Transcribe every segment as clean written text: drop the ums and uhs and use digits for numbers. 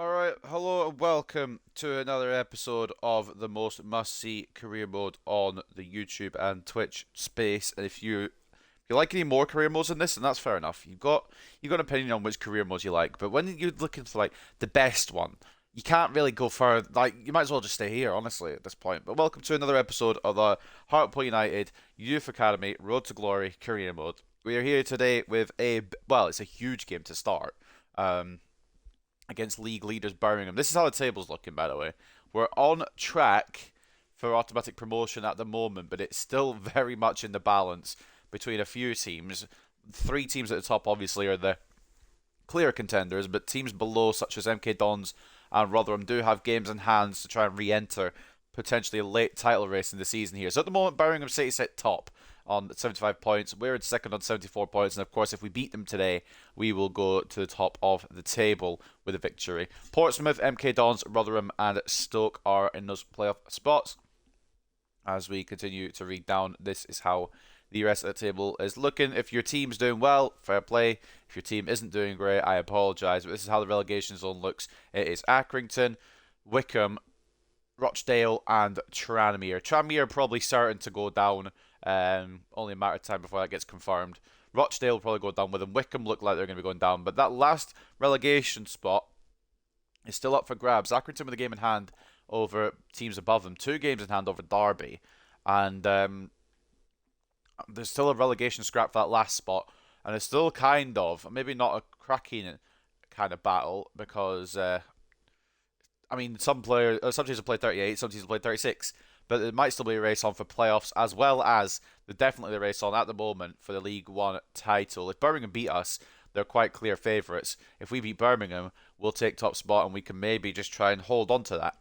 Alright, hello and welcome to another episode of the most must-see career mode on the YouTube and Twitch space. And if you like any more career modes than this, then that's fair enough. You've got an opinion on which career modes you like, but when you're looking for like the best one, you can't really go further. Like you might as well just stay here, honestly, at this point. But welcome to another episode of the Hartlepool United Youth Academy Road to Glory career mode. We are here today with it's a huge game to start. Against league leaders Birmingham. This is how the table's looking, by the way. We're on track for automatic promotion at the moment, but it's still very much in the balance between a few teams. Three teams at the top, obviously, are the clear contenders, but teams below, such as MK Dons and Rotherham, do have games in hands to try and re-enter potentially a late title race in the season here. So at the moment, Birmingham City sit top on 75 points. We're in second on 74 points, and of course, if we beat them today, we will go to the top of the table with a victory. Portsmouth, MK Dons, Rotherham, and Stoke are in those playoff spots. As we continue to read down, this is how the rest of the table is looking. If your team's doing well, fair play. If your team isn't doing great, I apologise, but this is how the relegation zone looks. It is Accrington, Wickham, Rochdale, and Tranmere. Tranmere probably starting to go down. Only a matter of time before that gets confirmed. Rochdale will probably go down with them. Wickham look like they're going to be going down. But that last relegation spot is still up for grabs. Accrington with a game in hand over teams above them. 2 games in hand over Derby. And there's still a relegation scrap for that last spot. And it's still kind of, maybe not a cracking kind of battle because some teams have played 38, some teams have played 36, but there might still be a race on for playoffs, as well as definitely the race on at the moment for the League One title. If Birmingham beat us, they're quite clear favourites. If we beat Birmingham, we'll take top spot and we can maybe just try and hold on to that.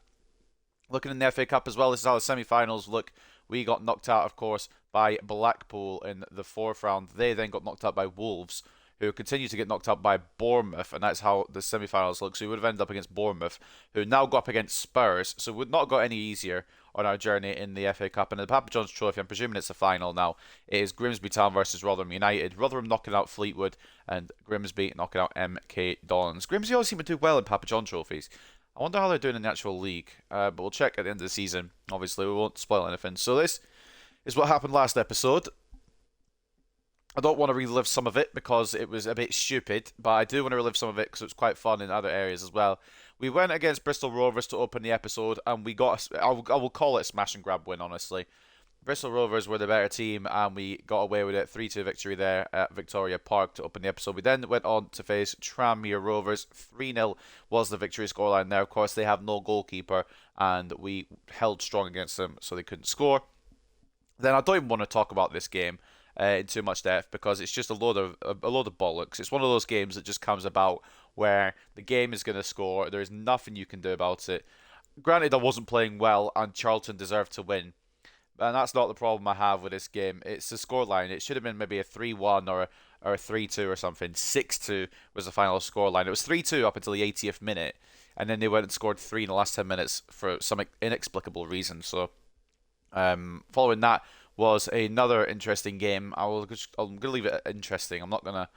Looking in the FA Cup as well, this is how the semi-finals look. We got knocked out, of course, by Blackpool in the 4th round. They then got knocked out by Wolves, who continue to get knocked out by Bournemouth, and that's how the semi-finals look. So we would have ended up against Bournemouth, who now go up against Spurs, so would not got any easier on our journey in the FA Cup. And in the Papa John's Trophy, I'm presuming it's the final now, it is Grimsby Town versus Rotherham United. Rotherham knocking out Fleetwood, and Grimsby knocking out MK Dons. Grimsby always seem to do well in Papa John trophies. I wonder how they're doing in the actual league, but we'll check at the end of the season. Obviously, we won't spoil anything. So this is what happened last episode. I don't want to relive some of it because it was a bit stupid, but I do want to relive some of it because it was quite fun in other areas as well. We went against Bristol Rovers to open the episode, and we got, I will call it a smash and grab win, honestly. Bristol Rovers were the better team, and we got away with it. 3-2 victory there at Victoria Park to open the episode. We then went on to face Tranmere Rovers. 3-0 was the victory scoreline there. Of course, they have no goalkeeper, and we held strong against them, so they couldn't score. Then I don't even want to talk about this game in too much depth because it's just a load of bollocks. It's one of those games that just comes about where the game is going to score. There is nothing you can do about it. Granted, I wasn't playing well, and Charlton deserved to win. And that's not the problem I have with this game. It's the scoreline. It should have been maybe a 3-1 or a 3-2 or something. 6-2 was the final scoreline. It was 3-2 up until the 80th minute, and then they went and scored 3 in the last 10 minutes for some inexplicable reason. So, following that was another interesting game. I'm going to leave it interesting. I'm not going to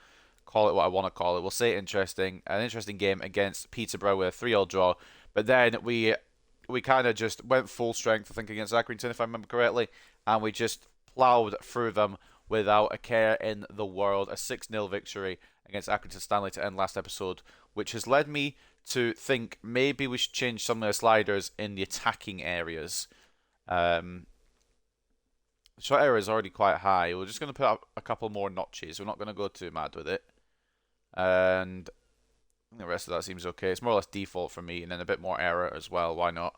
call it what I want to call it. We'll say interesting. An interesting game against Peterborough with a 3-3 draw. But then we kind of just went full strength, I think, against Accrington, if I remember correctly, and we just ploughed through them without a care in the world. A 6-0 victory against Accrington Stanley to end last episode, which has led me to think maybe we should change some of the sliders in the attacking areas. Shot error is already quite high. We're just going to put up a couple more notches. We're not going to go too mad with it. And the rest of that seems okay. It's more or less default for me, and then a bit more error as well. Why not?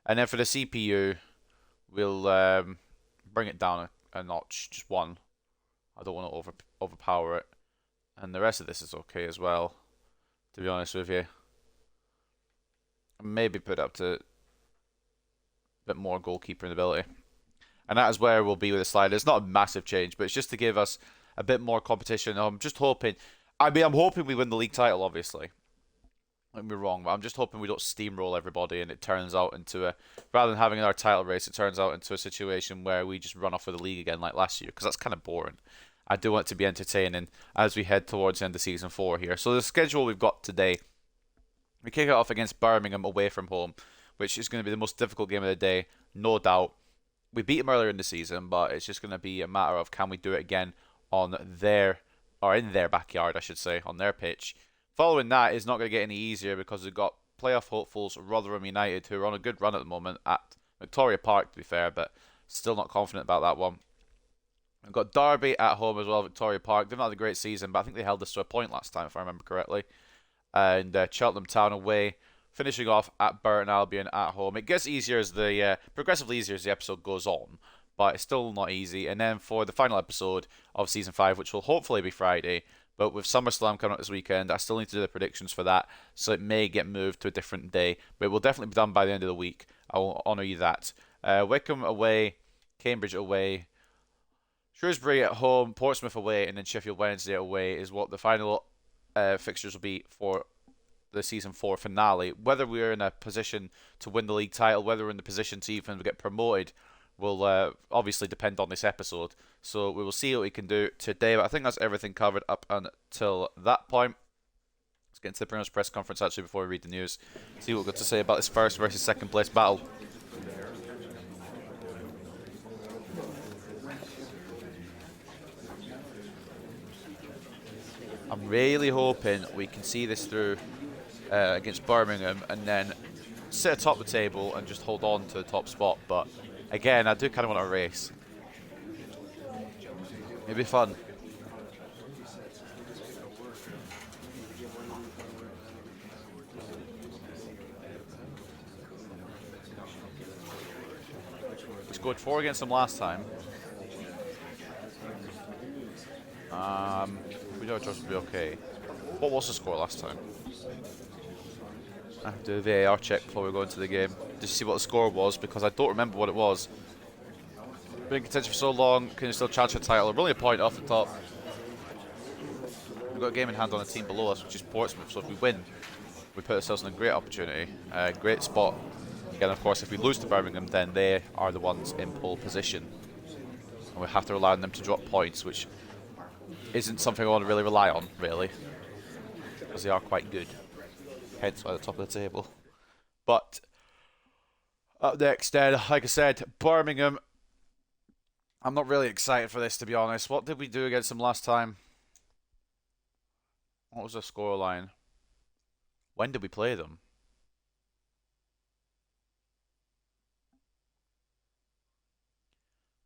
And then for the CPU, we'll bring it down a notch, just one. I don't want to overpower it. And the rest of this is okay as well, to be honest with you. Maybe put up to a bit more goalkeeping ability. And that is where we'll be with the slider. It's not a massive change, but it's just to give us a bit more competition. I'm just hoping. I'm hoping we win the league title, obviously. Don't get me wrong, but I'm just hoping we don't steamroll everybody and it turns out into rather than having our title race, it turns out into a situation where we just run off with the league again like last year, because that's kind of boring. I do want it to be entertaining as we head towards the end of Season 4 here. So the schedule we've got today We kick it off against Birmingham away from home, which is going to be the most difficult game of the day, no doubt. We beat them earlier in the season, but it's just going to be a matter of can we do it again on their, or in their backyard, I should say, on their pitch. Following that is not going to get any easier because we've got playoff hopefuls Rotherham United, who are on a good run at the moment at Victoria Park, to be fair, but still not confident about that one. We've got Derby at home as well, Victoria Park. They've not had a great season, but I think they held us to a point last time, if I remember correctly. And Cheltenham Town away, finishing off at Burton Albion at home. It gets easier as the progressively easier as the episode goes on, but it's still not easy. And then for the final episode of season 5, which will hopefully be Friday, but with SummerSlam coming up this weekend, I still need to do the predictions for that, so it may get moved to a different day, but it will definitely be done by the end of the week. I will honour you that. Wycombe away, Cambridge away, Shrewsbury at home, Portsmouth away, and then Sheffield Wednesday away is what the final fixtures will be for the season 4 finale. Whether we're in a position to win the league title, whether we're in the position to even get promoted, will obviously depend on this episode. So we will see what we can do today. But I think that's everything covered up until that point. Let's get into the Premier's press conference actually before we read the news. See what we've got to say about this first versus second place battle. I'm really hoping we can see this through against Birmingham and then sit atop the table and just hold on to the top spot. But again, I do kind of want a race. It'd be fun. We scored 4 against them last time. We know Josh will be okay. What was the score last time? I have to do a VAR check before we go into the game. Just see what the score was, because I don't remember what it was. Been in contention for so long, can you still challenge for the title? We're only a point off the top. We've got a game in hand on a team below us, which is Portsmouth, so if we win, we put ourselves in a great opportunity, great spot. Again, of course, if we lose to Birmingham, then they are the ones in pole position. And we have to rely on them to drop points, which isn't something I want to really rely on, really, because they are quite good. Hence why they're top of the table. But up next, then, like I said, Birmingham. I'm not really excited for this, to be honest. What did we do against them last time? What was the scoreline? When did we play them?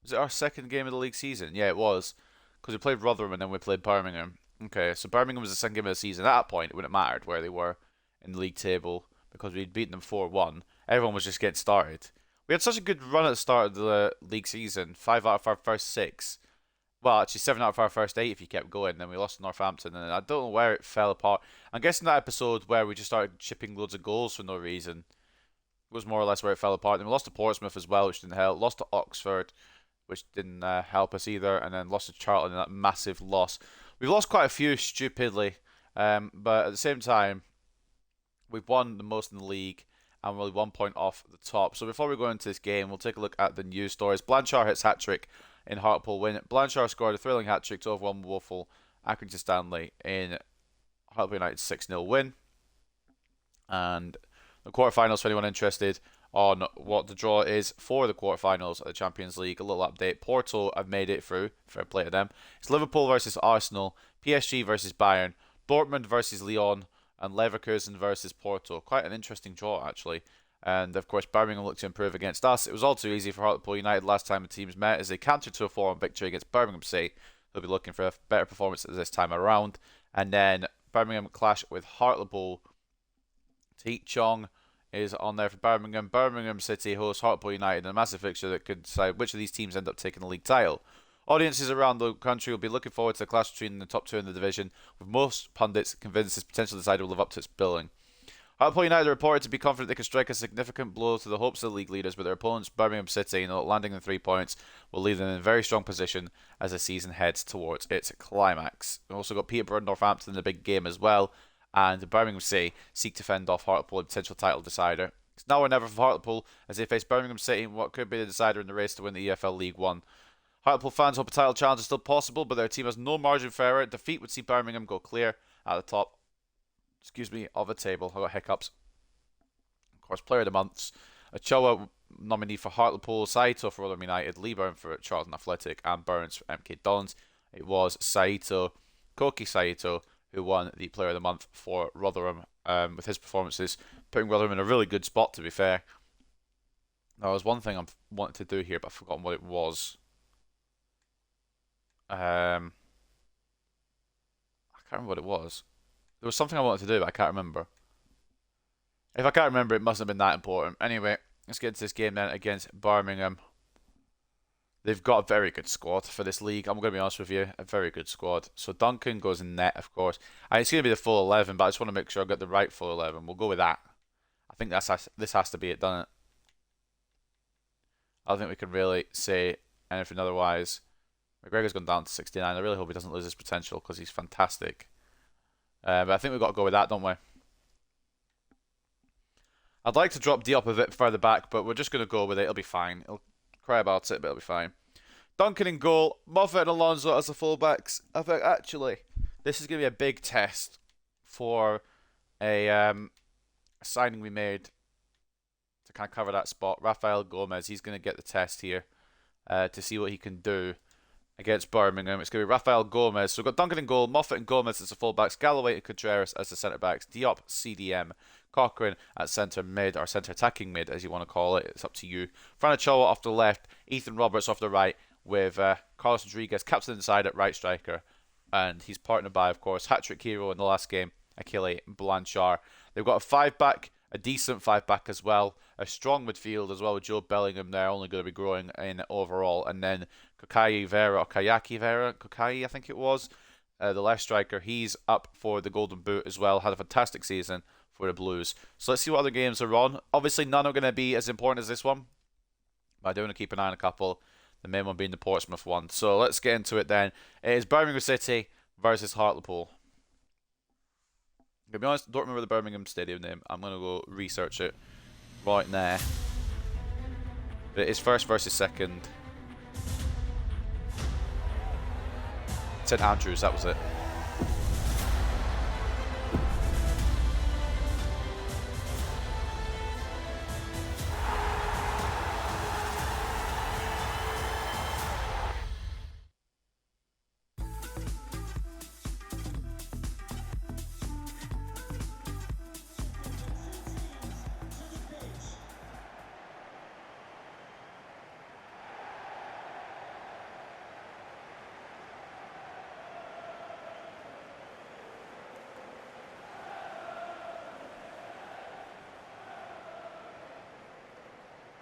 Was it our second game of the league season? Yeah, it was. Because we played Rotherham and then we played Birmingham. Okay, so Birmingham was the second game of the season. At that point, it wouldn't have mattered where they were in the league table because we'd beaten them 4-1. Everyone was just getting started. We had such a good run at the start of the league season. 5 out of our first 6. Well, actually 7 out of our first 8 if you kept going. Then we lost to Northampton and I don't know where it fell apart. I'm guessing that episode where we just started chipping loads of goals for no reason was more or less where it fell apart. Then we lost to Portsmouth as well, which didn't help. Lost to Oxford, which didn't help us either, and then lost to Charlton in that massive loss. We've lost quite a few stupidly, but at the same time, we've won the most in the league, and we're only 1 point off the top. So before we go into this game, we'll take a look at the news stories. Blanchard hits hat-trick in Hartlepool win. Blanchard scored a thrilling hat-trick to overwhelm woeful Accrington Stanley in Hartlepool United's 6-0 win. And the quarterfinals, for anyone interested on what the draw is for the quarterfinals of the Champions League. A little update. Porto have made it through. Fair play to them. It's Liverpool versus Arsenal, PSG versus Bayern, Dortmund versus Lyon, and Leverkusen versus Porto. Quite an interesting draw, actually. And, of course, Birmingham looked to improve against us. It was all too easy for Hartlepool United last time the teams met as they cantered to a 4-1 victory against Birmingham City. They'll be looking for a better performance this time around. And then Birmingham clash with Hartlepool. Teat Chong is on there for Birmingham. Birmingham City hosts Hartlepool United in a massive fixture that could decide which of these teams end up taking the league title. Audiences around the country will be looking forward to the clash between the top 2 in the division, with most pundits convinced this potential decider will live up to its billing. Hartlepool United are reported to be confident they can strike a significant blow to the hopes of the league leaders, but their opponents, Birmingham City, landing the 3 points will leave them in a very strong position as the season heads towards its climax. We've also got Peterborough and Northampton in the big game as well, and Birmingham City seek to fend off Hartlepool, a potential title decider. It's now or never for Hartlepool as they face Birmingham City in what could be the decider in the race to win the EFL League One. Hartlepool fans hope a title challenge is still possible, but their team has no margin for error. Defeat would see Birmingham go clear at the top excuse me, of a table. I got hiccups. Of course, Player of the Months. Ochoa nominee for Hartlepool, Saito for Rotherham United, Lee Byrne for Charlton Athletic, and Burns for MK Dons. It was Saito, Koki Saito, who won the Player of the Month for Rotherham with his performances, putting Rotherham in a really good spot, to be fair. Now, there's one thing I wanted to do here, but I've forgotten what it was. I can't remember what it was. There was something I wanted to do, but I can't remember. If I can't remember, it mustn't have been that important. Anyway, let's get into this game then against Birmingham. They've got a very good squad for this league. I'm going to be honest with you, a very good squad. So Duncan goes in net, of course. It's going to be the full 11, but I just want to make sure I got the right full 11. We'll go with that. I think this has to be it, doesn't it? I don't think we can really say anything otherwise. McGregor's gone down to 69. I really hope he doesn't lose his potential because he's fantastic. But I think we've got to go with that, don't we? I'd like to drop D up a bit further back, but we're just going to go with it. It'll be fine. He'll cry about it, but it'll be fine. Duncan in goal. Moffat and Alonso as the fullbacks. I think, actually, this is going to be a big test for a signing we made to kind of cover that spot. Rafael Gomez, he's going to get the test here to see what he can do against Birmingham. It's going to be Rafael Gomez. So we've got Duncan in goal, Moffat and Gomez as the fullbacks, Galloway and Contreras as the centre-backs, Diop, CDM, Cochrane at centre mid, or centre attacking mid as you want to call it. It's up to you. Fran Ochoa off the left, Ethan Roberts off the right, with Carlos Rodriguez captain inside at right striker, and he's partnered by, of course, hat-trick hero in the last game, Achille Blanchard. They've got a 5-back, a decent 5-back as well, a strong midfield as well with Joe Bellingham there, only going to be growing in overall, and then Kokai Vera, or Kayaki Vera, Kokai I think it was, the left striker, he's up for the Golden Boot as well, had a fantastic season for the Blues. So let's see what other games are on. Obviously none are going to be as important as this one, but I do want to keep an eye on a couple, the main one being the Portsmouth one. So let's get into it then. It is Birmingham City versus Hartlepool. To be honest, I don't remember the Birmingham stadium name. I'm going to go research it right now. But it is first versus second. St Andrews, that was it.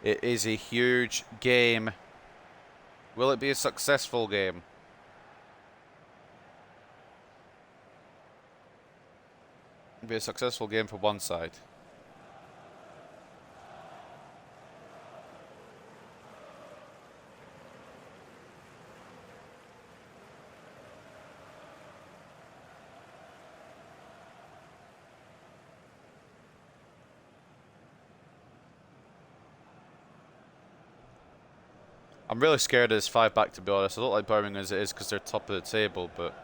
It is a huge game. Will it be a successful game? It'll be a successful game for one side. I'm really scared of this 5-back, to be honest. I don't like Birmingham as it is because they're top of the table, but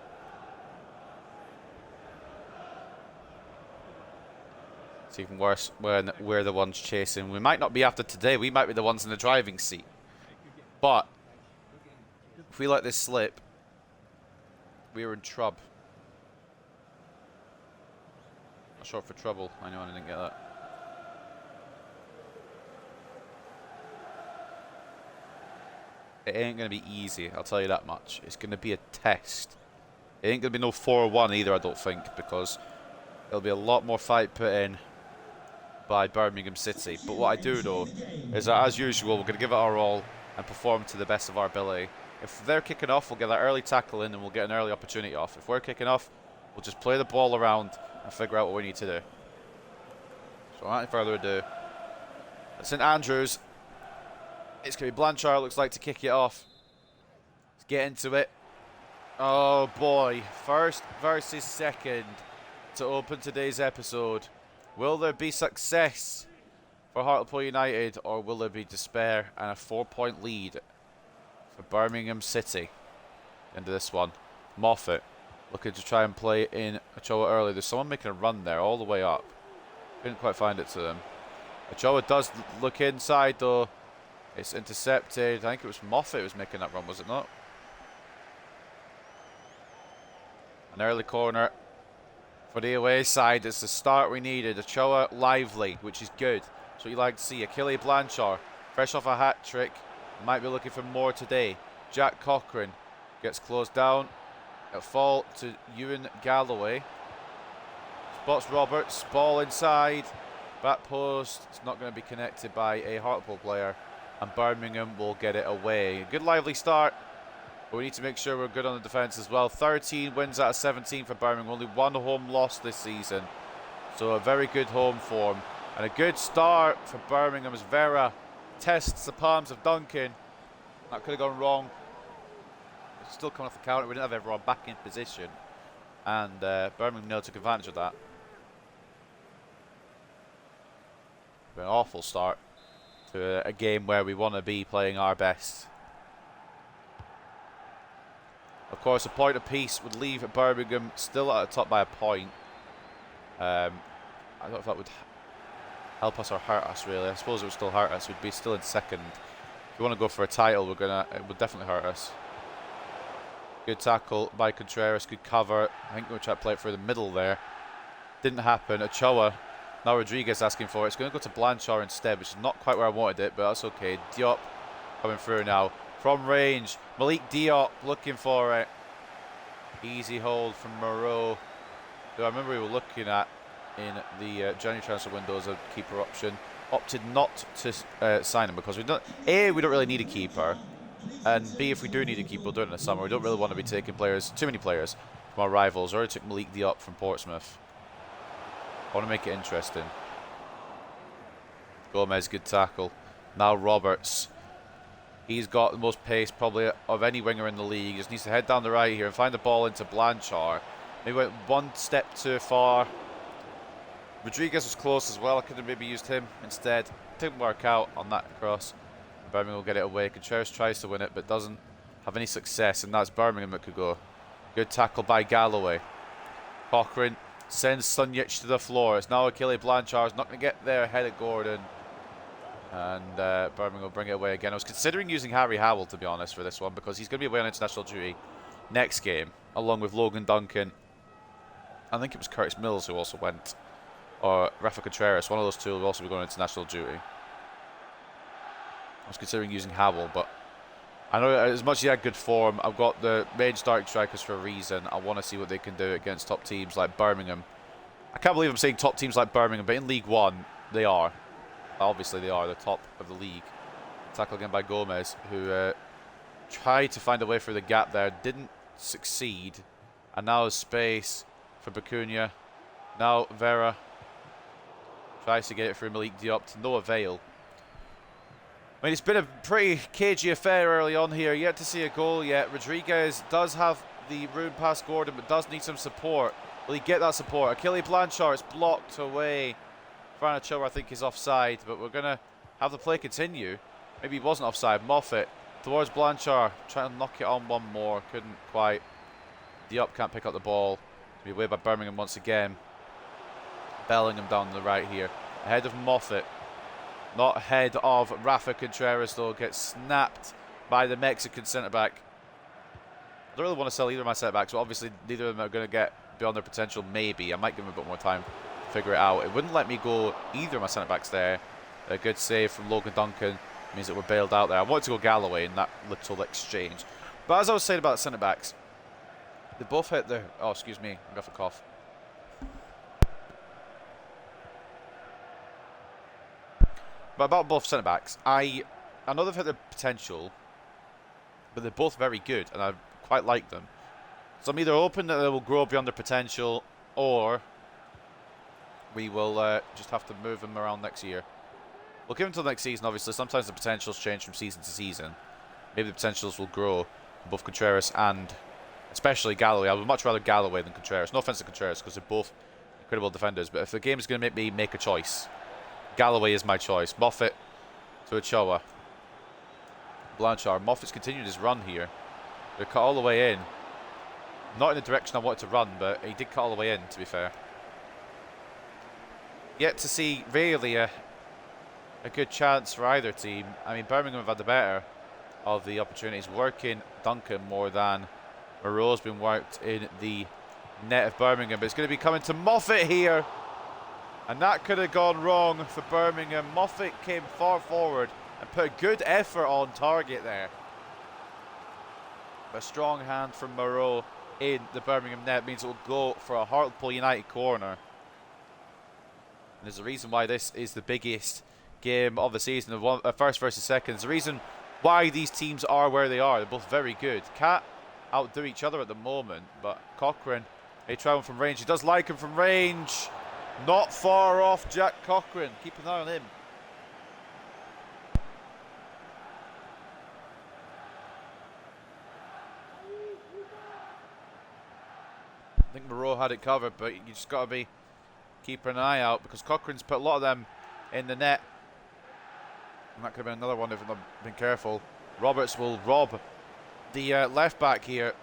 it's even worse when we're the ones chasing. We might not be after today. We might be the ones in the driving seat. But if we let this slip, we're in trouble. Not short for trouble. I know I didn't get that. It ain't going to be easy, I'll tell you that much. It's going to be a test. It ain't going to be no 4-1 either, I don't think, because there'll be a lot more fight put in by Birmingham City. But what I do know is that, as usual, we're going to give it our all and perform to the best of our ability. If they're kicking off, we'll get that early tackle in and we'll get an early opportunity off. If we're kicking off, we'll just play the ball around and figure out what we need to do. So without any further ado, at St Andrews, it's going to be Blanchard, looks like, to kick it off. Let's get into it. Oh boy, first versus second to open today's episode. Will there be success for Hartlepool United, or will there be despair and a 4-point lead for Birmingham City into this one? Moffat Looking to try and play in Ochoa early. There's someone making a run there all the way up. Couldn't quite find it to them. Ochoa does look inside though. It's intercepted. I think it was Moffat who was making that run, was it not? An early corner for the away side. It's the start we needed. Ochoa lively, which is good. That's what you like to see. Achille Blanchard, fresh off a hat trick. Might be looking for more today. Jack Cochran gets closed down. At fault to Ewan Galloway. Spots Roberts. Ball inside. Back post. It's not going to be connected by a Hartlepool player. And Birmingham will get it away. Good lively start. But we need to make sure we're good on the defence as well. 13 wins out of 17 for Birmingham. Only one home loss this season. So a very good home form. And a good start for Birmingham as Vera tests the palms of Duncan. That could have gone wrong. Still coming off the counter. We didn't have everyone back in position. And Birmingham took advantage of that. An awful start to a game where we want to be playing our best. Of course, a point apiece would leave Birmingham still at the top by a point. I don't know if that would help us or hurt us, really. I suppose it would still hurt us. We'd be still in second. If we want to go for a title, it would definitely hurt us. Good tackle by Contreras. Good cover. I think we'll try to play it through the middle there. Didn't happen. Ochoa. Now Rodriguez asking for it. It's going to go to Blanchard instead, which is not quite where I wanted it, but that's okay. Diop coming through now. From range. Malik Diop looking for it. Easy hold from Moreau, who I remember we were looking at in the January transfer window as a keeper option. Opted not to sign him because we don't really need a keeper. And B, if we do need a keeper, we'll do it in the summer. We don't really want to be taking too many players from our rivals. I already took Malik Diop from Portsmouth. I want to make it interesting. Gomez, good tackle. Now Roberts. He's got the most pace probably of any winger in the league. He just needs to head down the right here and find the ball into Blanchard. Maybe went one step too far. Rodriguez was close as well. I could have maybe used him instead. Didn't work out on that cross. Birmingham will get it away. Contreras tries to win it but doesn't have any success, and that's Birmingham that could go. Good tackle by Galloway. Cochran sends Sunjic to the floor. It's now Achille Blanchard. He's not going to get there ahead of Gordon. And Birmingham will bring it away again. I was considering using Harry Howell, to be honest, for this one, because he's going to be away on international duty next game, along with Logan Duncan. I think it was Curtis Mills who also went, or Rafa Contreras. One of those two will also be going on international duty. I was considering using Howell, but I know as much as he had good form, I've got the main starting strikers for a reason. I want to see what they can do against top teams like Birmingham. I can't believe I'm saying top teams like Birmingham, but in League One, they are. Obviously, they are the top of the league. Tackle again by Gomez, who tried to find a way through the gap there. Didn't succeed. And now there's space for Bacunia. Now Vera tries to get it through Malik Diop to no avail. I mean, it's been a pretty cagey affair early on here. Yet to see a goal yet. Rodriguez does have the room past Gordon, but does need some support. Will he get that support? Achille Blanchard is blocked away. Fran Ochoa, I think, is offside, but we're going to have the play continue. Maybe he wasn't offside. Moffat towards Blanchard, trying to knock it on one more. Couldn't quite. Diop can't pick up the ball. To be away by Birmingham once again. Bellingham down the right here. Ahead of Moffat. Not ahead of Rafa Contreras, though. Gets snapped by the Mexican centre-back. I don't really want to sell either of my centre-backs, but obviously neither of them are going to get beyond their potential, maybe. I might give them a bit more time to figure it out. It wouldn't let me go either of my centre-backs there. A good save from Logan Duncan means that we're bailed out there. I wanted to go Galloway in that little exchange. But as I was saying about centre-backs, they both hit their... Oh, excuse me. I got a cough. But about both centre-backs, I know they've hit their potential, but they're both very good, and I quite like them. So I'm either hoping that they will grow beyond their potential, or we will just have to move them around next year. We'll give them until next season, obviously. Sometimes the potentials change from season to season. Maybe the potentials will grow, both Contreras and especially Galloway. I would much rather Galloway than Contreras. No offense to Contreras, because they're both incredible defenders, but if the game is going to make me make a choice, Galloway is my choice. Moffat to Ochoa. Blanchard. Moffat's continued his run here. They're cut all the way in. Not in the direction I wanted to run, but he did cut all the way in, to be fair. Yet to see really a good chance for either team. I mean, Birmingham have had the better of the opportunities, working Duncan more than Moreau's been worked in the net of Birmingham. But it's going to be coming to Moffat here. And that could have gone wrong for Birmingham. Moffat came far forward and put a good effort on target there. A strong hand from Moreau in the Birmingham net means it will go for a Hartlepool United corner. And there's a reason why this is the biggest game of the season, first versus second. There's a reason why these teams are where they are. They're both very good. Can't outdo each other at the moment, but Cochrane, he tried one from range. He does like him from range. Not far off Jack Cochrane. Keep an eye on him. I think Moreau had it covered, but you just got to be keeping an eye out because Cochrane's put a lot of them in the net. And that could have been another one if they've not been careful. Roberts will rob the left back here.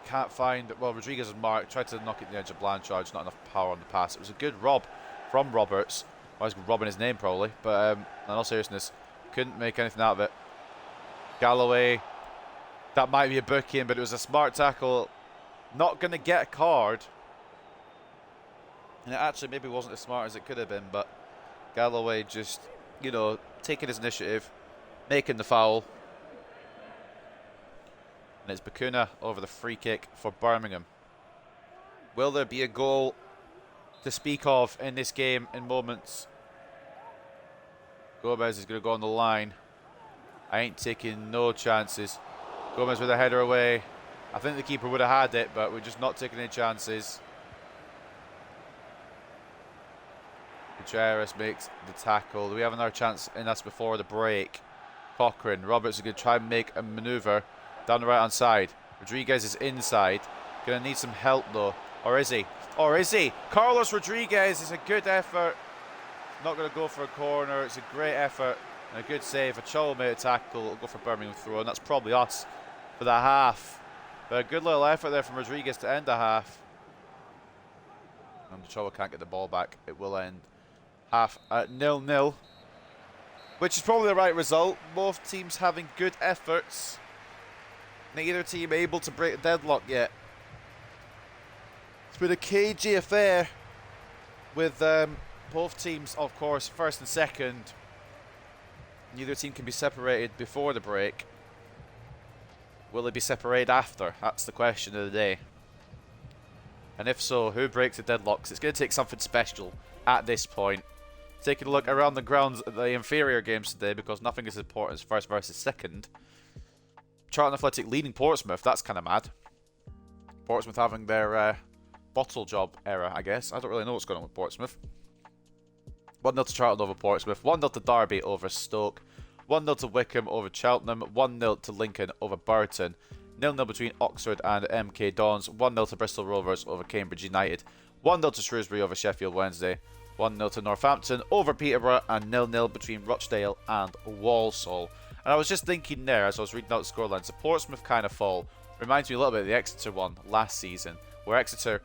Can't find, well, Rodriguez and Mark tried to knock it in the edge of Blanchard, not enough power on the pass. It was a good rob from Roberts. I was robbing his name probably, but in all seriousness, couldn't make anything out of it. Galloway, that might be a booking, but it was a smart tackle. Not going to get a card. And it actually maybe wasn't as smart as it could have been, but Galloway just, you know, taking his initiative, making the foul. And it's Bakuna over the free kick for Birmingham. Will there be a goal to speak of in this game in moments? Gomez is going to go on the line. I ain't taking no chances. Gomez with a header away. I think the keeper would have had it, but we're just not taking any chances. Gutierrez makes the tackle. Do we have another chance in us before the break? Cochrane. Roberts is going to try and make a manoeuvre down the right hand side. Rodriguez is inside. Going to need some help though. Or is he? Or is he? Carlos Rodriguez is a good effort. Not going to go for a corner. It's a great effort and a good save. Ochoa made a tackle. It'll go for Birmingham throw, and that's probably us for that half. But a good little effort there from Rodriguez to end the half. And Ochoa can't get the ball back. It will end half at 0-0, which is probably the right result. Both teams having good efforts. Neither team able to break a deadlock yet. It's been a cagey affair with both teams, of course, first and second. Neither team can be separated before the break. Will they be separated after? That's the question of the day. And if so, who breaks the deadlocks? It's going to take something special at this point. Taking a look around the grounds at the inferior games today, because nothing is as important as first versus second. Charlton Athletic leading Portsmouth. That's kind of mad. Portsmouth having their bottle job era, I guess. I don't really know what's going on with Portsmouth. 1-0 to Charlton over Portsmouth. 1-0 to Derby over Stoke. 1-0 to Wickham over Cheltenham. 1-0 to Lincoln over Burton. 0-0 between Oxford and MK Dons. 1-0 to Bristol Rovers over Cambridge United. 1-0 to Shrewsbury over Sheffield Wednesday. 1-0 to Northampton over Peterborough. And 0-0 between Rochdale and Walsall. And I was just thinking there, as I was reading out the scorelines, the Portsmouth kind of fall reminds me a little bit of the Exeter one last season, where Exeter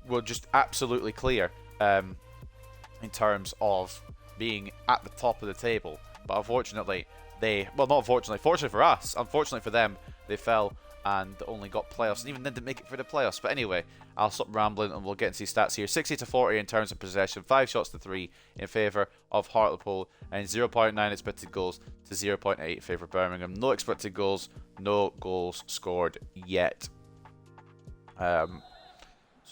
were just absolutely clear in terms of being at the top of the table. But unfortunately, well, not unfortunately, fortunately for us, unfortunately for them, they fell and only got playoffs, and even then didn't make it for the playoffs. But anyway, I'll stop rambling and we'll get into these stats here. 60-40 in terms of possession, 5 shots to 3 in favour of Hartlepool, and 0.9 expected goals to 0.8 in favour of Birmingham. No expected goals, no goals scored yet. So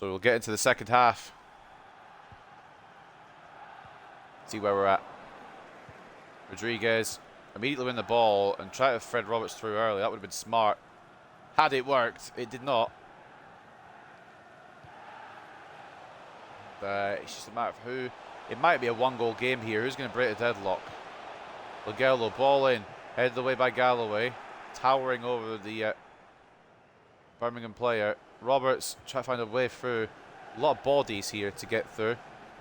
we'll get into the second half. See where we're at. Rodriguez immediately win the ball and try to thread Roberts through early. That would have been smart. Had it worked, it did not. It's just a matter of who. It might be a one-goal game here. Who's going to break the deadlock? Lagello, ball in. Headed away by Galloway. Towering over the Birmingham player. Roberts try to find a way through. A lot of bodies here to get through.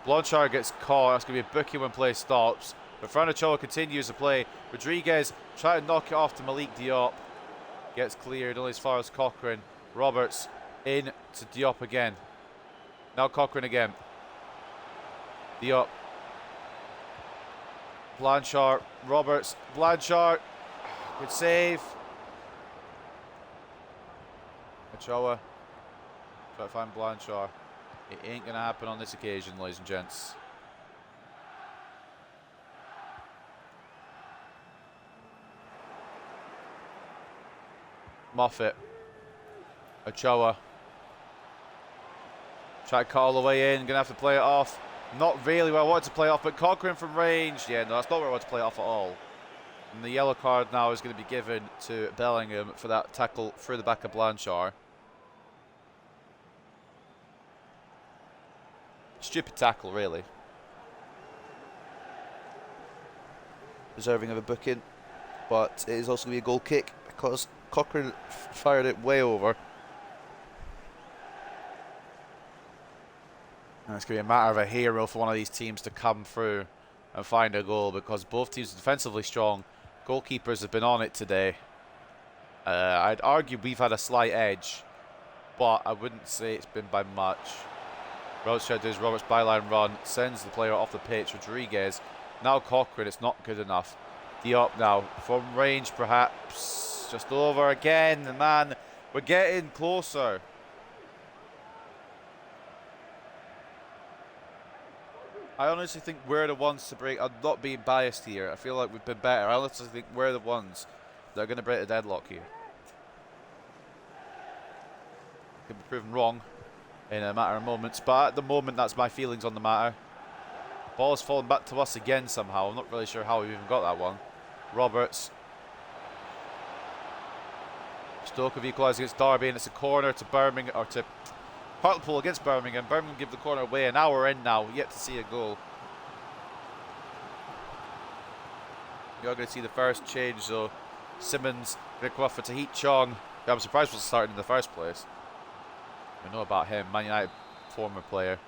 Blanchard gets caught. That's going to be a booking when play stops. But Ochoa continues to play. Rodriguez try to knock it off to Malik Diop. Gets cleared only as far as Cochrane. Roberts in to Diop again. Now Cochrane again. Diop. Blanchard. Roberts. Blanchard. Good save. Ochoa. Try to find Blanchard. It ain't going to happen on this occasion, ladies and gents. Moffat. Ochoa. Try to cut all the way in. Going to have to play it off. Not really where I wanted to play off, but Cochrane from range. Yeah, no, that's not where I wanted to play off at all. And the yellow card now is going to be given to Bellingham for that tackle through the back of Blanchard. Stupid tackle, really. Deserving of a booking, but it is also going to be a goal kick because Cochrane fired it way over. And it's going to be a matter of a hero for one of these teams to come through and find a goal because both teams are defensively strong. Goalkeepers have been on it today. I'd argue we've had a slight edge, but I wouldn't say it's been by much. Roberts tries to do his Roberts byline run, sends the player off the pitch. Rodriguez. Now Cochrane, it's not good enough. Diop now, from range perhaps. Just over again, man. We're getting closer. I honestly think we're the ones to break. I'm not being biased here. I feel like we've been better. I honestly think we're the ones that are going to break the deadlock here. Could be proven wrong in a matter of moments, but at the moment, that's my feelings on the matter. Ball has fallen back to us again somehow. I'm not really sure how we even got that one. Roberts. Stoke have equalised against Derby, and it's a corner to Birmingham, or to Hartlepool against Birmingham. Birmingham give the corner away. An hour in now, yet to see a goal. You're going to see the first change, though. Simmons going to come off for Tahith Chong. I'm surprised he was starting in the first place. We know about him, Man United former player.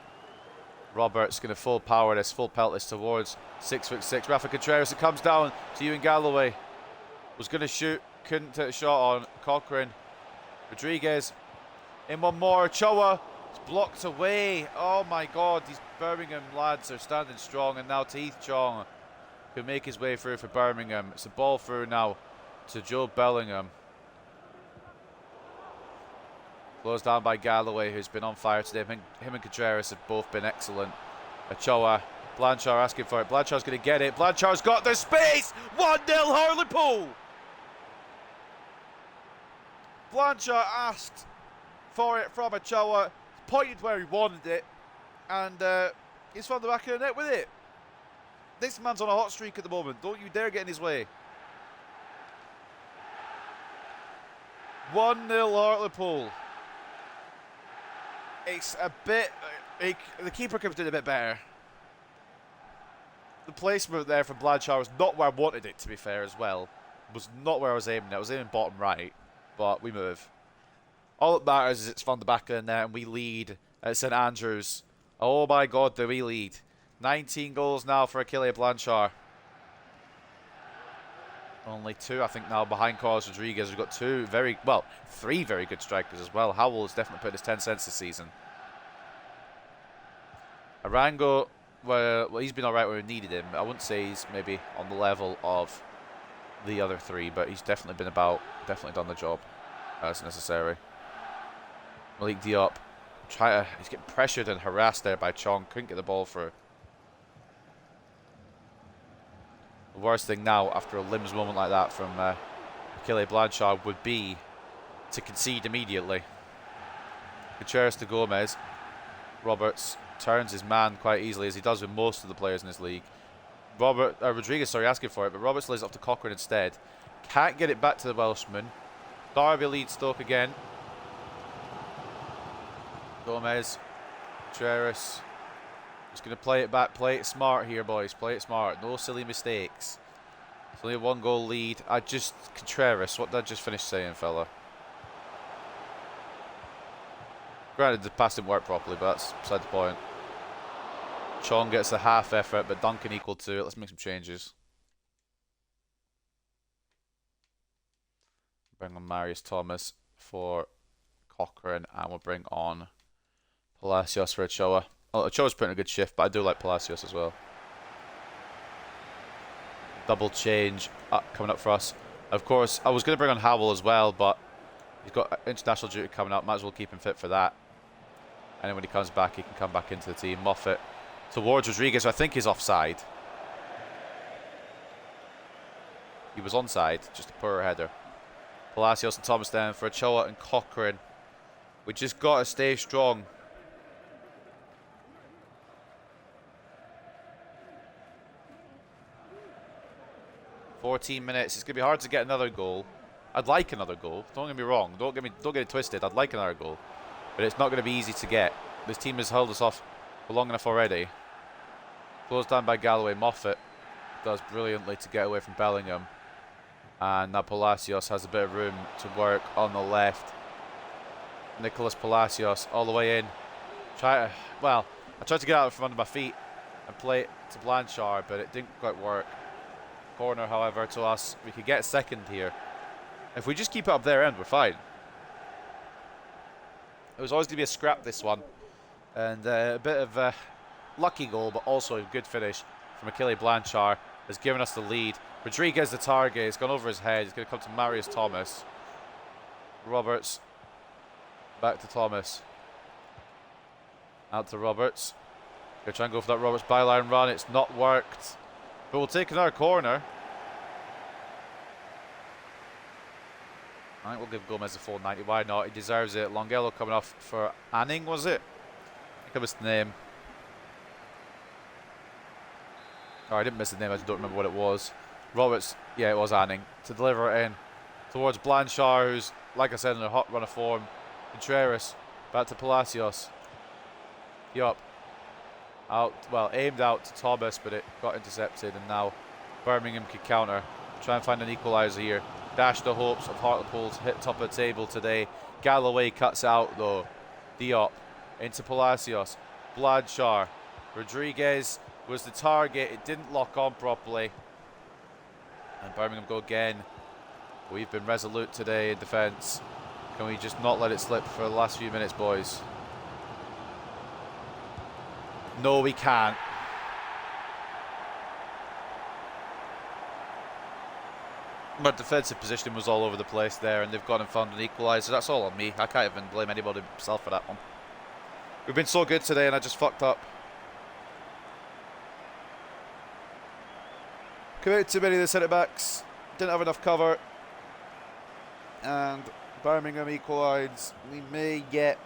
Roberts going to full power this, full pelt this towards 6'6". Rafa Contreras, it comes down to Ewan Galloway. Was going to shoot, couldn't take a shot on Cochrane. Rodriguez in one more. Ochoa is blocked away. Oh my God, these Birmingham lads are standing strong, and now Tahith Chong can make his way through for Birmingham. It's a ball through now to Joe Bellingham. Closed down by Galloway, who's been on fire today. Him and Contreras have both been excellent. Ochoa, Blanchard asking for it. Blanchard's going to get it. Blanchard's got the space. 1-0 Hartlepool. Blanchard asked for it from Ochoa, pointed where he wanted it, and he's found the back of the net with it. This man's on a hot streak at the moment. Don't you dare get in his way. 1-0 Hartlepool. It's a bit... the keeper could have done a bit better. The placement there from Blanchard was not where I wanted it, to be fair, as well. It was not where I was aiming. I was aiming bottom right, but we move. All that matters is it's from the back of the net, and we lead at St Andrews. Oh my God, do we lead. 19 goals now for Achille Blanchard. Only 2, I think, now behind Carlos Rodriguez. We've got 3 very good strikers as well. Howell has definitely put his 10 cents this season. Arango, well, he's been alright when we needed him. I wouldn't say he's maybe on the level of the other 3, but he's definitely been about, definitely done the job as necessary. Malik Diop, he's getting pressured and harassed there by Chong. Couldn't get the ball through. The worst thing now, after a limbs moment like that from Achille Blanchard, would be to concede immediately. Contreras to Gomez. Roberts turns his man quite easily, as he does with most of the players in this league. Rodriguez, asking for it, but Roberts lays it off to Cochrane instead. Can't get it back to the Welshman. Derby leads Stoke again. Gomez. Contreras. Just going to play it back. Play it smart here, boys. Play it smart. No silly mistakes. It's only a 1-goal lead. Contreras, what did I just finish saying, fella? Granted, the pass didn't work properly, but that's beside the point. Chong gets a half effort, but Duncan equal to it. Let's make some changes. Bring on Marius Thomas for Cochrane, and we'll bring on Palacios for Ochoa. Well, Ochoa's putting a good shift, but I do like Palacios as well. Double change coming up for us. Of course, I was going to bring on Howell as well, but he's got international duty coming up. Might as well keep him fit for that. And then when he comes back, he can come back into the team. Moffat towards Rodriguez, who I think is offside. He was onside, just a poor header. Palacios and Thomas then for Ochoa and Cochrane. We just got to stay strong. "14 minutes. It's going to be hard to get another goal. I'd like another goal. Don't get me wrong. Don't get it twisted. I'd like another goal. But it's not going to be easy to get. This team has held us off for long enough already. Closed down by Galloway. Moffat does brilliantly to get away from Bellingham. And now Palacios has a bit of room to work on the left. Nicolas Palacios all the way in. I tried to get out from under my feet and play it to Blanchard, but it didn't quite work. Corner, however, to us. We could get a second here. If we just keep it up their end, we're fine. It was always going to be a scrap, this one. And a bit of a lucky goal, but also a good finish from Achille Blanchard has given us the lead. Rodriguez, the target, it's gone over his head. It's going to come to Marius Thomas. Roberts. Back to Thomas. Out to Roberts. Going to try and go for that Roberts byline run. It's not worked. But we'll take another corner. I think we'll give Gomez a full 90. Why not? He deserves it. Longello coming off for Anning, was it? I think I missed the name. Oh, I didn't miss the name. I just don't remember what it was. Roberts, yeah, it was Anning. To deliver it in towards Blanchard, who's, like I said, in a hot run of form. Contreras, back to Palacios. Yup. Out, well, aimed out to Thomas, but it got intercepted, and now Birmingham could counter. Try and find an equaliser here. Dash the hopes of Hartlepool to hit top of the table today. Galloway cuts out though. Diop into Palacios. Blanchard. Rodriguez was the target. It didn't lock on properly. And Birmingham go again. We've been resolute today in defence. Can we just not let it slip for the last few minutes, boys? No, we can't. My defensive positioning was all over the place there, and they've gone and found an equaliser. That's all on me. I can't even blame anybody himself for that one. We've been so good today, and I just fucked up. Committed too many of the centre-backs. Didn't have enough cover. And Birmingham equalise. We may yet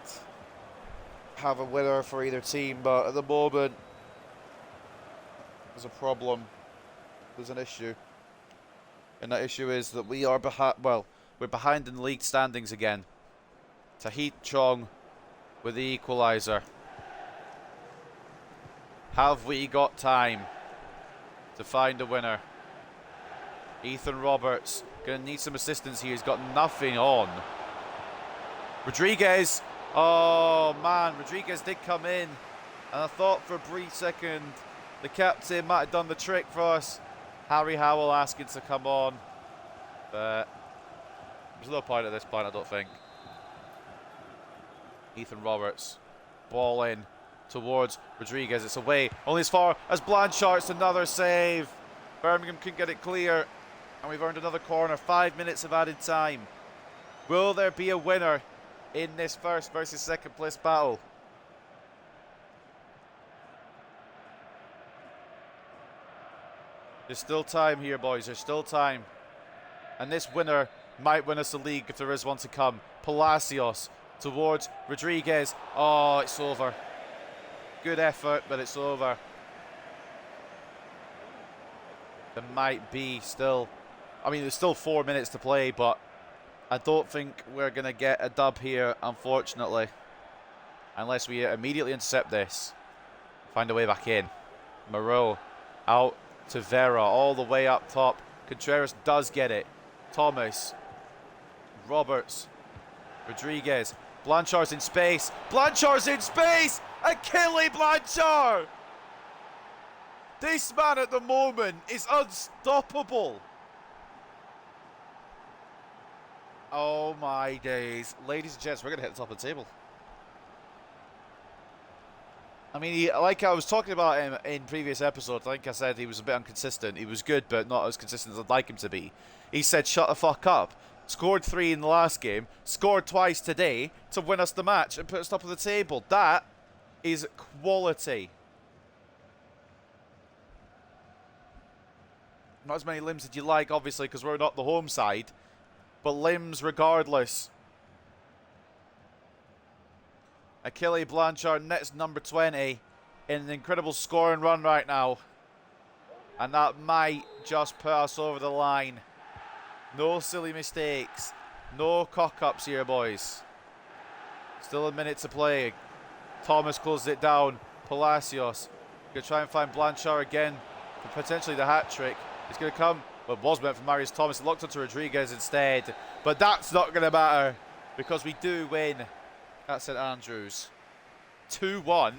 have a winner for either team, but at the moment there's a problem. There's an issue. And that issue is that we are behind. Well, we're behind in the league standings again. Tahit Chong with the equaliser. Have we got time to find a winner? Ethan Roberts going to need some assistance here. He's got nothing on. Rodriguez. Oh man, Rodriguez did come in, and I thought for a brief second the captain might have done the trick for us. Harry Howell asking to come on, but there's no point at this point, I don't think. Ethan Roberts, ball in towards Rodriguez. It's away, only as far as Blanchard. It's another save. Birmingham couldn't get it clear, and we've earned another corner. 5 minutes of added time. Will there be a winner in this first versus second place battle? There's still time here, boys. There's still time. And this winner might win us the league if there is one to come. Palacios towards Rodriguez. Oh, it's over. Good effort, but it's over. There might be still... I mean, there's still 4 minutes to play, but I don't think we're going to get a dub here, unfortunately. Unless we immediately intercept this. Find a way back in. Moreau out to Vera, all the way up top. Contreras does get it. Thomas. Roberts. Rodriguez. Blanchard's in space. Blanchard's in space! Achille Blanchard! This man at the moment is unstoppable. Oh my days. Ladies and gents, we're going to hit the top of the table. I mean, like I was talking about him in previous episodes, I think I said he was a bit inconsistent. He was good, but not as consistent as I'd like him to be. He said, shut the fuck up. Scored 3 in the last game, scored twice today to win us the match and put us top of the table. That is quality. Not as many limbs as you like, obviously, because we're not the home side. But limbs regardless. Achille Blanchard nets number 20 in an incredible scoring run right now. And that might just put us over the line. No silly mistakes. No cock-ups here, boys. Still a minute to play. Thomas closes it down. Palacios going to try and find Blanchard again for potentially the hat-trick. It's going to come, but was meant for Marius Thomas. It locked onto Rodriguez instead. But that's not going to matter because we do win at St Andrews. 2-1.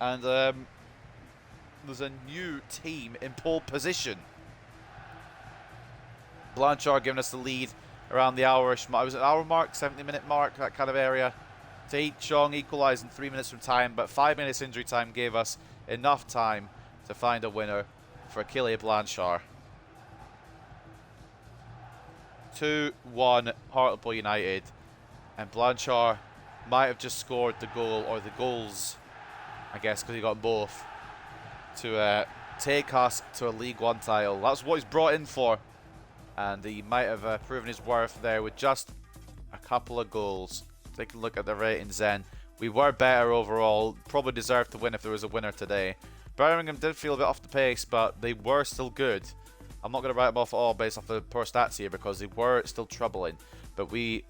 And there's a new team in pole position. Blanchard giving us the lead around the hour-ish mark. Was it an hour mark? 70-minute mark? That kind of area. Tae Chong equalising 3 minutes from time, but 5 minutes injury time gave us enough time to find a winner for Achille Blanchard. 2-1 Hartlepool United. And Blanchard might have just scored the goal, or the goals, I guess, because he got both, to take us to a League One title. That's what he's brought in for. And he might have proven his worth there with just a couple of goals. Take a look at the ratings then. We were better overall. Probably deserved to win if there was a winner today. Birmingham did feel a bit off the pace, but they were still good. I'm not going to write them off at all based off the poor stats here because they were still troubling. But we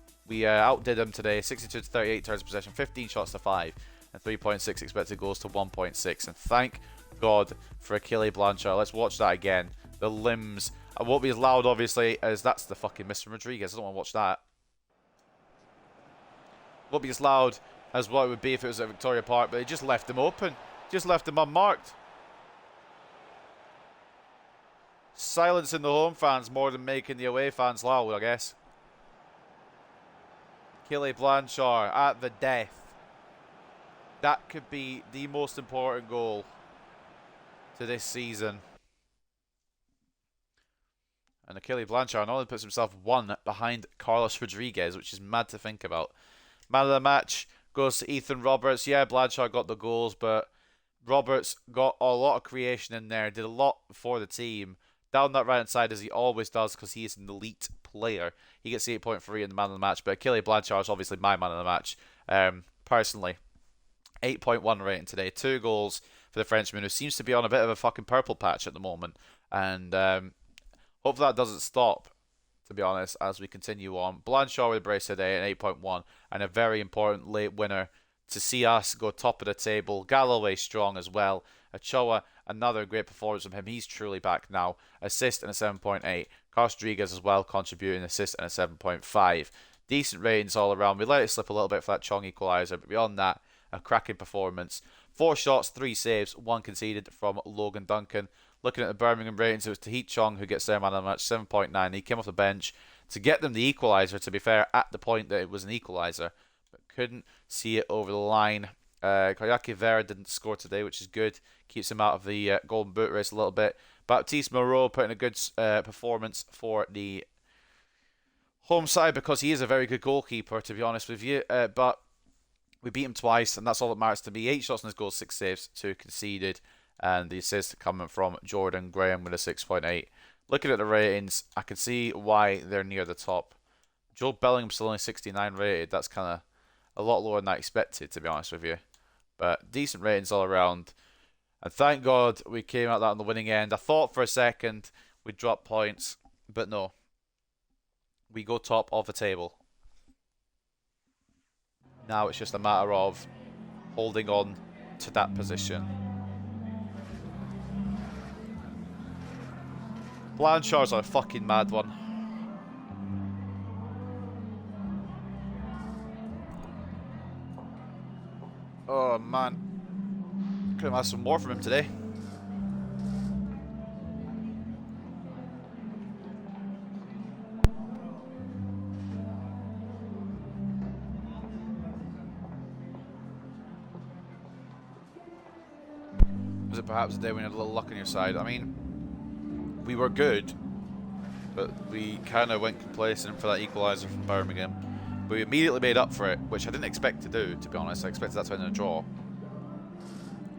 outdid them today. 62 to 38 turns of possession, 15 shots to 5, and 3.6 expected goals to 1.6. And thank God for Achille Blanchard. Let's watch that again. The limbs. I won't be as loud, obviously, as that's the fucking Mr. Rodriguez. I don't want to watch that. Won't be as loud as what it would be if it was at Victoria Park, but they just left them open. Just left them unmarked. Silencing the home fans more than making the away fans loud, I guess. Achille Blanchard at the death. That could be the most important goal to this season. And Achille Blanchard not only puts himself one behind Carlos Rodriguez, which is mad to think about. Man of the match goes to Ethan Roberts. Yeah, Blanchard got the goals, but Roberts got a lot of creation in there, did a lot for the team. Down that right-hand side, as he always does, because he is an elite player. He gets the 8.3 in the man of the match, but Achille Blanchard is obviously my man of the match, personally. 8.1 rating today. 2 goals for the Frenchman, who seems to be on a bit of a fucking purple patch at the moment. And hopefully that doesn't stop, to be honest, as we continue on. Blanchard with a brace today, an 8.1, and a very important late winner to see us go top of the table. Galloway strong as well. Ochoa, another great performance from him. He's truly back now. Assist and a 7.8. Carlos Rodriguez as well, contributing assist and a 7.5. Decent ratings all around. We let it slip a little bit for that Chong equaliser, but beyond that, a cracking performance. 4 shots, 3 saves, 1 conceded from Logan Duncan. Looking at the Birmingham ratings, it was Tae Chong who gets their man of the match, 7.9. He came off the bench to get them the equaliser, to be fair, at the point that it was an equaliser, but couldn't see it over the line. Kayaki Vera didn't score today, which is good. Keeps him out of the Golden Boot race a little bit. Baptiste Moreau putting a good performance for the home side because he is a very good goalkeeper, to be honest with you. But we beat him twice, and that's all that matters to me. 8 shots on his goal, 6 saves, 2 conceded. And the assist coming from Jordan Graham with a 6.8. Looking at the ratings, I can see why they're near the top. Joe Bellingham's still only 69 rated. That's kind of a lot lower than I expected, to be honest with you. But decent ratings all around. And thank God we came out that on the winning end. I thought for a second we'd drop points, but no. We go top of the table. Now it's just a matter of holding on to that position. Blanchard's a fucking mad one. Oh man. Could have asked some more from him today. perhaps a day when you had a little luck on your side. I mean, we were good, but we kind of went complacent for that equaliser from Birmingham. But we immediately made up for it, which I didn't expect to do, to be honest. I expected that to end in a draw.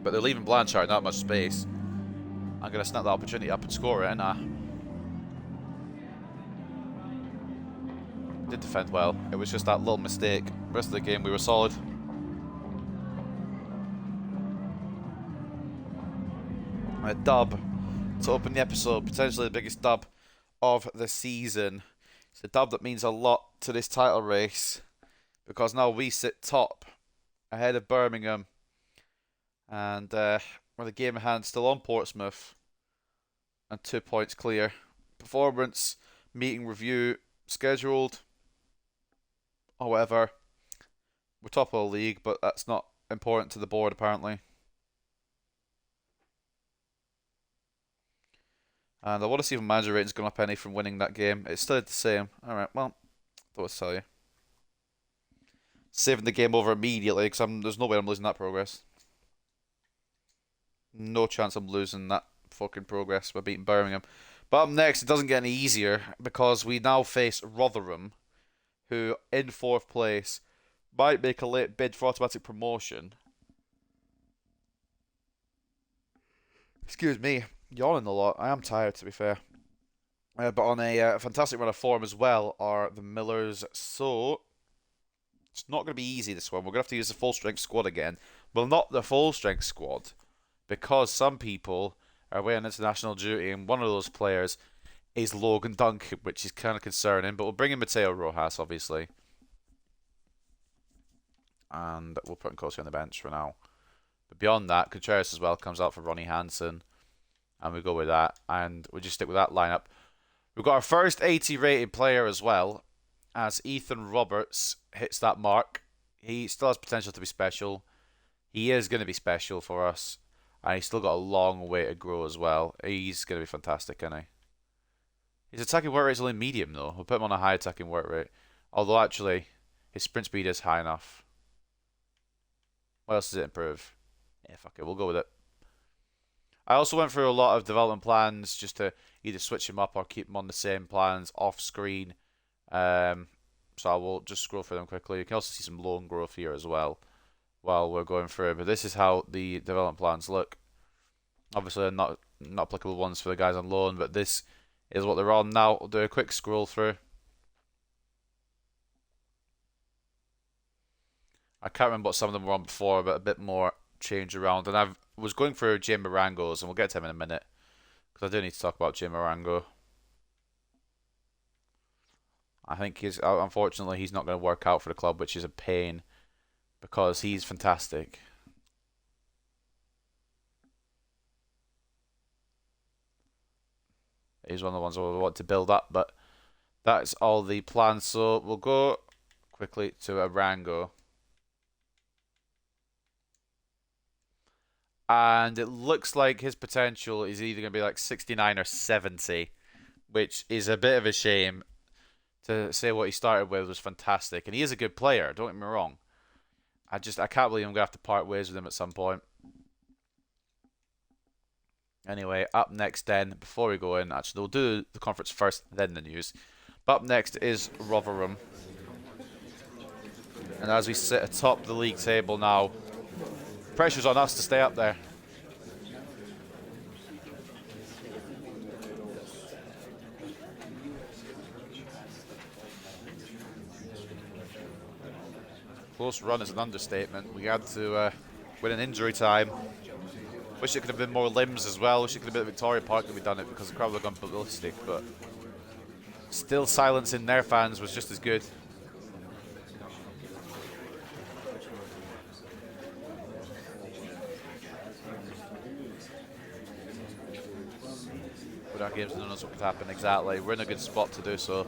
But they're leaving Blanchard not much space. I'm going to snap that opportunity up and score it, and did defend well. It was just that little mistake. The rest of the game we were solid. A dub to open the episode, potentially the biggest dub of the season. It's a dub that means a lot to this title race, because now we sit top ahead of Birmingham, and with a game in hand still on Portsmouth and 2 points clear. Performance meeting review scheduled. However, we're top of the league, but that's not important to the board apparently. And I want to see if manager rating's gone up any from winning that game. It stayed the same. Alright, well, thought I'd tell you. Saving the game over immediately, because there's no way I'm losing that progress. No chance I'm losing that fucking progress by beating Birmingham. But up next, it doesn't get any easier, because we now face Rotherham, who, in 4th place, might make a late bid for automatic promotion. Excuse me. Yawning a lot. I am tired, to be fair. But on a fantastic run of form as well are the Millers. So, it's not going to be easy, this one. We're going to have to use the full-strength squad again. Well, not the full-strength squad, because some people are away on international duty, and one of those players is Logan Duncan, which is kind of concerning. But we'll bring in Mateo Rojas, obviously. And we'll put Nkosi on the bench for now. But beyond that, Contreras as well comes out for Ronnie Hansen. And we go with that, and we just stick with that lineup. We've got our first 80 rated player as well, as Ethan Roberts hits that mark. He still has potential to be special. He is going to be special for us, and he's still got a long way to grow as well. He's going to be fantastic, isn't he? His attacking work rate is only medium though. We'll put him on a high attacking work rate. Although actually, his sprint speed is high enough. What else does it improve? Yeah, fuck it, we'll go with it. I also went through a lot of development plans just to either switch him up or keep him on the same plans off screen. So I will just scroll through them quickly. You can also see some loan growth here as well while we're going through. But this is how the development plans look. Obviously, not applicable ones for the guys on loan, but this is what they're on now. We'll do a quick scroll through. I can't remember what some of them were on before, but a bit more change around. And I was going through Jay Marango's, and we'll get to him in a minute, because I do need to talk about Jay Marango. I think unfortunately he's not going to work out for the club, which is a pain, because he's fantastic. He's one of the ones I want to build up, but that's all the plans. So we'll go quickly to Arango. And it looks like his potential is either going to be like 69 or 70, which is a bit of a shame. To say what he started with was fantastic. And he is a good player, don't get me wrong. I can't believe I'm going to have to part ways with him at some point. Anyway, up next then, before we go in, actually we'll do the conference first, then the news. But up next is Rotherham. And as we sit atop the league table now, pressure's on us to stay up there. Close run is an understatement. We had to win in injury time. Wish it could have been more limbs as well. Wish it could have been at Victoria Park that we'd done it, because the crowd would have gone ballistic. But still, silencing their fans was just as good. With our games, no one knows what could happen exactly. We're in a good spot to do so.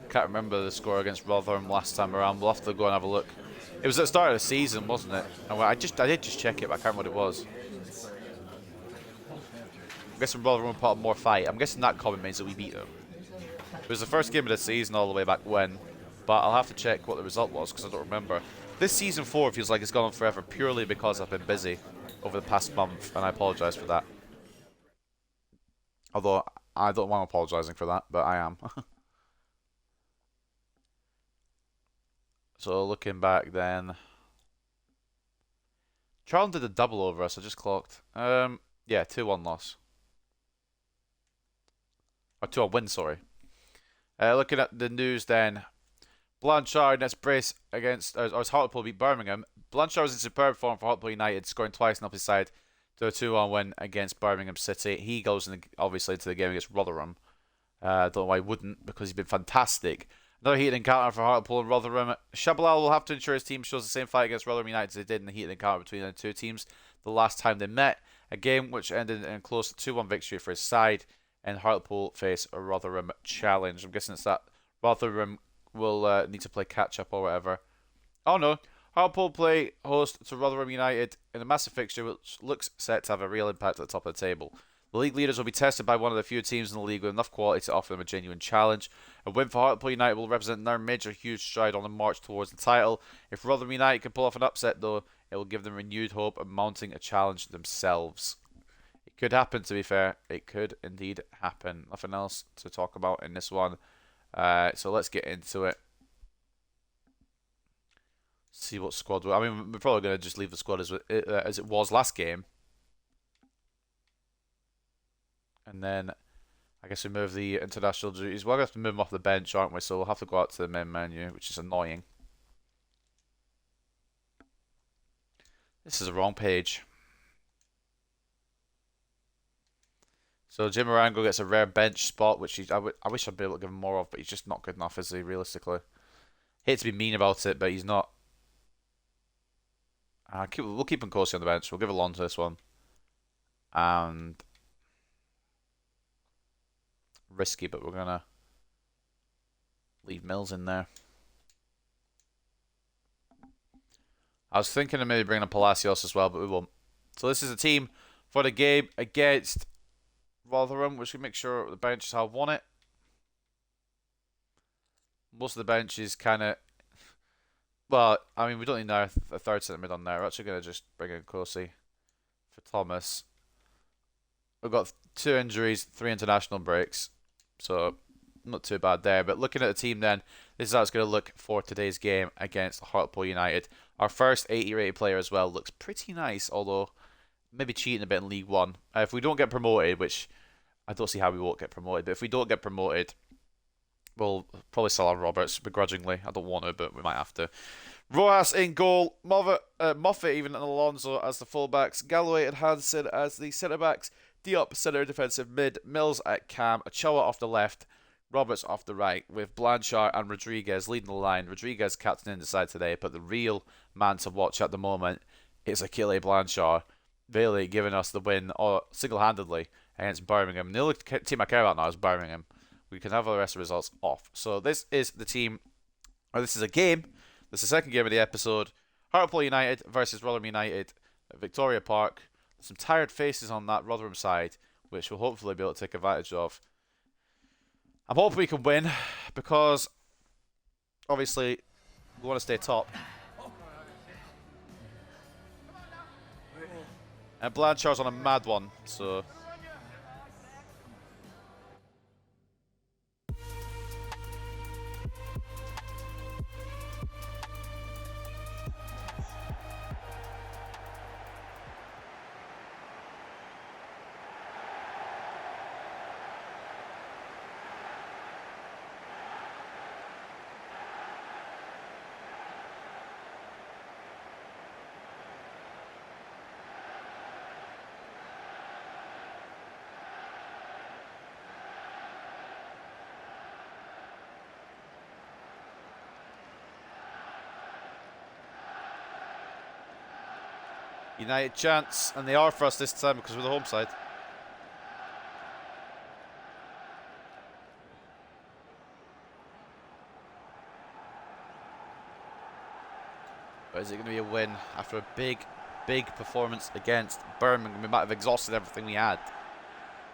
Can't remember the score against Rotherham last time around. We'll have to go and have a look. It was at the start of the season, wasn't it? And I did just check it, but I can't remember what it was. I'm guessing Rotherham put up more fight. I'm guessing that comment means that we beat them. It was the first game of the season all the way back when, but I'll have to check what the result was, because I don't remember. This season 4 feels like it's gone on forever purely because I've been busy over the past month, and I apologise for that. Although, I don't want apologising for that, but I am. So, looking back then... Charlton did a double over us, I just clocked. Yeah, 2-1 loss. Or 2-1 win, sorry. Looking at the news then... Blanchard next brace against... As Hartlepool beat Birmingham. Blanchard was in superb form for Hartlepool United, scoring twice on the opposite side to a 2-1 win against Birmingham City. He goes obviously into the game against Rotherham. Don't know why he wouldn't, because he's been fantastic. Another heated encounter for Hartlepool and Rotherham. Shabalala will have to ensure his team shows the same fight against Rotherham United as they did in the heated encounter between the two teams the last time they met. A game which ended in a close 2-1 victory for his side, and Hartlepool face a Rotherham challenge. I'm guessing it's that Rotherham will need to play catch-up or whatever. Oh no, Hartlepool play host to Rotherham United in a massive fixture which looks set to have a real impact at the top of the table. The league leaders will be tested by one of the few teams in the league with enough quality to offer them a genuine challenge. A win for Hartlepool United will represent another major huge stride on the march towards the title. If Rotherham United can pull off an upset though, it will give them renewed hope of mounting a challenge themselves. It could happen, to be fair. It could indeed happen. Nothing else to talk about in this one. So let's get into it. See what squad. I mean, we're probably going to just leave the squad as it was last game. And then, I guess we move the international duties. We're going to have to move them off the bench, aren't we? So we'll have to go out to the main menu, which is annoying. This is the wrong page. So Jim Arango gets a rare bench spot, which I wish I'd be able to give him more of, but he's just not good enough, is he, realistically? Hate to be mean about it, but he's not. We'll keep him closely on the bench. We'll give Alonso this one. And... risky, but we're going to leave Mills in there. I was thinking of maybe bringing in Palacios as well, but we won't. So this is a team for the game against Rotherham, which we make sure the benches have won it. Most of the bench is kind of... Well, I mean, we don't need a third centre mid on there. We're actually going to just bring in Kosi for Thomas. We've got 2 injuries, 3 international breaks. So, not too bad there. But looking at the team then, this is how it's going to look for today's game against Hartlepool United. Our first 80 rated player as well looks pretty nice, although maybe cheating a bit in League One. If we don't get promoted, which I don't see how we won't get promoted, but if we don't get promoted, we'll probably sell our Roberts begrudgingly. I don't want to, but we might have to. Rojas in goal, Moffat even and Alonso as the fullbacks, Galloway and Hansen as the centre-backs, Diop centre defensive mid, Mills at cam, Ochoa off the left, Roberts off the right, with Blanchard and Rodriguez leading the line. Rodriguez captaining the side today, but the real man to watch at the moment is Achille Blanchard, really giving us the win single-handedly against Birmingham. The only team I care about now is Birmingham. We can have all the rest of the results off. So this is the team, or this is a game. This is the second game of the episode. Hartlepool United versus Rotherham United at Victoria Park. Some tired faces on that Rotherham side, which we'll hopefully be able to take advantage of. I'm hoping we can win, because obviously we want to stay top. And Blanchard's on a mad one, so... United chance, and they are for us this time because we're the home side. But is it going to be a win after a big performance against Birmingham? We might have exhausted everything we had.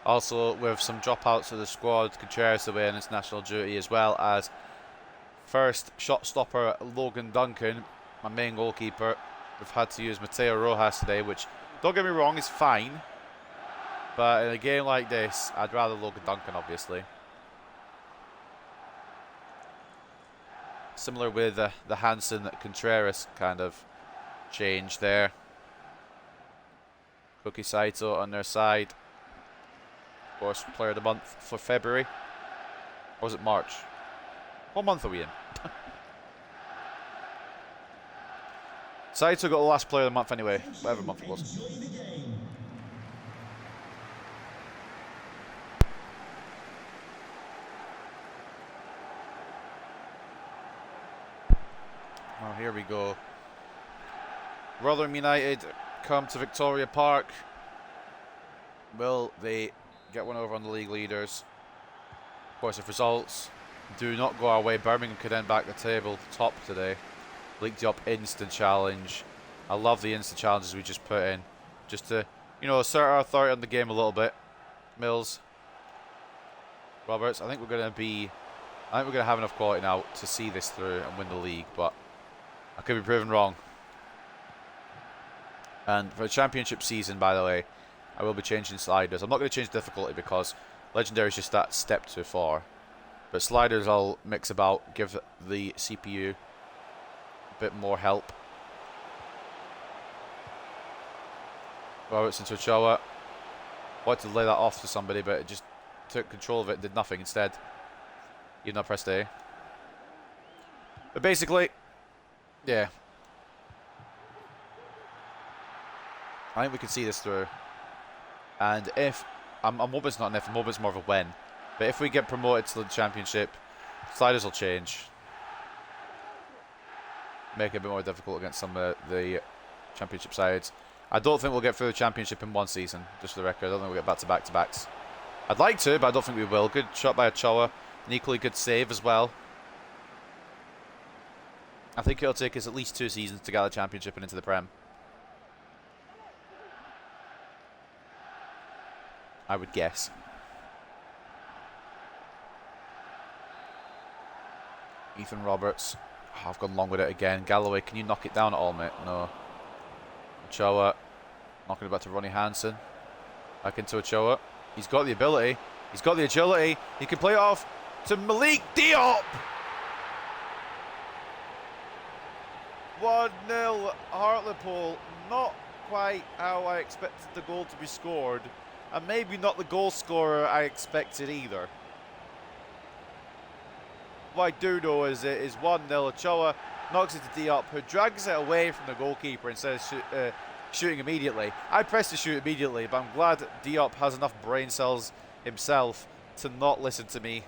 Also, with some dropouts of the squad, Contreras away on international duty, as well as first shot stopper Logan Duncan my main goalkeeper. We've had to use Mateo Rojas today, which, don't get me wrong, is fine. But in a game like this, I'd rather Logan Duncan, obviously. Similar with the Hansen-Contreras kind of change there. Cookie Saito on their side. Of course, player of the month for February. Or was it March? What month are we in? Saito got the last player of the month anyway, whatever month it was. Oh, here we go. Rotherham United come to Victoria Park. Will they get one over on the league leaders? Of course, if results do not go our way, Birmingham could end back the table top today. Malik Diop instant challenge. I love the instant challenges we just put in, just to, you know, assert our authority on the game a little bit. Mills, Roberts. I think we're gonna have enough quality now to see this through and win the league, but I could be proven wrong. And for the championship season, by the way, I will be changing sliders. I'm not going to change difficulty because legendary is just that step too far. But sliders I'll mix about, give the CPU a bit more help. Roberts into Ochoa. Wanted to lay that off to somebody, but it just took control of it and did nothing instead. Even though I pressed A. But basically, yeah. I think we can see this through. And if... I'm hoping it's not an if, I'm hoping it's more of a when. But if we get promoted to the championship, sliders will change. Make it a bit more difficult against some of the championship sides. I don't think we'll get through the championship in one season, just for the record. I don't think we'll get back-to-backs. I'd like to, but I don't think we will. Good shot by Ochoa. An equally good save as well. I think it'll take us at least 2 seasons to get the championship and into the Prem. I would guess. Ethan Roberts. Oh, I've gone long with it again. Galloway, can you knock it down at all, mate? No. Ochoa. Knocking it back to Ronnie Hansen. Back into Ochoa. He's got the ability. He's got the agility. He can play it off to Malik Diop. 1-0 Hartlepool. Not quite how I expected the goal to be scored. And maybe not the goal scorer I expected either. What I do know is it is 1-0. Ochoa knocks it to Diop, who drags it away from the goalkeeper instead of shooting immediately. I pressed to shoot immediately, but I'm glad Diop has enough brain cells himself to not listen to me.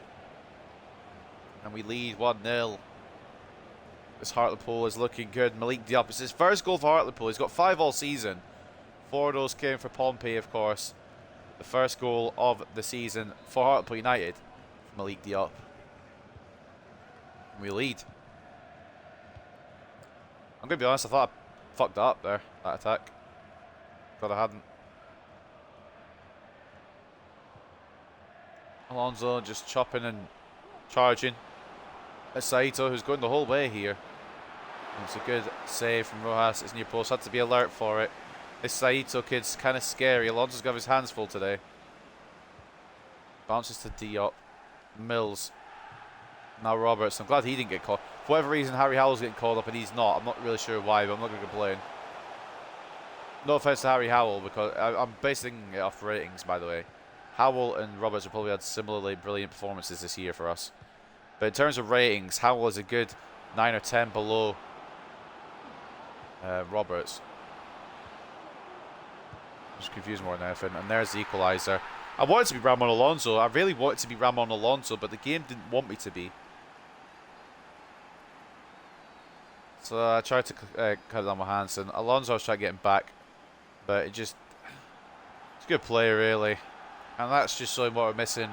And we lead 1-0. This Hartlepool is looking good. Malik Diop, it's his first goal for Hartlepool. He's got 5 all season. 4 of those came for Pompey, of course. The first goal of the season for Hartlepool United, Malik Diop. We lead. I'm going to be honest, I thought I fucked up there, that attack. But I hadn't. Alonso just chopping and charging. It's Saito who's going the whole way here. And it's a good save from Rojas. His near post had to be alert for it. This Saito kid's kind of scary. Alonso's got his hands full today. Bounces to Diop. Mills. Now Roberts. I'm glad he didn't get caught. For whatever reason, Harry Howell's getting called up and he's not. I'm not really sure why, but I'm not going to complain. No offense to Harry Howell, because I'm basing it off ratings, by the way. Howell and Roberts have probably had similarly brilliant performances this year for us. But in terms of ratings, Howell is a good 9 or 10 below Roberts. Just confused more than anything. And there's the equaliser. I wanted to be Ramon Alonso. I really wanted to be Ramon Alonso, but the game didn't want me to be. So I tried to cut it down with Hansen. Alonso, I was trying to get him back, but it just... It's a good play, really. And that's just showing what we're missing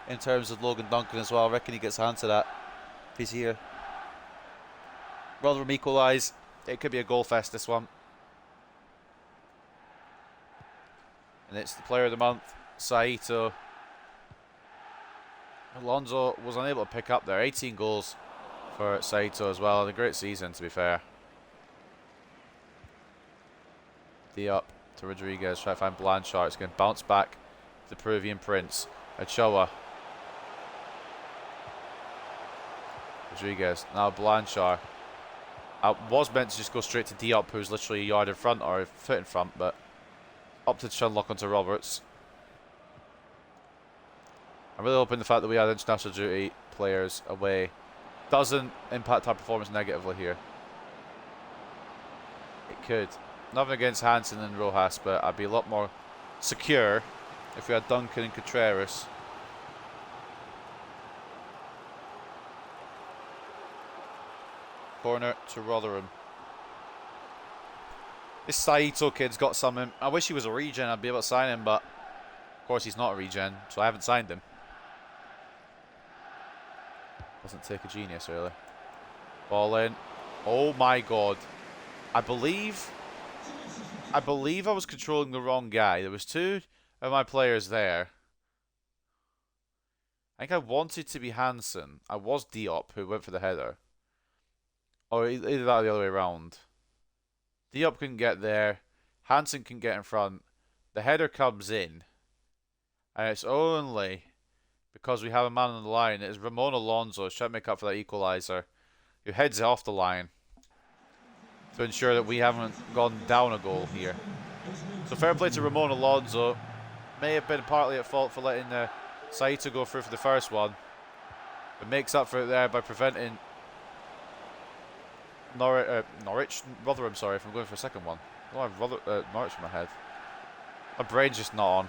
in terms of Logan Duncan as well. I reckon he gets hands to that if he's here. Rotherham equalise. It could be a goal fest, this one. And it's the player of the month, Saito. Alonso was unable to pick up there. 18 goals for Saito as well. And a great season, to be fair. to Rodriguez. Try to find Blanchard. It's going to bounce back to the Peruvian Prince. Ochoa. Rodriguez. Now Blanchard. I was meant to just go straight to Diop, who's literally a yard in front or a foot in front, but opted to unlock onto Roberts. I'm really hoping the fact that we had international duty players away doesn't impact our performance negatively here. It could. Nothing against Hansen and Rojas, but I'd be a lot more secure if we had Duncan and Contreras. Corner to Rotherham. This Saito kid's got something. I wish he was a regen. I'd be able to sign him, but of course he's not a regen, so I haven't signed him. Doesn't take a genius, really. Ball in. Oh my god. I believe I was controlling the wrong guy. There was two of my players there. I think I wanted to be Hansen. I was Diop, who went for the header. Or either that or the other way around. Diop can get there. Hansen can get in front. The header comes in. And it's only because we have a man on the line. It's Ramon Alonso who's trying to make up for that equaliser, who heads it off the line to ensure that we haven't gone down a goal here. So fair play to Ramon Alonso. May have been partly at fault for letting Saito go through for the first one, but makes up for it there by preventing Rotherham, sorry, if I'm going for a second one. Oh, I have Norwich in my head. My brain's just not on.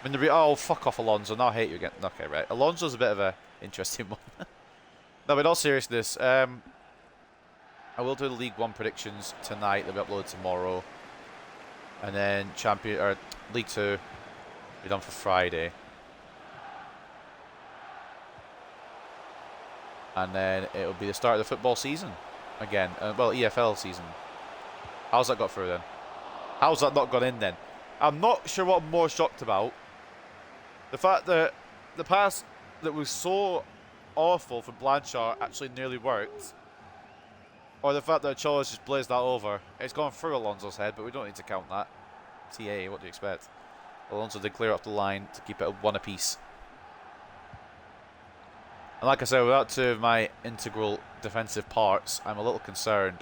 I mean, oh, fuck off, Alonso. Now I hate you again. Okay, right. Alonso's a bit of a interesting one. No, but in all seriousness, I will do the League One predictions tonight. They'll be uploaded tomorrow. And then League Two will be done for Friday. And then it will be the start of the football season again. Well, EFL season. How's that got through then? How's that not gone in then? I'm not sure what I'm more shocked about. The fact that the pass that was so awful from Blanchard actually nearly worked. Or the fact that Ochoa's just blazed that over. It's gone through Alonso's head, but we don't need to count that. TA, what do you expect? Alonso did clear up the line to keep it at 1 apiece. And like I said, without two of my integral defensive parts, I'm a little concerned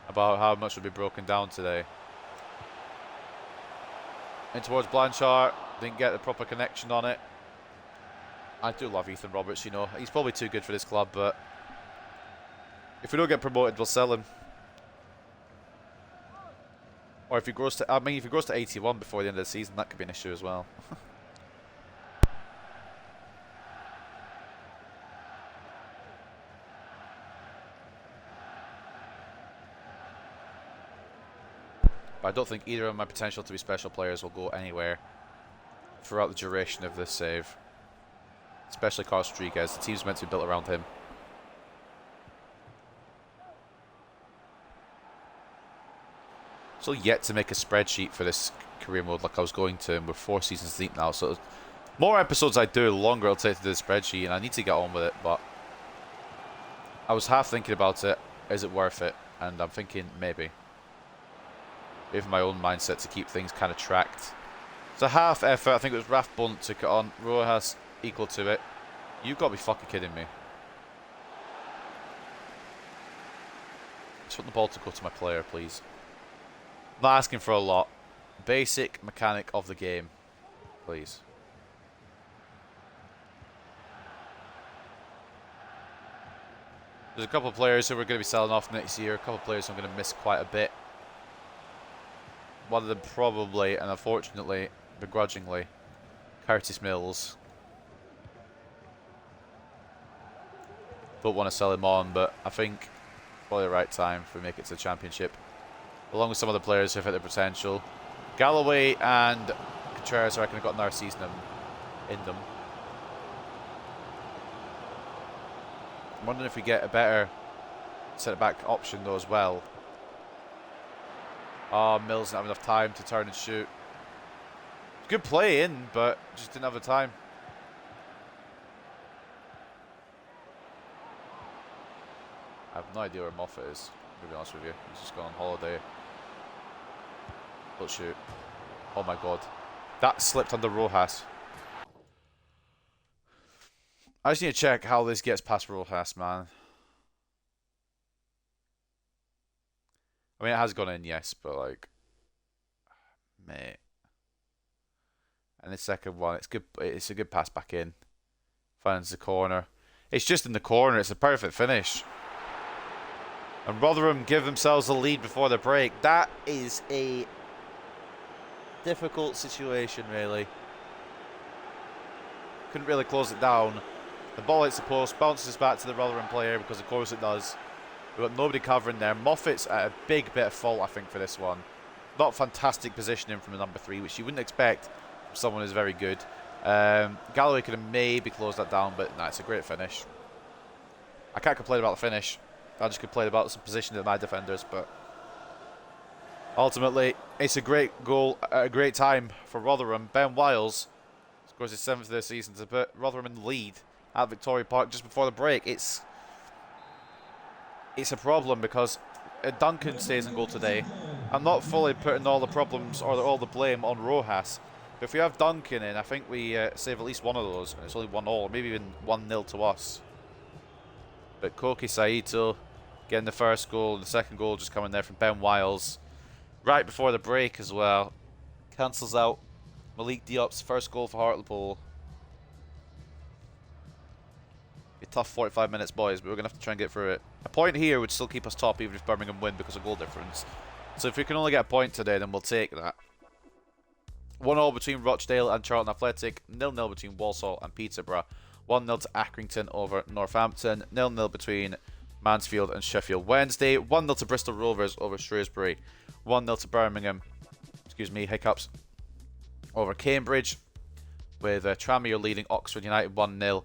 about how much will be broken down today. In towards Blanchard, didn't get the proper connection on it. I do love Ethan Roberts, you know. He's probably too good for this club, but if we don't get promoted, we'll sell him. Or if he grows to, if he grows to 81 before the end of the season, that could be an issue as well. But I don't think either of my potential to be special players will go anywhere throughout the duration of this save. Especially Carlos Rodriguez. The team's meant to be built around him. So yet to make a spreadsheet for this career mode like I was going to, and we're 4 seasons deep now. So the more episodes I do, the longer it'll take to do the spreadsheet, and I need to get on with it. But I was half thinking about it. Is it worth it? And I'm thinking maybe. With my own mindset to keep things kind of tracked. It's a half effort. I think it was Raf Bunt took it on. Rojas equal to it. You've got to be fucking kidding me. Just want the ball to go to my player, please. I'm not asking for a lot. Basic mechanic of the game, please. There's a couple of players who we're going to be selling off next year. A couple of players who I'm going to miss quite a bit. One of them probably, and unfortunately, begrudgingly, Curtis Mills. Don't want to sell him on, but I think probably the right time for make it to the Championship. Along with some other players who've hit their potential. Galloway and Contreras, I reckon, have got another season in them. I'm wondering if we get a better centre-back option though as well. Oh, Mills didn't have enough time to turn and shoot. Good play in, but just didn't have the time. I have no idea where Moffat is, to be honest with you. He's just gone on holiday. Don't shoot. Oh my god. That slipped under Rojas. I just need to check how this gets past Rojas, man. I mean, it has gone in, yes, but like, mate. And the second one, it's good. It's a good pass back in. Finds the corner. It's just in the corner. It's a perfect finish. And Rotherham give themselves a lead before the break. That is a difficult situation, really. Couldn't really close it down. The ball hits the post, bounces back to the Rotherham player, because of course it does. We've got nobody covering there. Moffat's at a big bit of fault, I think, for this one. Not fantastic positioning from the number 3, which you wouldn't expect from someone who's very good. Galloway could have maybe closed that down, but no, it's a great finish. I can't complain about the finish. I just complain about some positioning of my defenders, but ultimately, it's a great goal at a great time for Rotherham. Ben Wiles scores his 7th of the season to put Rotherham in the lead at Victoria Park just before the break. It's a problem because Duncan stays in goal today. I'm not fully putting all the problems or all the blame on Rojas. But if we have Duncan in, I think we save at least one of those. And it's only 1-1, or maybe even 1-0 to us. But Koki Saito getting the first goal. The second goal just coming there from Ben Wiles. Right before the break as well. Cancels out Malik Diop's first goal for Hartlepool. A tough 45 minutes, boys, but we're going to have to try and get through it. A point here would still keep us top even if Birmingham win because of goal difference. So if we can only get a point today, then we'll take that. 1-1 between Rochdale and Charlton Athletic. 0-0 between Walsall and Peterborough. 1-0 to Accrington over Northampton. 0-0 between Mansfield and Sheffield Wednesday. 1-0 to Bristol Rovers over Shrewsbury. 1-0 to Birmingham. Excuse me, hiccups. Over Cambridge. With Tranmere leading Oxford United 1-0.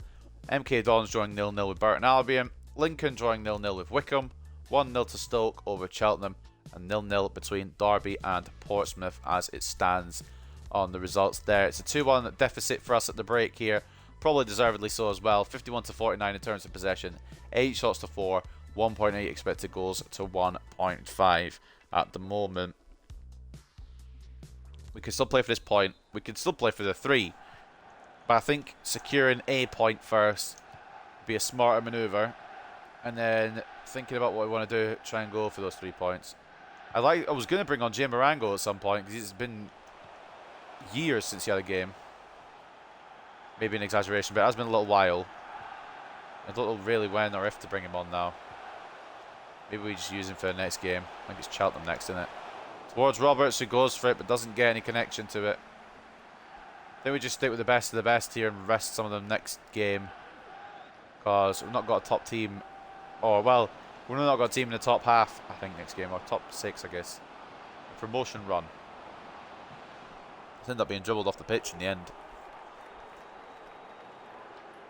MK Dons drawing 0-0 with Burton Albion. Lincoln drawing 0-0 with Wycombe. 1-0 to Stoke over Cheltenham. And 0-0 between Derby and Portsmouth as it stands on the results there. It's a 2-1 deficit for us at the break here. Probably deservedly so as well. 51-49 in terms of possession. 8 shots to 4. 1.8 expected goals to 1.5 at the moment. We can still play for this point. We can still play for the 3. But I think securing a point first would be a smarter manoeuvre. And then thinking about what we want to do, try and go for those 3 points. I was going to bring on Jay Marango at some point because it's been years since he had a game. Maybe an exaggeration, but it has been a little while. I don't know really when or if to bring him on now. Maybe we just use him for the next game. I think it's Cheltenham next, isn't it? Towards Roberts, who goes for it but doesn't get any connection to it. Then we just stick with the best of the best here and rest some of them next game. Because we've not got a top team. Or, well, we've not got a team in the top half, I think, next game. Or top 6, I guess. A promotion run. It's ended up being dribbled off the pitch in the end.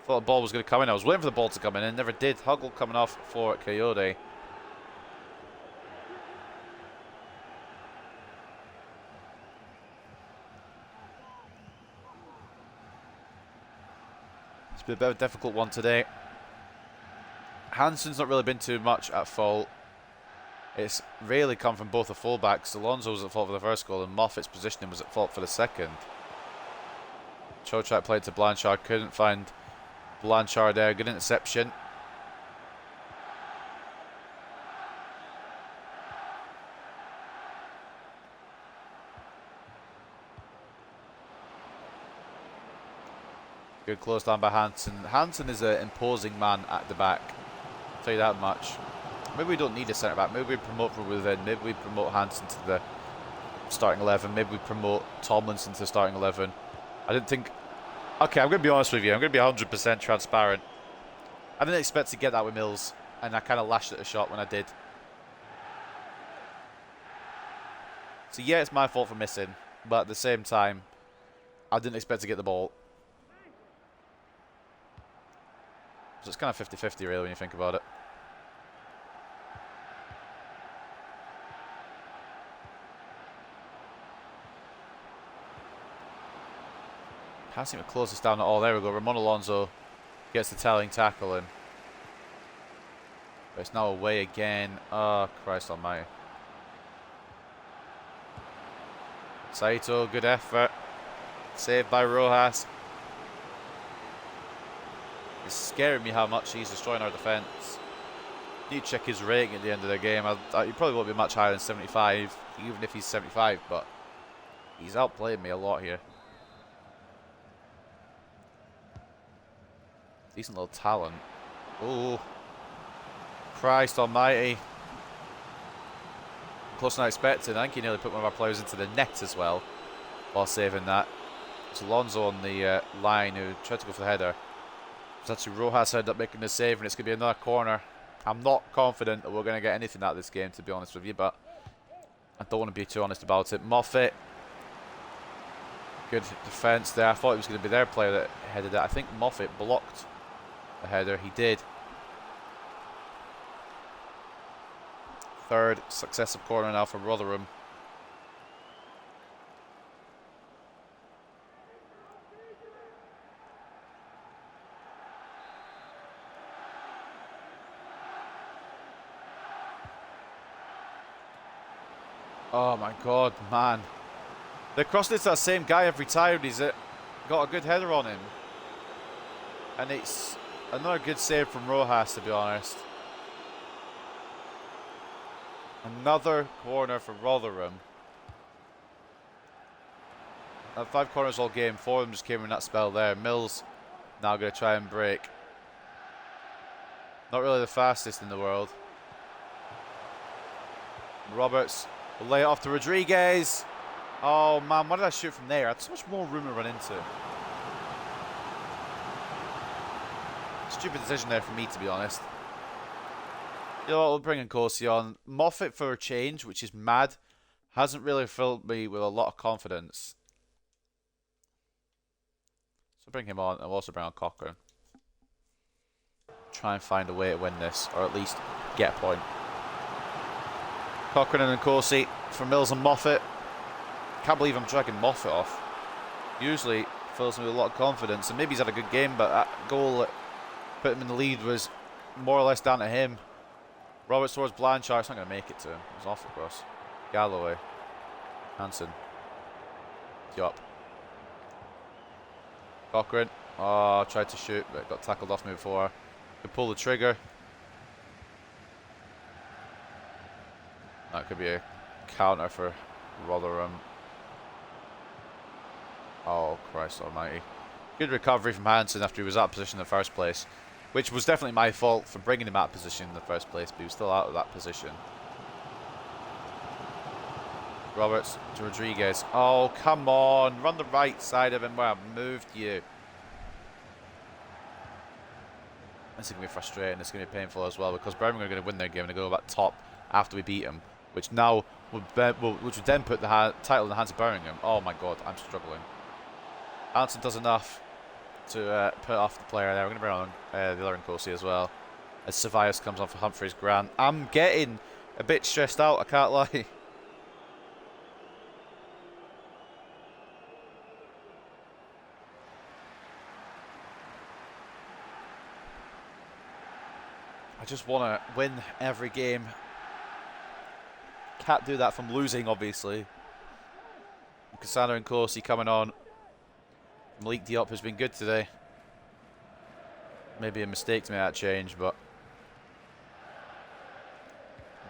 Thought the ball was going to come in. I was waiting for the ball to come in and it never did. Huggle coming off for Coyote. It's been a bit of a difficult one today. Hansen's not really been too much at fault. It's really come from both the fullbacks. Alonso was at fault for the first goal and Moffat's positioning was at fault for the second. Chochak played to Blanchard, couldn't find Blanchard there. Good interception. Good close down by Hansen. Hansen is an imposing man at the back. I'll tell you that much. Maybe we don't need a centre back. Maybe we promote from within. Maybe we promote Hansen to the starting 11. Maybe we promote Tomlinson to the starting 11. I didn't think... Okay, I'm going to be honest with you. I'm going to be 100% transparent. I didn't expect to get that with Mills, and I kind of lashed at the shot when I did. So yeah, it's my fault for missing, but at the same time, I didn't expect to get the ball. So it's kind of 50-50 really when you think about it. Can't seem to close this down at all. There we go. Ramon Alonso gets the telling tackle in. But it's now away again. Oh, Christ almighty. Saito, good effort. Saved by Rojas. It's scaring me how much he's destroying our defence. Need to check his rating at the end of the game. He probably won't be much higher than 75, even if he's 75, but he's outplayed me a lot here. Decent little talent. Oh, Christ almighty. Closer than I expected. I think he nearly put one of our players into the net as well while saving that. It's Alonso on the line who tried to go for the header. It's actually Rojas who ended up making the save, and it's going to be another corner. I'm not confident that we're going to get anything out of this game, to be honest with you, but I don't want to be too honest about it. Moffat. Good defence there. I thought it was going to be their player that headed it. I think Moffat blocked the header. He did. Third successive corner now for Rotherham. Oh my god, man. They're crossing into that same guy every time. He's got a good header on him. And it's another good save from Rojas, to be honest. Another corner for Rotherham. Had 5 corners all game. 4 of them just came in that spell there. Mills now going to try and break. Not really the fastest in the world. Roberts will lay it off to Rodriguez. Oh man, why did I shoot from there? I had so much more room to run into. Stupid decision there for me, to be honest. You know what, we'll bring in Corsi on. Moffat for a change, which is mad. Hasn't really filled me with a lot of confidence. So bring him on, and we'll also bring on Cochrane. Try and find a way to win this, or at least get a point. Cochrane and Corsi for Mills and Moffat. Can't believe I'm dragging Moffat off. Usually fills me with a lot of confidence, and maybe he's had a good game, but that goal that put him in the lead was more or less down to him. Roberts towards Blanchard. It's not going to make it to him. It was off across. Galloway. Hansen. Diop. Cochrane. Oh, tried to shoot, but got tackled off me before. Could pull the trigger. That could be a counter for Rotherham. Oh, Christ almighty. Good recovery from Hansen after he was out of position in the first place. Which was definitely my fault for bringing him out of position in the first place, but he was still out of that position. Roberts to Rodriguez. Oh, come on. Run the right side of him where I've moved you. This is going to be frustrating. It's going to be painful as well, because Birmingham are going to win their game and they go back top after we beat them. Which now would then put the title in the hands of Birmingham. Oh my god, I'm struggling. Hansen does enough to put off the player there. We're going to bring on the other Nkosi as well. As Ceballos comes on for Humphreys Grant. I'm getting a bit stressed out, I can't lie. I just want to win every game. Can't do that from losing, obviously. Cassano and Corsi coming on. Malik Diop has been good today. Maybe a mistake to make that change, but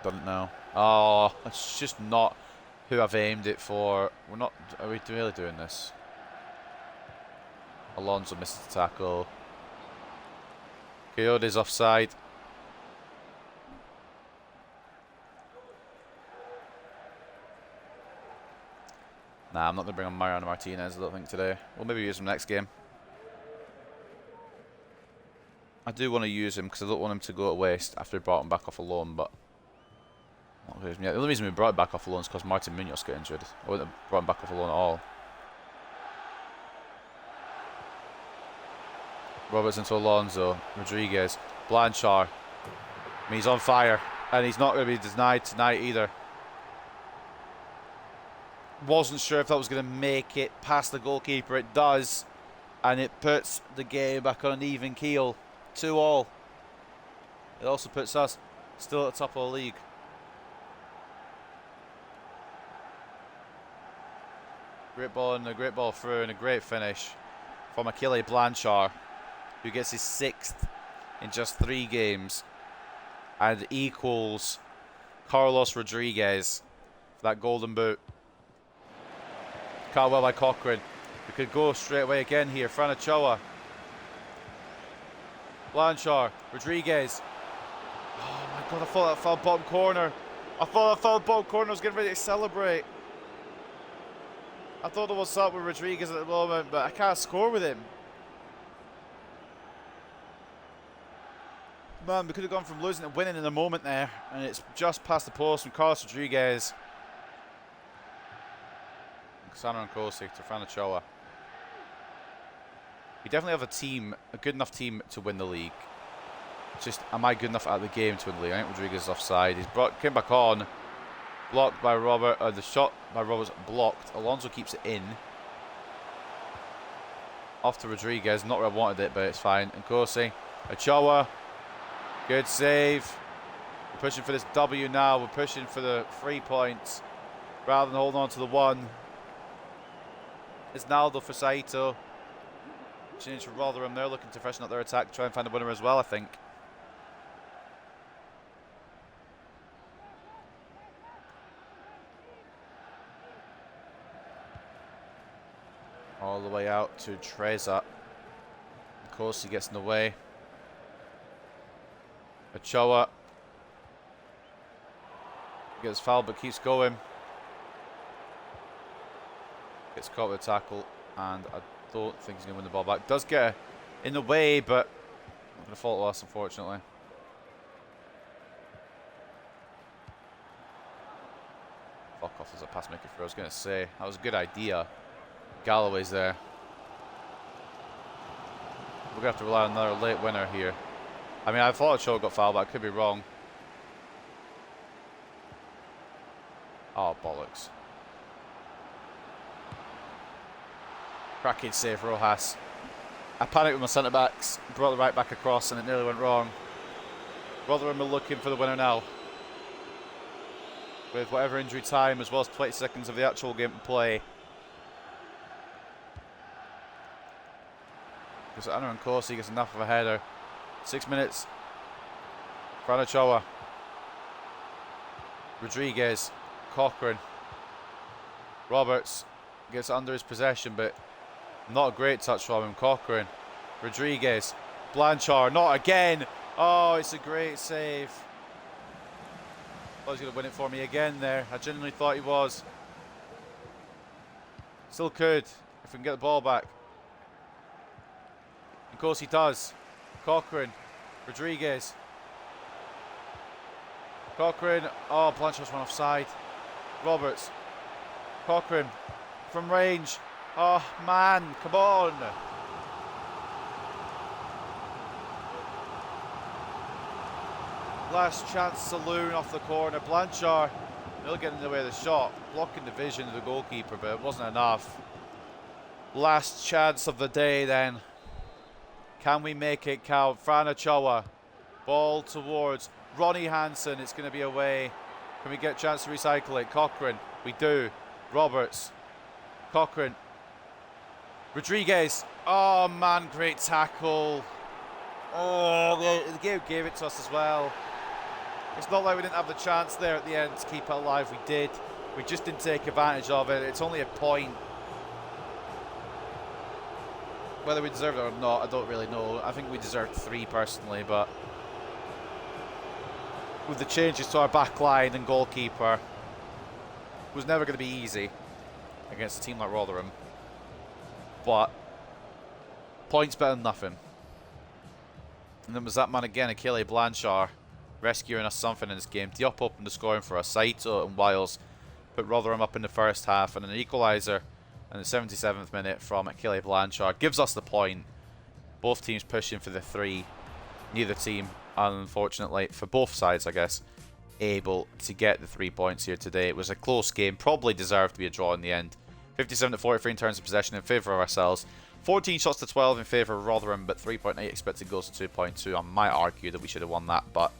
don't know. Oh, it's just not who I've aimed it for. We're not. Are we really doing this? Alonso misses the tackle. Coyote's offside. Nah, I'm not going to bring on Mariano Martinez, I don't think, today. We'll maybe use him next game. I do want to use him because I don't want him to go to waste after we brought him back off a loan, but the only reason we brought him back off a loan is because Martin Munoz got injured. I wouldn't have brought him back off a loan at all. Roberts into Alonso. Rodriguez. Blanchard. I mean, he's on fire, and he's not going to be denied tonight either. Wasn't sure if that was going to make it past the goalkeeper. It does, and it puts the game back on an even keel. 2-2. It also puts us still at the top of the league. Great ball and a great ball through and a great finish from Achille Blanchard, who gets his 6th in just 3 games and equals Carlos Rodriguez for that golden boot. Cut well by Cochrane. We could go straight away again here. Fran Ochoa. Blanchard. Rodriguez. Oh my god, I thought that foul bottom corner. I thought that foul bottom corner was getting ready to celebrate. I thought it was up with Rodriguez at the moment, but I can't score with him. Man, we could have gone from losing to winning in a moment there, and it's just past the post from Carlos Rodriguez. Xander Nkosi to Fran Ochoa. We definitely have a team, a good enough team to win the league. It's just, am I good enough at the game to win the league? I think Rodriguez is offside. He's came back on. Blocked by Robert. The shot by Robert's blocked. Alonso keeps it in. Off to Rodriguez. Not where I wanted it, but it's fine. Nkosi. Ochoa. Good save. We're pushing for this W now. We're pushing for the 3 points rather than holding on to the 1. It's Naldo for Saito. Change for Rotherham. They're looking to freshen up their attack, try and find a winner as well, I think. All the way out to Treza. Of course, he gets in the way. Ochoa gets fouled but keeps going. Gets caught with a tackle, and I don't think he's going to win the ball back. Does get in the way, but not going to fault us, unfortunately. Fuck off as a pass maker through. I was going to say, that was a good idea. Galloway's there. We're going to have to rely on another late winner here. I mean, I thought Ochoa got fouled, but I could be wrong. Oh, bollocks. Cracking save, Rojas. I panicked with my centre-backs, brought the right back across, and it nearly went wrong. Rotherham are looking for the winner now. With whatever injury time, as well as 20 seconds of the actual game to play. Because Anna Nkosi gets enough of a header. 6 minutes. Fran Ochoa. Rodriguez. Cochrane. Roberts gets under his possession, but not a great touch from him. Cochrane. Rodriguez. Blanchard. Not again. Oh, it's a great save. Thought he was going to win it for me again there. I genuinely thought he was. Still could, if we can get the ball back. Of course he does. Cochrane. Rodriguez. Cochrane. Oh, Blanchard's run offside. Roberts. Cochrane. From range. Oh, man. Come on. Last chance saloon off the corner. Blanchard. They'll get in the way of the shot. Blocking the vision of the goalkeeper, but it wasn't enough. Last chance of the day then. Can we make it count? Fran Ochoa. Ball towards Ronnie Hansen. It's going to be away. Can we get a chance to recycle it? Cochrane. We do. Roberts. Cochrane. Rodriguez. Oh, man. Great tackle. Oh, the game gave it to us as well. It's not like we didn't have the chance there at the end to keep it alive. We did. We just didn't take advantage of it. It's only a point. Whether we deserved it or not, I don't really know. I think we deserved 3 personally, but with the changes to our back line and goalkeeper, it was never going to be easy against a team like Rotherham. But points better than nothing. And then was that man again, Achille Blanchard, rescuing us something in this game. Diop opened the scoring for us. Saito and Wiles put Rotherham up in the first half, and an equaliser in the 77th minute from Achille Blanchard gives us the point. Both teams pushing for the 3. Neither team, unfortunately, for both sides, I guess, able to get the 3 points here today. It was a close game, probably deserved to be a draw in the end. 57-43 in terms of possession in favour of ourselves. 14 shots to 12 in favour of Rotherham, but 3.8 expected goals to 2.2. I might argue that we should have won that, but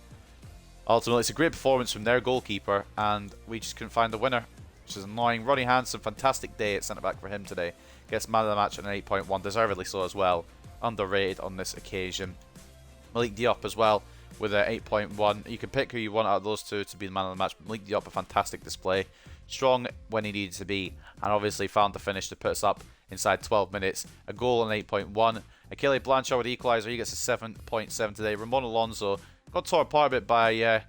ultimately it's a great performance from their goalkeeper, and we just couldn't find the winner. which is annoying. Ronnie Hansen, fantastic day at centre-back for him today. Gets man of the match at an 8.1, deservedly so as well. Underrated on this occasion. Malik Diop as well with an 8.1. You can pick who you want out of those two to be the man of the match. Malik Diop, a fantastic display. Strong when he needed to be, and obviously found the finish to put us up inside 12 minutes. A goal and 8.1. Achille Blanchard with the equaliser, he gets a 7.7 today. Ramon Alonso got torn apart a bit by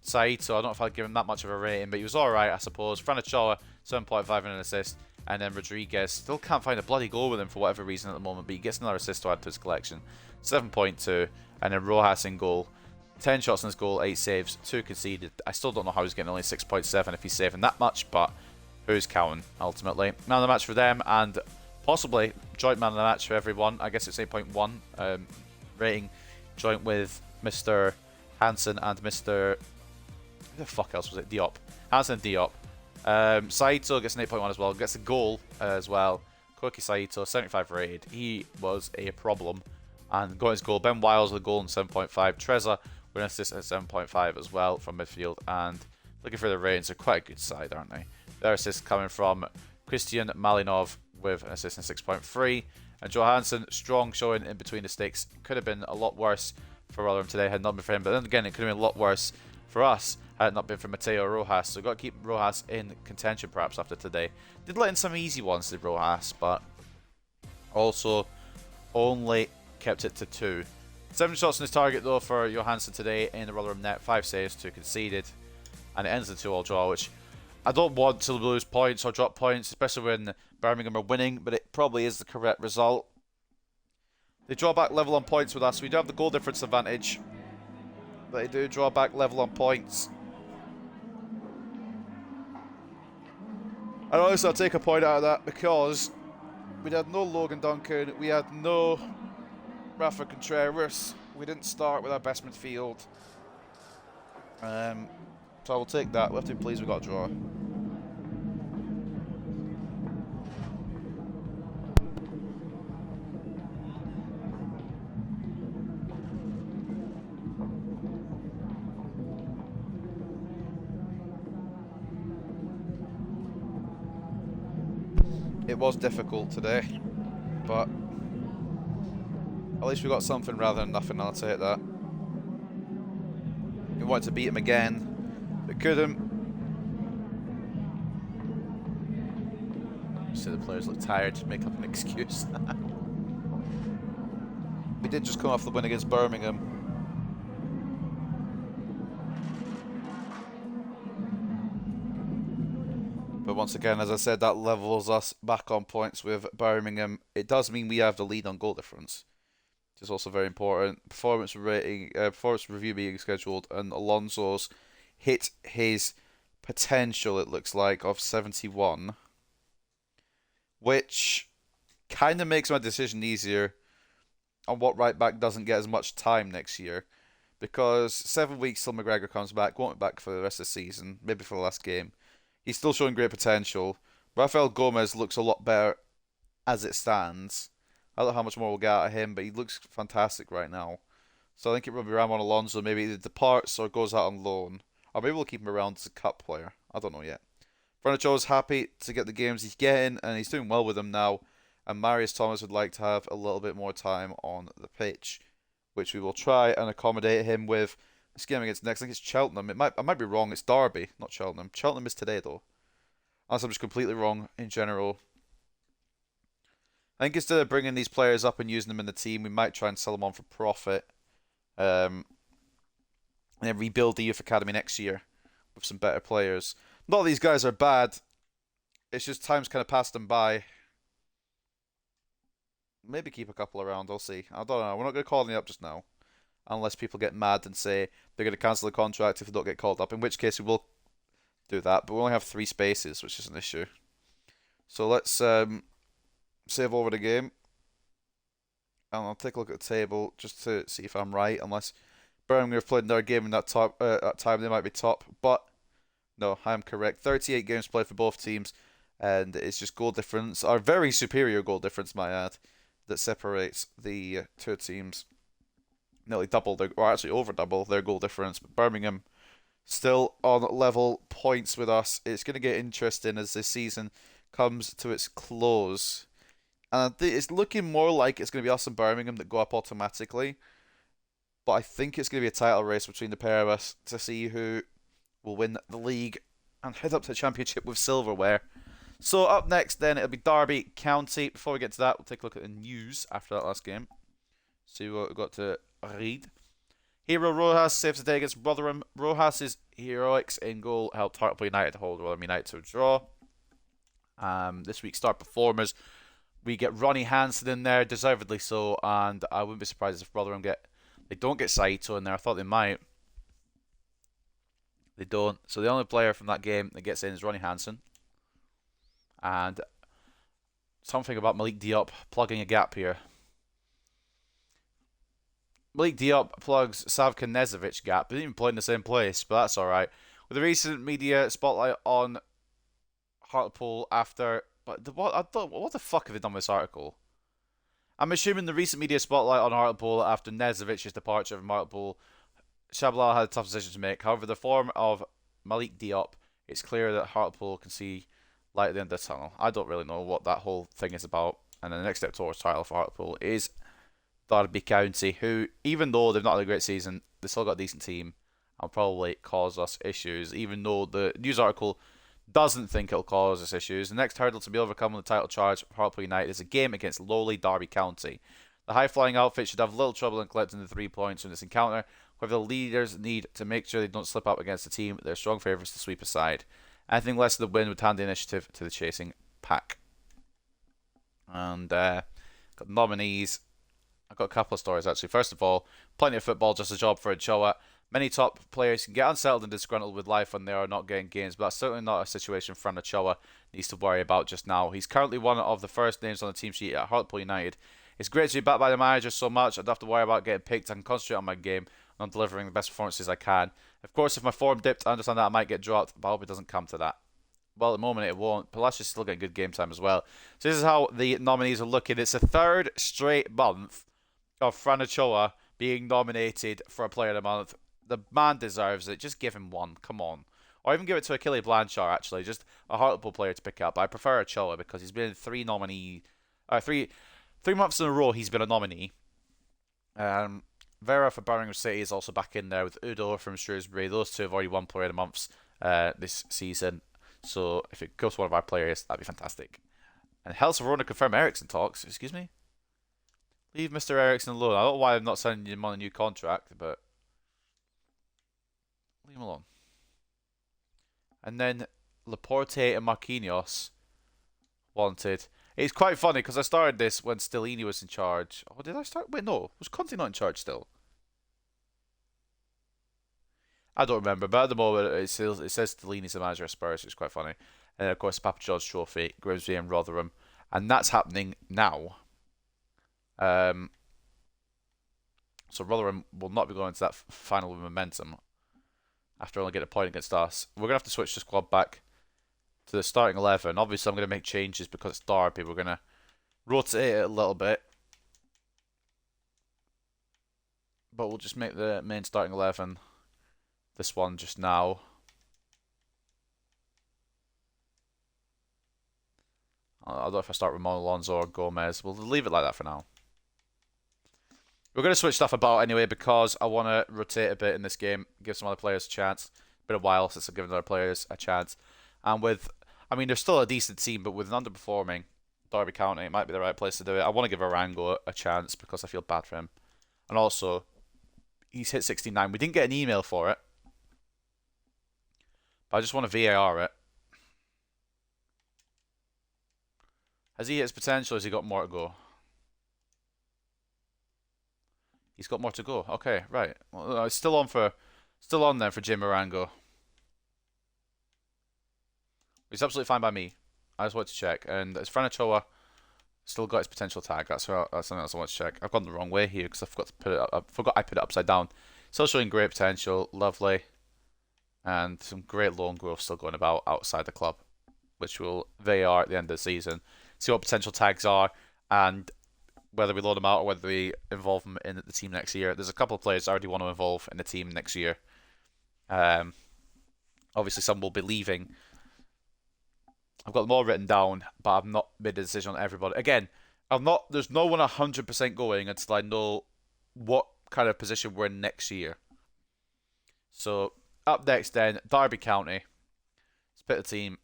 Saito. I don't know if I'd give him that much of a rating, but he was alright, I suppose. Fran Ochoa, 7.5 and an assist. And then Rodriguez, still can't find a bloody goal with him for whatever reason at the moment, but he gets another assist to add to his collection. 7.2. And then Rojas in goal. 10 shots in his goal, 8 saves, 2 conceded. I still don't know how he's getting only 6.7 if he's saving that much, but who's counting, ultimately. Man of the match for them, and possibly joint man of the match for everyone. I guess it's 8.1 rating, joint with Mr. Hansen and Mr. Who the fuck else was it? Diop. Hansen and Diop. Saito gets an 8.1 as well, gets a goal as well. Koki Saito, 75 rated. He was a problem and got his goal. Ben Wiles with a goal in 7.5. Trezor with an assist at 7.5 as well from midfield. And looking for the ratings, they're quite a good side, aren't they? Their assist coming from Christian Malinov with an assist in 6.3. And Johansson, strong showing in between the sticks. Could have been a lot worse for Rotherham today had it not been for him. But then again, it could have been a lot worse for us had it not been for Mateo Rojas. So we've got to keep Rojas in contention perhaps after today. Did let in some easy ones, did Rojas, but also only kept it to 2. 7 shots on his target though for Johansson today in the Rotherham net. 5 saves, 2 conceded. And it ends the 2-all draw, which I don't want to lose points or drop points, especially when Birmingham are winning, but it probably is the correct result. They draw back level on points with us. We do have the goal difference advantage, but they do draw back level on points. And honestly, I'll take a point out of that because we had no Logan Duncan, we had no Rafa Contreras, we didn't start with our best midfield. So I will take that. We'll have to be pleased we got a draw. It was difficult today, but at least we got something rather than nothing, I'll take that. We wanted to beat him again, but couldn't. See the players look tired, to make up an excuse. We did just come off the win against Birmingham. But once again, as I said, that levels us back on points with Birmingham. It does mean we have the lead on goal difference, which is also very important. Performance review being scheduled, and Alonso's hit his potential, it looks like, of 71, which kind of makes my decision easier on what right back doesn't get as much time next year, because 7 weeks till McGregor comes back, won't be back for the rest of the season, maybe for the last game. He's still showing great potential. Rafael Gomez looks a lot better as it stands. I don't know how much more we'll get out of him, but he looks fantastic right now. So I think it will be Ramon Alonso. Maybe either departs or goes out on loan. Or maybe we'll keep him around as a cup player. I don't know yet. Furnicho's happy to get the games he's getting, and he's doing well with them now. And Marius Thomas would like to have a little bit more time on the pitch, which we will try and accommodate him with. This game against next, I think it's Cheltenham. I might be wrong. It's Derby, not Cheltenham. Cheltenham is today though. Unless I'm just completely wrong in general. I think instead of bringing these players up and using them in the team, we might try and sell them on for profit. And then rebuild the youth academy next year with some better players. Not that these guys are bad. It's just time's kind of passed them by. Maybe keep a couple around. I'll see. I don't know. We're not going to call any up just now. Unless people get mad and say they're going to cancel the contract if they don't get called up. In which case we will do that. But we only have 3 spaces, which is an issue. So let's save over the game. And I'll take a look at the table just to see if I'm right. Unless Birmingham have played their game in that time, they might be top. But no, I am correct. 38 games played for both teams. And it's just goal difference. Our very superior goal difference, might I add, that separates the two teams. Nearly double, or actually over double their goal difference. But Birmingham still on level points with us. It's going to get interesting as this season comes to its close. And it's looking more like it's going to be us and Birmingham that go up automatically. But I think it's going to be a title race between the pair of us to see who will win the league and head up to the championship with silverware. So up next then, it'll be Derby County. Before we get to that, we'll take a look at the news after that last game. See what we've got to read. Hero Rojas saves the day against Rotherham. Rojas' heroics in goal helped Hartlepool United hold Rotherham United to a draw. This week's star performers, we get Ronnie Hansen in there, deservedly so, and I wouldn't be surprised if Rotherham don't get Saito in there. I thought they might. They don't. So the only player from that game that gets in is Ronnie Hansen. And something about Malik Diop plugging a gap here. Malik Diop plugs Savka Nezovic gap. They didn't even play in the same place, but that's alright. With the recent media spotlight on Hartlepool after... what the fuck have they done with this article? I'm assuming the recent media spotlight on Hartlepool after Nezovic's departure from Hartlepool. Shabla had a tough decision to make. However, the form of Malik Diop, it's clear that Hartlepool can see light at the end of the tunnel. I don't really know what that whole thing is about. And the next step towards title for Hartlepool is Derby County, who, even though they've not had a great season, they've still got a decent team and probably cause us issues, even though the news article doesn't think it'll cause us issues. The next hurdle to be overcome on the title charge for Hartlepool United is a game against lowly Derby County. The high-flying outfit should have little trouble in collecting the 3 points from this encounter, however the leaders need to make sure they don't slip up against a team they're strong favourites to sweep aside. Anything less than the win would hand the initiative to the chasing pack. And got nominees. I've got a couple of stories actually. First of all, plenty of football, just a job for Ochoa. Many top players can get unsettled and disgruntled with life when they are not getting games, but that's certainly not a situation Fran Ochoa needs to worry about just now. He's currently one of the first names on the team sheet at Hartlepool United. It's great to be backed by the manager so much. I don't have to worry about getting picked. I can concentrate on my game and on delivering the best performances I can. Of course, if my form dipped, I understand that I might get dropped, but I hope it doesn't come to that. Well, at the moment it won't. Palacios still getting good game time as well. So this is how the nominees are looking. It's a third straight month of Fran Ochoa being nominated for a Player of the Month. The man deserves it. Just give him one. Come on. Or even give it to Achille Blanchard, actually. Just a Hartlepool player to pick up. I prefer Ochoa because he's been three months in a row he's been a nominee. Vera for Birmingham City is also back in there with Udo from Shrewsbury. Those two have already won Player of the Months this season. So if it goes to one of our players, that'd be fantastic. And Hells Verona confirm Ericsson talks. Excuse me? Leave Mr. Ericsson alone. I don't know why I'm not sending him on a new contract, but leave him alone. And then Laporte and Marquinhos wanted. It's quite funny because I started this when Stellini was in charge. Oh, did I start? Wait, no. Was Conte not in charge still? I don't remember, but at the moment it says Stellini's the manager of Spurs, which is quite funny. And of course, the Papa George Trophy, Grimsby and Rotherham. And that's happening now. So Rotherham will not be going to that final with momentum after only getting a point against us. We're going to have to switch the squad back to the starting 11. Obviously, I'm going to make changes because it's Derby. We're going to rotate it a little bit. But we'll just make the main starting 11 this one just now. I don't know if I start Ramon Alonso or Gomez. We'll leave it like that for now. We're going to switch stuff about anyway because I want to rotate a bit in this game, give some other players a chance. It's been a while since I've given other players a chance. And they're still a decent team, but with an underperforming Derby County, it might be the right place to do it. I want to give Arango a chance because I feel bad for him. And also, he's hit 69. We didn't get an email for it. But I just want to VAR it. Has he hit his potential or has he got more to go? He's got more to go. Okay, right. Well, it's still on then for Jim Arango. It's absolutely fine by me. I just wanted to check. And it's Fran Ochoa still got his potential tag. That's something else I want to check. I've gone the wrong way here because I forgot to put it up. I forgot I put it upside down. Still showing great potential. Lovely. And some great loan growth still going about outside the club, which will VAR at the end of the season. See what potential tags are and whether we load them out or whether we involve them in the team next year. There's a couple of players I already want to involve in the team next year. Obviously, some will be leaving. I've got them all written down, but I've not made a decision on everybody. Again, I'm not. There's no one 100% going until I know what kind of position we're in next year. So up next, then Derby County. Split the team.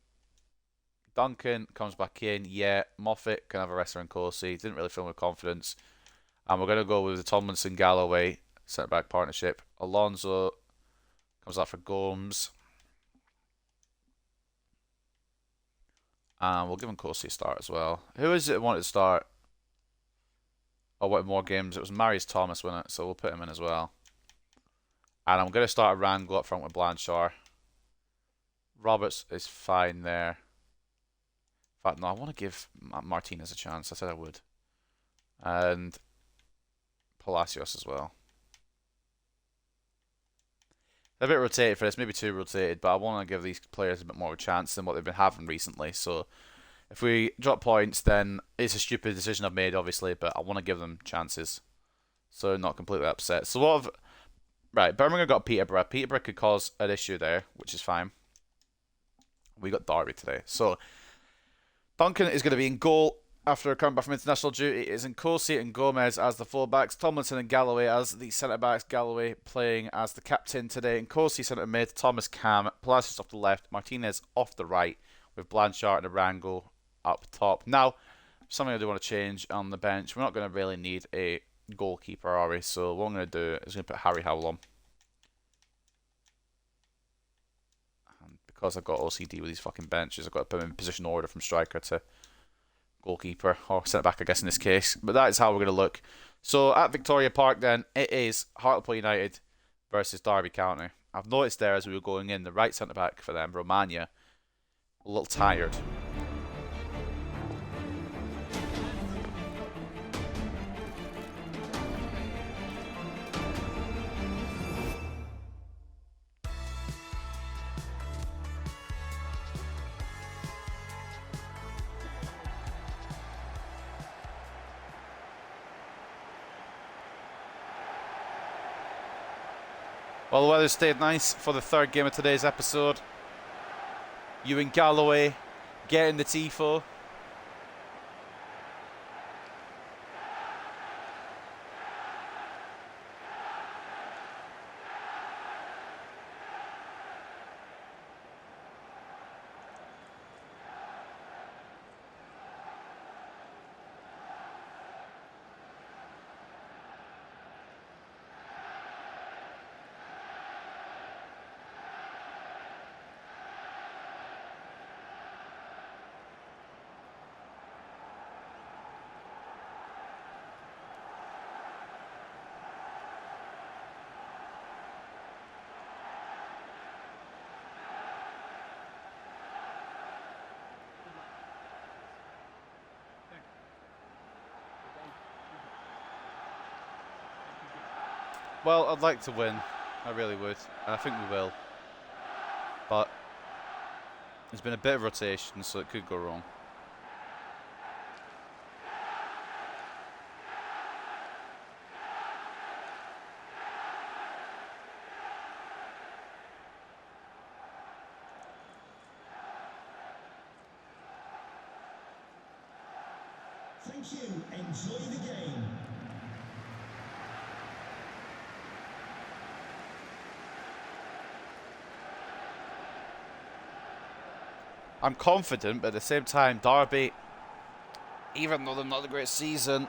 Duncan comes back in. Yeah, Moffat can have a rest around Corsi. Didn't really feel with confidence. And we're going to go with the Tomlinson Galloway centre back partnership. Alonso comes out for Gomes. And we'll give him Corsi a start as well. Who is it that wanted to start? Oh, wanted more games? It was Marius Thomas, wasn't it? So we'll put him in as well. And I'm going to start a Rangel up front with Blanchard. Roberts is fine there. In fact, no, I want to give Martinez a chance. I said I would. And Palacios as well. They're a bit rotated for this, maybe too rotated, but I want to give these players a bit more of a chance than what they've been having recently. So if we drop points, then it's a stupid decision I've made, obviously, but I want to give them chances. So not completely upset. So what have... Right, Birmingham got Peterborough. Peterborough could cause an issue there, which is fine. We got Derby today. So Duncan is going to be in goal after coming back from international duty. It is Nkosi and Gomez as the fullbacks. Tomlinson and Galloway as the centre-backs. Galloway playing as the captain today. Nkosi centre mid. Thomas Cam. Palacios off the left. Martinez off the right. With Blanchard and Arango up top. Now, something I do want to change on the bench. We're not going to really need a goalkeeper, are we? So what I'm going to do is going to put Harry Howell on. And because I've got OCD with these fucking benches, I've got to put them in position order from striker to goalkeeper, or centre back, I guess, in this case. But that is how we're going to look. So at Victoria Park, then, it is Hartlepool United versus Derby County. I've noticed there as we were going in, the right centre back for them, Romagna, a little tired. Well, the weather stayed nice for the third game of today's episode. You and Galloway getting the tifo. Well, I'd like to win. I really would. And I think we will. But there's been a bit of rotation, so it could go wrong. Thank you. Enjoy the game. I'm confident, but at the same time, Derby, even though they're not a great season,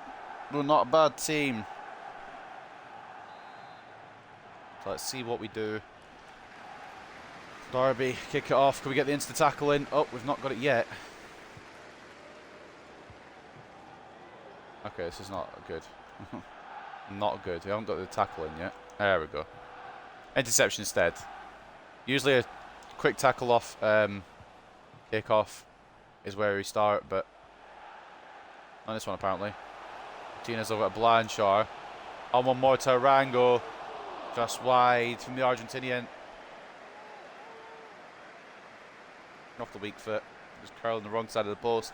they're not a bad team. So let's see what we do. Derby, kick it off. Can we get the instant tackle in? Oh, we've not got it yet. Okay, this is not good. Not good. We haven't got the tackle in yet. There we go. Interception instead. Usually a quick tackle off kick-off is where we start, but on this one apparently. Martinez over at Blanchard. On one more to Arango. Just wide from the Argentinian. Off the weak foot. Just curling the wrong side of the post.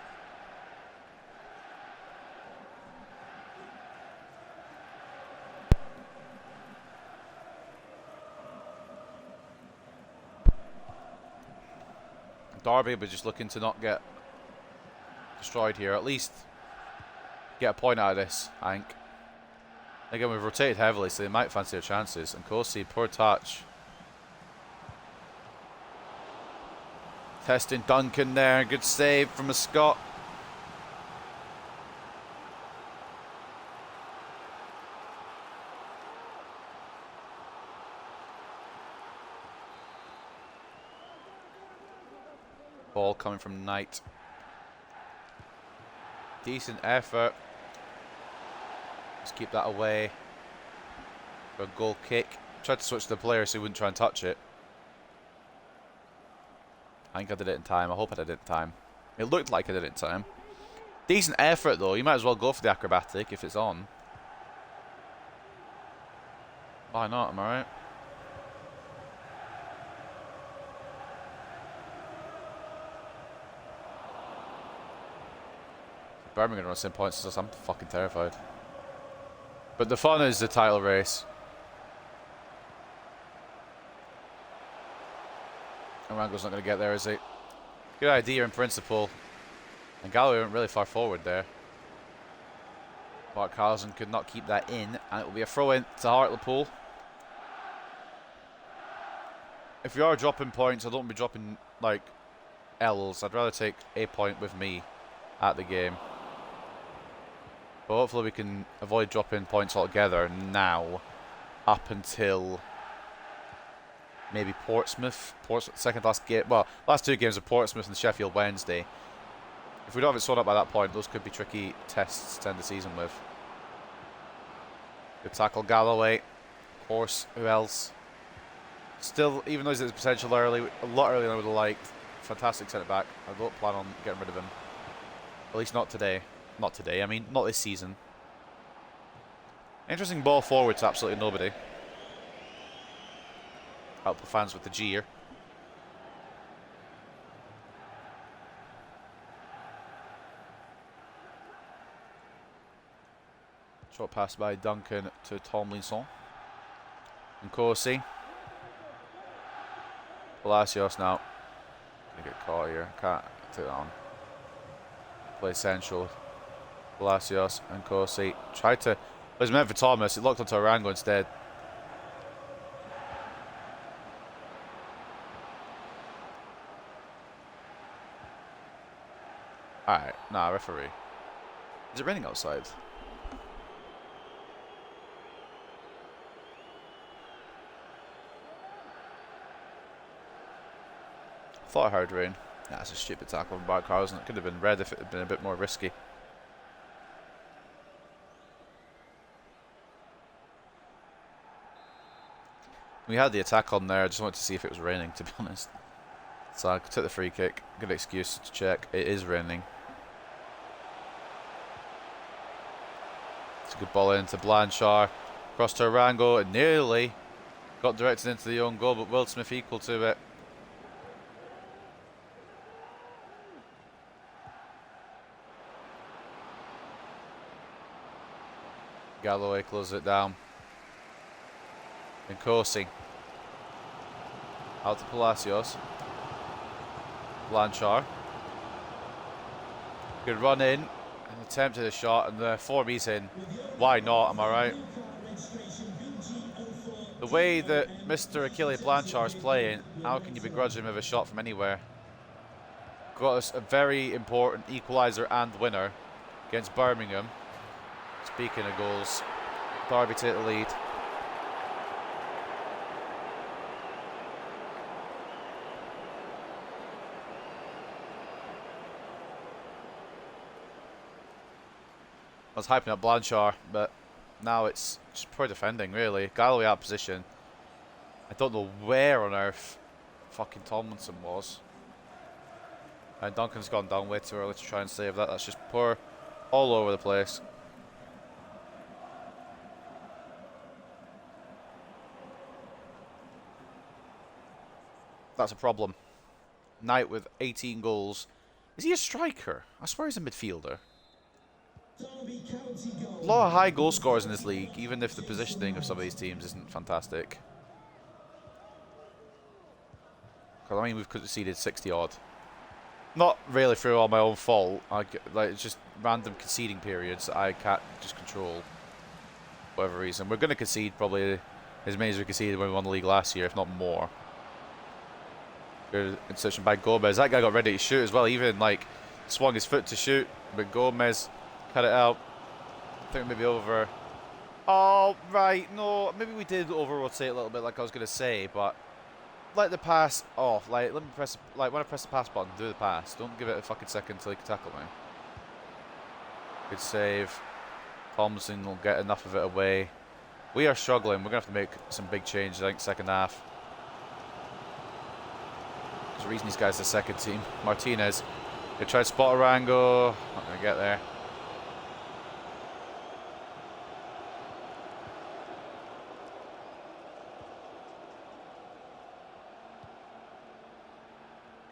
Derby, but just looking to not get destroyed here. At least get a point out of this, I think. Again, we've rotated heavily, so they might fancy their chances. And Kosi, poor touch. Testing Duncan there. Good save from a Scot. Ball coming from Knight. Decent effort. Let's keep that away. For a goal kick. Tried to switch the player so he wouldn't try and touch it. I think I did it in time. I hope I did it in time. It looked like I did it in time. Decent effort though. You might as well go for the acrobatic if it's on. Why not? Am I right? Birmingham are on the same points as us. I'm fucking terrified. But the fun is the title race. And Rango's not going to get there, is he? Good idea in principle. And Galloway went really far forward there. Mark Carlson could not keep that in. And it will be a throw in to Hartlepool. If we are dropping points, I don't want to be dropping, like, L's. I'd rather take a point with me at the game. But hopefully we can avoid dropping points altogether now up until maybe Portsmouth. Second last game. Well, last two games of Portsmouth and Sheffield Wednesday. If we don't have it sorted out by that point, those could be tricky tests to end the season with. Good tackle, Galloway. Of course, who else? Still, even though there's potential early, a lot earlier than I would have liked. Fantastic centre back. I don't plan on getting rid of him. At least not today. Not today, I mean, not this season. Interesting ball forward to absolutely nobody. Help the fans with the jeer. Short pass by Duncan to Tomlinson. And Corsi. Palacios now. Gonna get caught here. Can't take that on. Play central. Palacios and Corsi tried to. It was meant for Thomas. It locked onto Arango instead. Alright, nah, referee. Is it raining outside? I thought I heard rain. Nah, it's a stupid tackle from Bart Carlson. It could have been red if it had been a bit more risky. We had the attack on there. I just wanted to see if it was raining, to be honest. So I took the free kick. Good excuse to check. It is raining. It's a good ball into Blanchard. Cross to Arango. And nearly got directed into the own goal, but Will Smith equal to it. Galloway closes it down. And Corsi. Out to Palacios. Blanchard. Good run in. And attempted a shot. And the 4B's in. Why not? Am I right? The way that Mr. Achille Blanchard is playing, how can you begrudge him of a shot from anywhere? Got us a very important equaliser and winner against Birmingham. Speaking of goals, Derby take the lead. I was hyping up Blanchard, but now it's just poor defending, really. Galloway out of position. I don't know where on earth fucking Tomlinson was. And Duncan's gone down way too early to try and save that. That's just poor all over the place. That's a problem. Knight with 18 goals. Is he a striker? I swear he's a midfielder. A lot of high goal scorers in this league, even if the positioning of some of these teams isn't fantastic. Because I mean, we've conceded 60 odd. Not really through all my own fault. Like it's just random conceding periods that I can't just control. For whatever reason, we're going to concede probably as many as we conceded when we won the league last year, if not more. Good insertion by Gomez. That guy got ready to shoot as well. Even like swung his foot to shoot, but Gomez cut it out. I think maybe over. Oh right, no, maybe we did over rotate a little bit, like I was going to say, but. Let the pass off. Like, let me press. Like, when I press the pass button, do the pass. Don't give it a fucking second until he can tackle me. Good save. Thompson will get enough of it away. We are struggling. We're gonna have to make some big changes, I think, second half. There's a reason these guys are the second team. Martinez. They tried to spot Arango. Not gonna get there.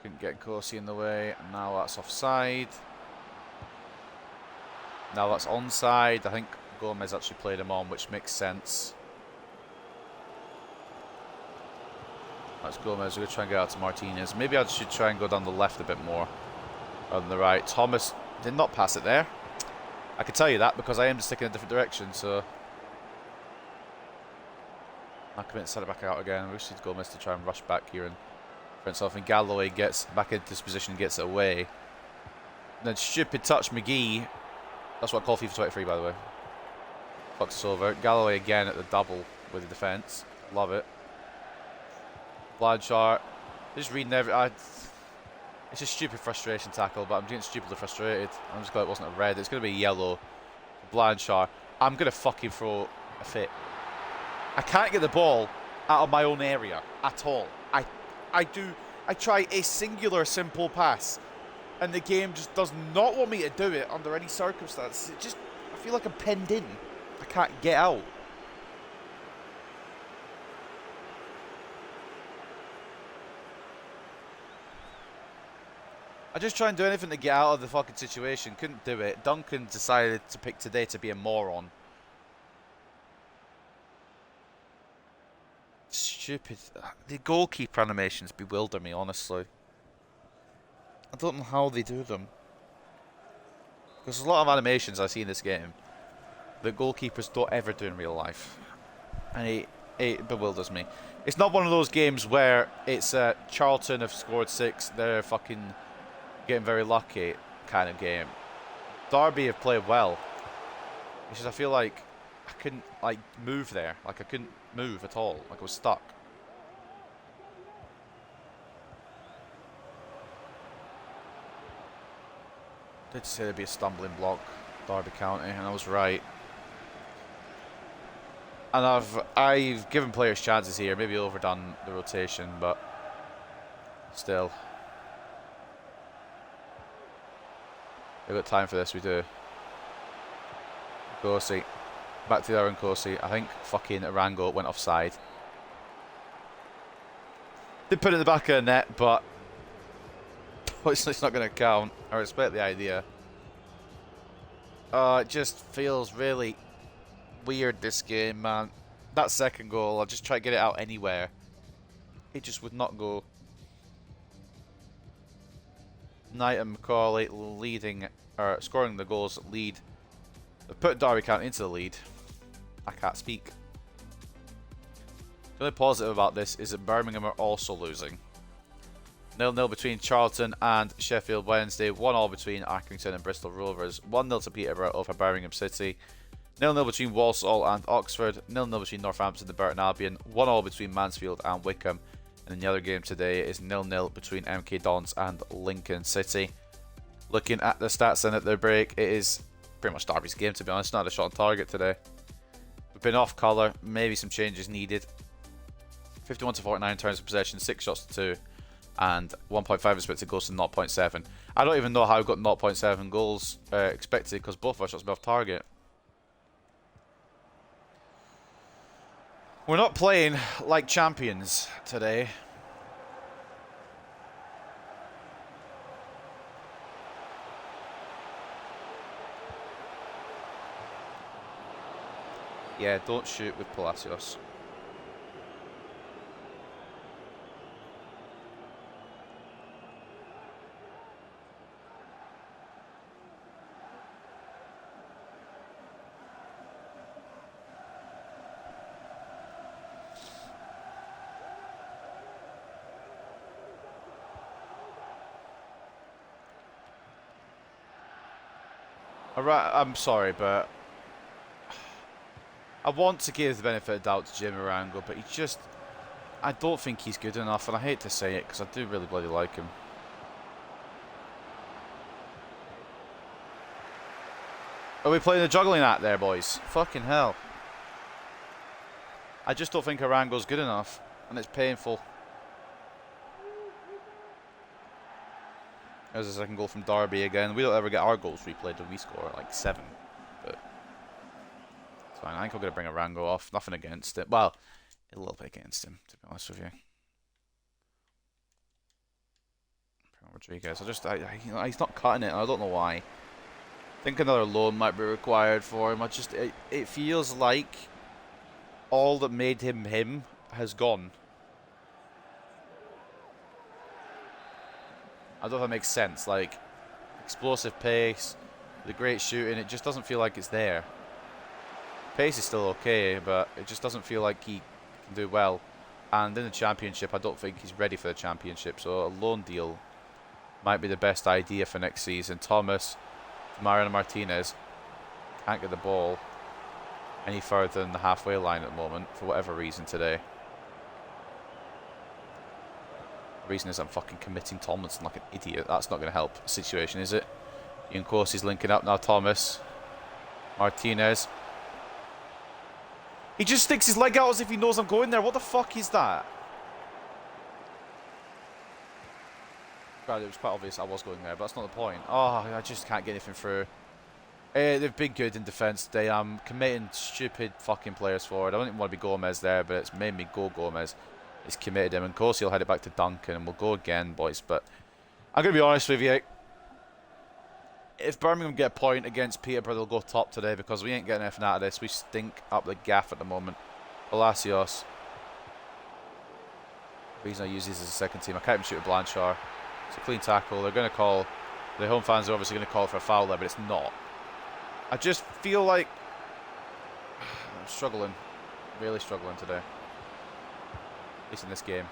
Couldn't get Corsi in the way. Now that's offside. Now that's onside. I think Gomez actually played him on, which makes sense. That's Gomez. We're going to try and get out to Martinez. Maybe I should try and go down the left a bit more rather than the right. Thomas did not pass it there. I can tell you that because I am just sticking in a different direction, so I commit to set it back out again. We should Gomez to try and rush back here and himself, and Galloway gets back into this position and gets it away. And then stupid touch McGee. That's what I call FIFA 23, by the way. Fucks us over. Galloway again at the double with the defence. Love it. Blanchard. Just reading it's a stupid frustration tackle, but I'm getting stupidly frustrated. I'm just glad it wasn't a red. It's going to be yellow. Blanchard. I'm going to fucking throw a fit. I can't get the ball out of my own area at all. I try a singular simple pass and the game just does not want me to do it under any circumstance. I feel like I'm pinned in. I can't get out. I just try and do anything to get out of the fucking situation. Couldn't do it. Duncan decided to pick today to be a moron. Stupid. The goalkeeper animations bewilder me, honestly. I don't know how they do them. Because there's a lot of animations I see in this game that goalkeepers don't ever do in real life. And it bewilders me. It's not one of those games where it's Charlton have scored 6, they're fucking getting very lucky kind of game. Derby have played well. It's just I feel like I couldn't like move there. Like I couldn't move at all. Like I was stuck. Did say there'd be a stumbling block, Derby County, and I was right. And I've given players chances here, maybe overdone the rotation, but still. We've got time for this, we do. Corsi. Back to the Aaron Corsi. I think fucking Arango went offside. Did put it in the back of the net, but it's not going to count. I respect the idea. It just feels really weird, this game, man. That second goal, I just try to get it out anywhere. It just would not go. Knight and Macaulay leading, or scoring the goals lead. They've put Derby County into the lead. I can't speak. The only positive about this is that Birmingham are also losing. 0-0 between Charlton and Sheffield Wednesday. 1-1 between Accrington and Bristol Rovers. 1-0 to Peterborough over Birmingham City. 0-0 between Walsall and Oxford. 0-0 between Northampton and Burton Albion. 1-1 between Mansfield and Wickham. And then the other game today is 0-0 between MK Dons and Lincoln City. Looking at the stats then at the break, it is pretty much Derby's game, to be honest. Not a shot on target today. We've been off colour. Maybe some changes needed. 51 to 49 turns of possession, 6 shots to 2. And 1.5 expected goals to 0.7. I don't even know how I got 0.7 goals expected because both our shots were off target. We're not playing like champions today. Yeah, don't shoot with Palacios. I'm sorry, but I want to give the benefit of doubt to Jimmy Arango, but he just... I don't think he's good enough, and I hate to say it, because I do really bloody like him. Are we playing the juggling act there, boys? Fucking hell. I just don't think Arango's good enough, and it's painful. There's a second goal from Derby again. We don't ever get our goals replayed when we score like 7. But it's fine. I think I'm going to bring Arango off. Nothing against it. Well, a little bit against him, to be honest with you. Rodriguez. He's not cutting it. I don't know why. I think another loan might be required for him. It feels like all that made him him has gone. I don't know if that makes sense. Like, explosive pace, the great shooting, it just doesn't feel like it's there. Pace is still okay, but it just doesn't feel like he can do well. And in the championship, I don't think he's ready for the championship, so a loan deal might be the best idea for next season. Thomas, Mariano Martinez can't get the ball any further than the halfway line at the moment, for whatever reason today. The reason is I'm fucking committing Tomlinson like an idiot. That's not going to help the situation, is it? Ian Corsi's linking up now. Thomas. Martinez. He just sticks his leg out as if he knows I'm going there. What the fuck is that? Well, it was quite obvious I was going there, but that's not the point. Oh, I just can't get anything through. They've been good in defence today. I'm committing stupid fucking players forward. I don't even want to be Gomez there, but it's made me go Gomez. It's committed him, and Corsi will head it back to Duncan, and we'll go again, boys. But I'm going to be honest with you. If Birmingham get a point against Peterborough, they'll go top today, because we ain't getting anything out of this. We stink up the gaff at the moment. Palacios. The reason I use these as a second team, I can't even shoot a Blanchard. It's a clean tackle. They're going to call... The home fans are obviously going to call for a foul there, but it's not. I just feel like... I'm struggling. Really struggling today. At least in this game.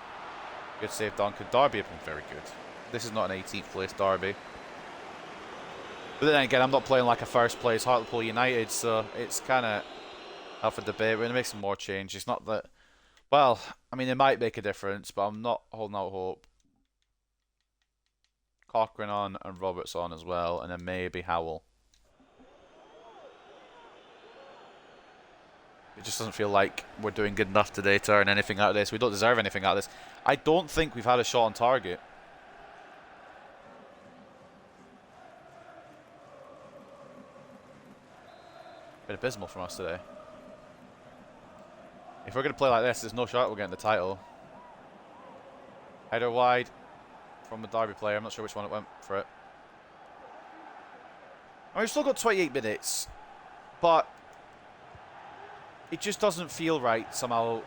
Good save, Duncan. Derby have been very good. This is not an 18th place Derby. But then again, I'm not playing like a first place Hartlepool United, so it's kind of up for debate. We're going to make some more changes. Not that... Well, I mean, it might make a difference, but I'm not holding out hope. Cochrane on and Roberts on as well, and then maybe Howell. It just doesn't feel like we're doing good enough today to earn anything out of this. We don't deserve anything out of this. I don't think we've had a shot on target. Bit abysmal from us today. If we're going to play like this, there's no shot we're getting the title. Header wide from the Derby player. I'm not sure which one it went for it. I mean, we've still got 28 minutes, but it just doesn't feel right somehow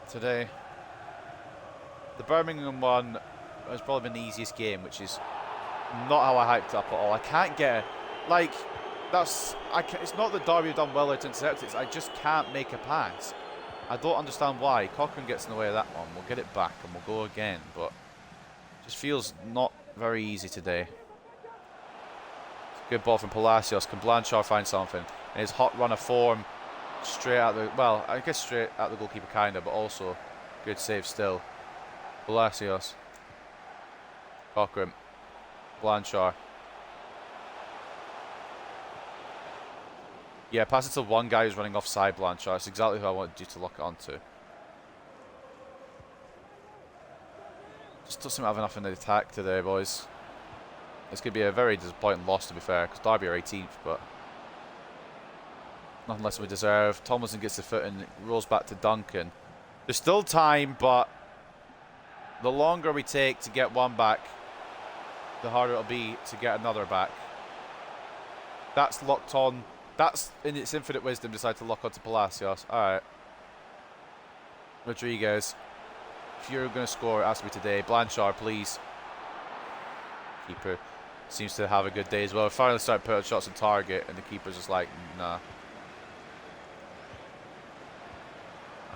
today. The Birmingham one has probably been the easiest game, which is not how I hyped it up at all. I can't get it. Like, it's not that Derby have done well to intercept it. I just can't make a pass. I don't understand why. Cochrane gets in the way of that one. We'll get it back and we'll go again, but it just feels not very easy today. It's a good ball from Palacios. Can Blanchard find something? And his hot run of form straight out the... Well, I guess straight out the goalkeeper kind of, but also good save still. Palacios. Cochrane. Blanchard. Yeah, pass it to one guy who's running offside, Blanchard. That's exactly who I wanted you to lock it onto. Just doesn't have enough in the attack today, boys. It's going to be a very disappointing loss, to be fair, because Derby are 18th, but nothing less than we deserve. Tomlinson gets the foot and it rolls back to Duncan. There's still time, but the longer we take to get one back, the harder it'll be to get another back. That's locked on. That's, in its infinite wisdom, decided to lock onto Palacios. Alright. Rodriguez. If you're going to score, it has to be today. Blanchard, please. Keeper seems to have a good day as well. We finally started putting shots on target, and the keeper's just like, nah.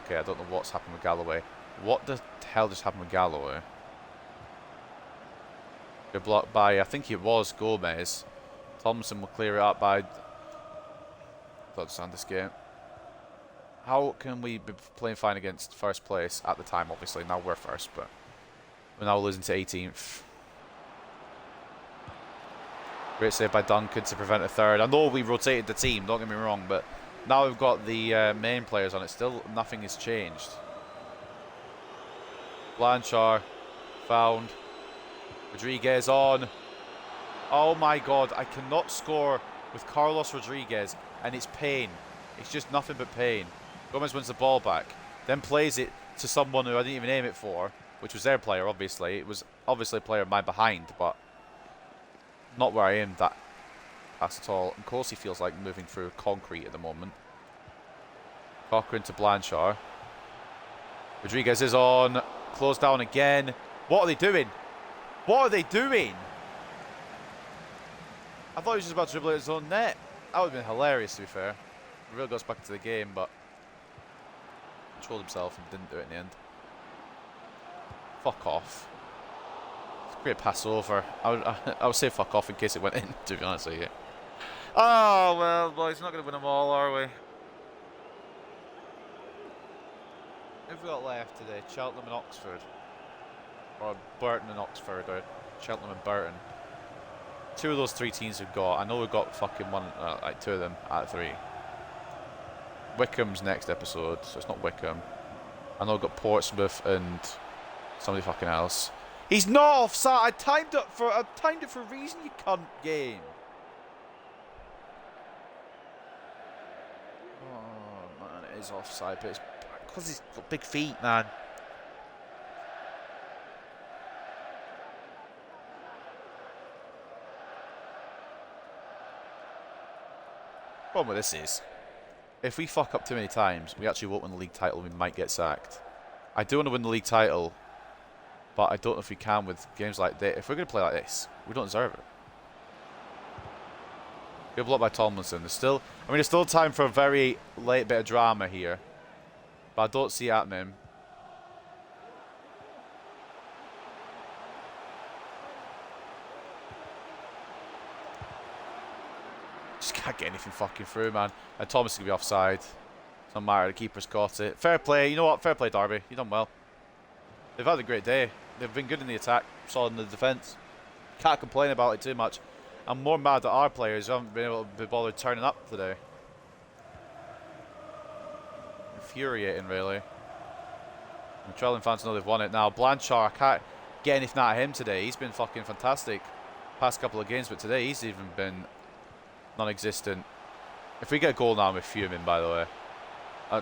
Okay, I don't know what's happened with Galloway. What the hell just happened with Galloway? Good block by, I think it was Gomez. Thompson will clear it up by don't understand this game. How can we be playing fine against first place at the time? Obviously, now we're first, but we're now losing to 18th. Great save by Duncan to prevent a third. I know we rotated the team, don't get me wrong, but now we've got the main players on it. Still, nothing has changed. Blanchard found. Rodriguez on. Oh my god, I cannot score with Carlos Rodriguez, and it's pain. It's just nothing but pain. Gomez wins the ball back, then plays it to someone who I didn't even aim it for, which was their player, obviously. It was obviously a player of mine behind, but not where I aimed that pass at all. And Corsi feels like moving through concrete at the moment. Cochrane to Blanchard. Rodriguez is on. Closed down again. What are they doing? What are they doing? I thought he was just about to dribble at his own net. That would have been hilarious, to be fair. He really goes back into the game, but controlled himself and didn't do it in the end. Fuck off. Great pass over. I would say fuck off in case it went in, to be honest with you. Oh, well, boys, not going to win them all, are we? Who have we got left today? Cheltenham and Oxford. Or Burton and Oxford, or Cheltenham and Burton. Two of those three teams we've got. I know we've got fucking one, like two of them out of three. Wickham's next episode, so it's not Wickham. I know we've got Portsmouth and somebody fucking else. He's not offside. I timed it for a reason, you cunt game. Oh man, it is offside, but it's because he's got big feet, man. Problem with this is, if we fuck up too many times, we actually won't win the league title and we might get sacked. I do want to win the league title, but I don't know if we can with games like this. If we're going to play like this, we don't deserve it. Good block by Tomlinson. There's still time for a very late bit of drama here, but I don't see it happening. Just can't get anything fucking through, man. And Thomas is going to be offside. Doesn't matter, the keeper's caught it. Fair play. You know what? Fair play, Derby. You've done well. They've had a great day. They've been good in the attack, solid in the defence. Can't complain about it too much. I'm more mad at our players who haven't been able to be bothered turning up today. Infuriating, really. And Trellan fans know they've won it now. Blanchard, I can't get anything out of him today. He's been fucking fantastic past couple of games, but today he's even been non-existent. If we get a goal now, I'm fuming, by the way.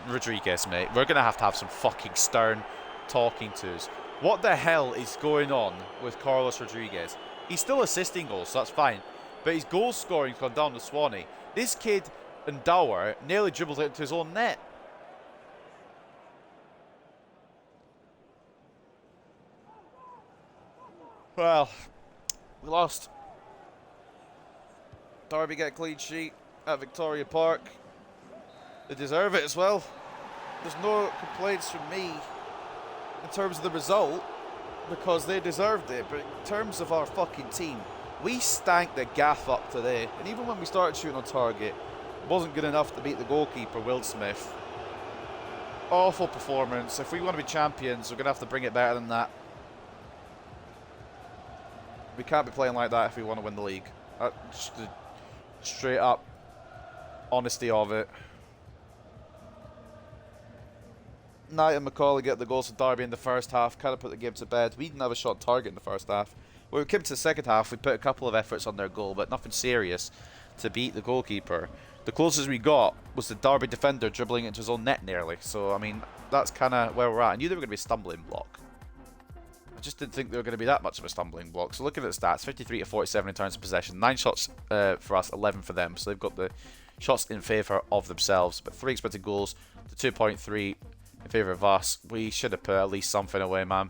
Rodriguez, mate. We're going to have some fucking stern talking tos. What the hell is going on with Carlos Rodriguez? He's still assisting goals, so that's fine. But his goal scoring's gone down to Swanee. This kid and Dower nearly dribbled it into his own net. Well, we lost. Derby get a clean sheet at Victoria Park. They deserve it as well. There's no complaints from me in terms of the result, because they deserved it. But in terms of our fucking team, we stank the gaff up today. And even when we started shooting on target, it wasn't good enough to beat the goalkeeper, Will Smith. Awful performance. If we want to be champions, we're going to have to bring it better than that. We can't be playing like that if we want to win the league. Just the straight up honesty of it. Knight and McCauley get the goals for Derby in the first half. Kind of put the game to bed. We didn't have a shot on target in the first half. When we came to the second half, we put a couple of efforts on their goal, but nothing serious to beat the goalkeeper. The closest we got was the Derby defender dribbling into his own net nearly. So, I mean, that's kind of where we're at. I knew they were going to be a stumbling block. I just didn't think they were going to be that much of a stumbling block. So looking at the stats, 53 to 47 in terms of possession. 9 shots for us, 11 for them. So they've got the shots in favour of themselves. But 3 expected goals to 2.3 in favour of us. We should have put at least something away, man.